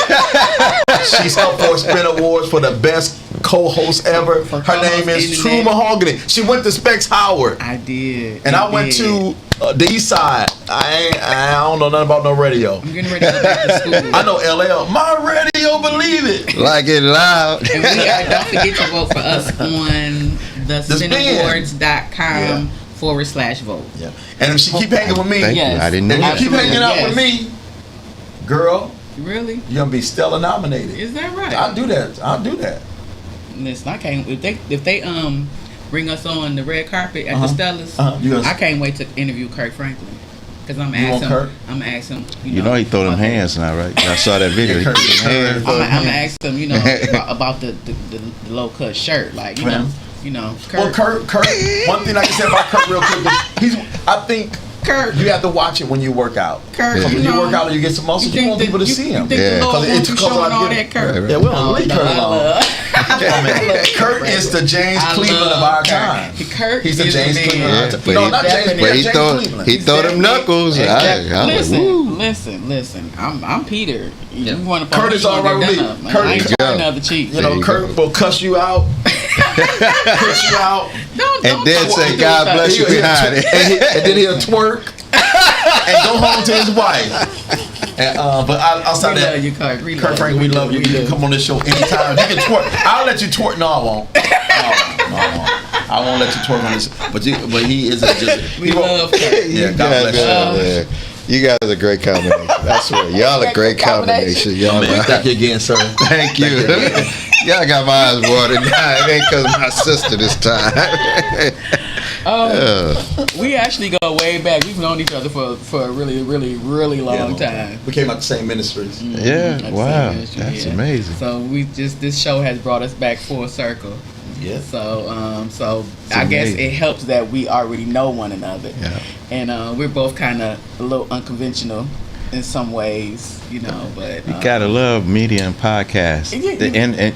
Speaker 4: She's up for Spin Awards for the best co-host ever. Her name is True Mahogany. She went to Specs Howard.
Speaker 5: I did.
Speaker 4: And I went to the East Side. I don't know nothing about no radio.
Speaker 5: I'm getting ready to go back to school.
Speaker 4: I know LL. My radio, believe it.
Speaker 10: Like it loud.
Speaker 5: And don't forget to vote for us on thecineawards.com/vote.
Speaker 4: Yeah. And if she keep hanging with me,
Speaker 10: Thank you. I didn't know.
Speaker 4: if you keep hanging out with me, girl,
Speaker 5: really,
Speaker 4: you're gonna be Stella nominated.
Speaker 5: Is that right?
Speaker 4: I'll do that.
Speaker 5: Listen, I can't. If they bring us on the red carpet at the Stellas, I can't wait to interview Kirk Franklin. Because I'm asking him,
Speaker 10: you know he throw them hands now, right? I saw that video.
Speaker 5: I'm asking him, about the low cut shirt, like Kurt.
Speaker 4: Well, Kurt. One thing I can say about Kurt real quick is I think Kurt, you have to watch it when you work out. Kurt, when you work out and you get some muscles, you want people to see him.
Speaker 5: Because it's showing all that Kurt.
Speaker 4: Yeah, we don't leave Kurt alone. Kurt is the James Cleveland of our time. He's the James Cleveland. No, not James, but James Cleveland.
Speaker 10: He throw them knuckles.
Speaker 5: Listen. I'm Peter. You want to
Speaker 4: Kurt is all right with me.
Speaker 5: Kurt ain't trying another cheek.
Speaker 4: Kurt will cuss you out. Put you out.
Speaker 10: And then say, God bless you behind it.
Speaker 4: And then he'll twerk and go home to his wife. But outside that, Kurt Frank, we love you. You can come on this show anytime. You can twerk. I'll let you twerk. No, I won't. No, I won't let you twerk on this. But he is just.
Speaker 5: We love Kurt.
Speaker 4: Yeah, God bless you.
Speaker 10: You guys are a great combination. I swear, y'all a great combination.
Speaker 4: Thank you again, sir.
Speaker 10: Thank you. Y'all got my eyes watered. It ain't because of my sister this time.
Speaker 5: We actually go way back. We've known each other for a really, really, really long time.
Speaker 4: We came out the same ministries.
Speaker 10: Yeah, wow, that's amazing.
Speaker 5: So this show has brought us back full circle.
Speaker 4: Yeah.
Speaker 5: So I guess it helps that we already know one another.
Speaker 10: Yeah.
Speaker 5: And we're both kind of a little unconventional in some ways, but
Speaker 10: you gotta love media and podcasts, and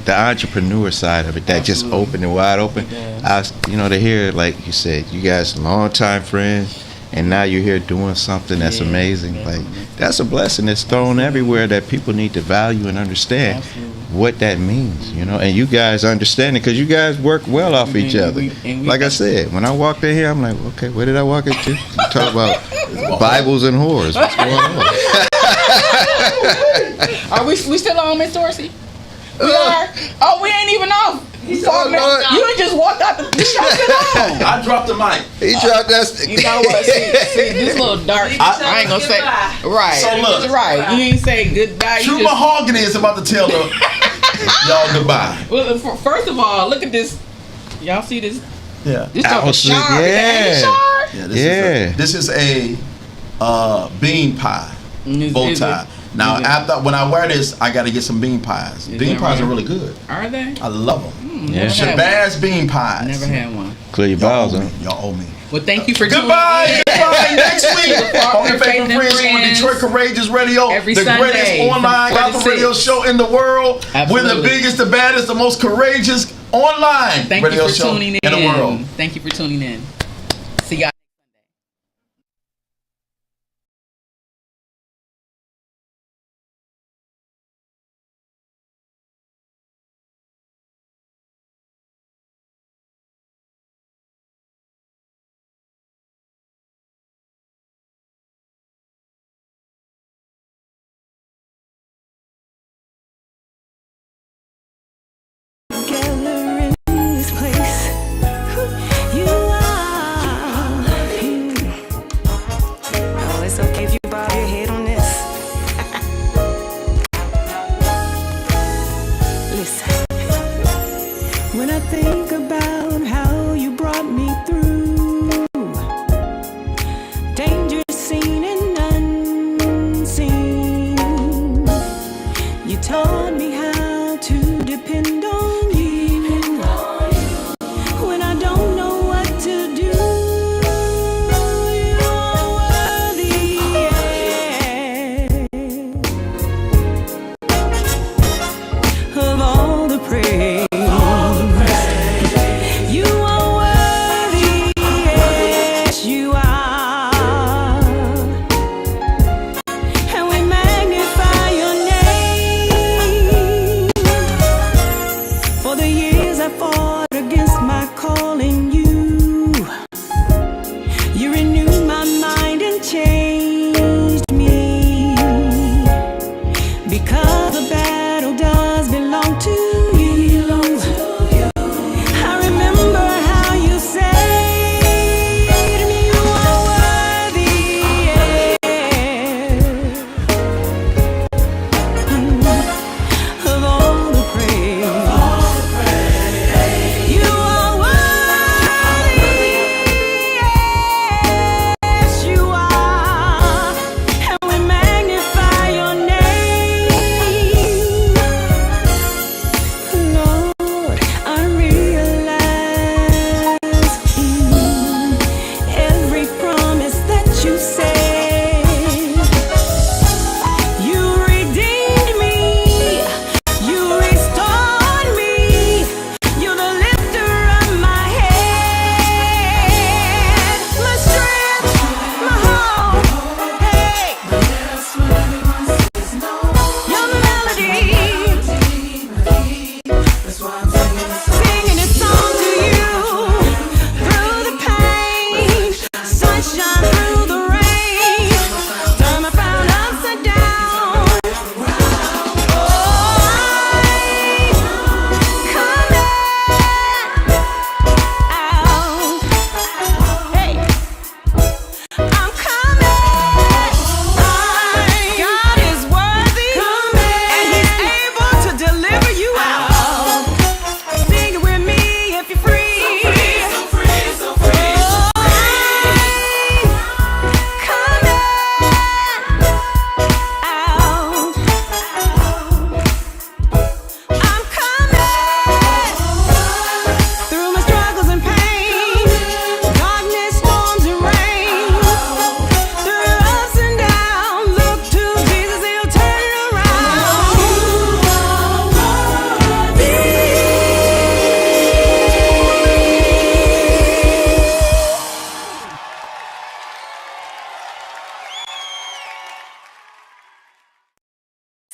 Speaker 10: the entrepreneur side of it that just open and wide open. To hear, like you said, you guys long-time friends, and now you're here doing something that's amazing. Like that's a blessing that's thrown everywhere that people need to value and understand.
Speaker 5: Absolutely.
Speaker 10: What that means, and you guys understand it because you guys work well off each other. Like I said, when I walked in here, I'm like, okay, where did I walk into? You talk about Bibles and whores. What's going on?
Speaker 5: Are we still on, Miss Dorsey? We are. Oh, we ain't even off. You ain't just walked out the show.
Speaker 4: I dropped the mic.
Speaker 10: He dropped that.
Speaker 5: You know what? See, this little dark. I ain't gonna say. Right.
Speaker 4: So look.
Speaker 5: Right. You ain't say goodbye.
Speaker 4: True Mahogany is about to tell y'all goodbye.
Speaker 5: Well, first of all, look at this. Y'all see this?
Speaker 4: Yeah.
Speaker 5: This is shard.
Speaker 4: This is a bean pie bow tie. Now, when I wear this, I got to get some bean pies. Bean pies are really good.
Speaker 5: Are they?
Speaker 4: I love them. Shabazz bean pies.
Speaker 5: Never had one.
Speaker 10: Clear your balls,
Speaker 4: Y'all owe me.
Speaker 5: Well, thank you for
Speaker 4: Goodbye. Next week on your favorite friends on Detroit Courageous Radio,
Speaker 5: every
Speaker 4: the
Speaker 5: Sunday,
Speaker 4: greatest online gospel radio show in the world.
Speaker 5: Absolutely.
Speaker 4: We're the biggest, the baddest, the most courageous online radio show in the world.
Speaker 5: Thank you for tuning in. See y'all.
Speaker 8: When I don't know what to do, you're worthy.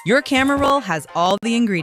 Speaker 11: Your camera roll has all the ingredients.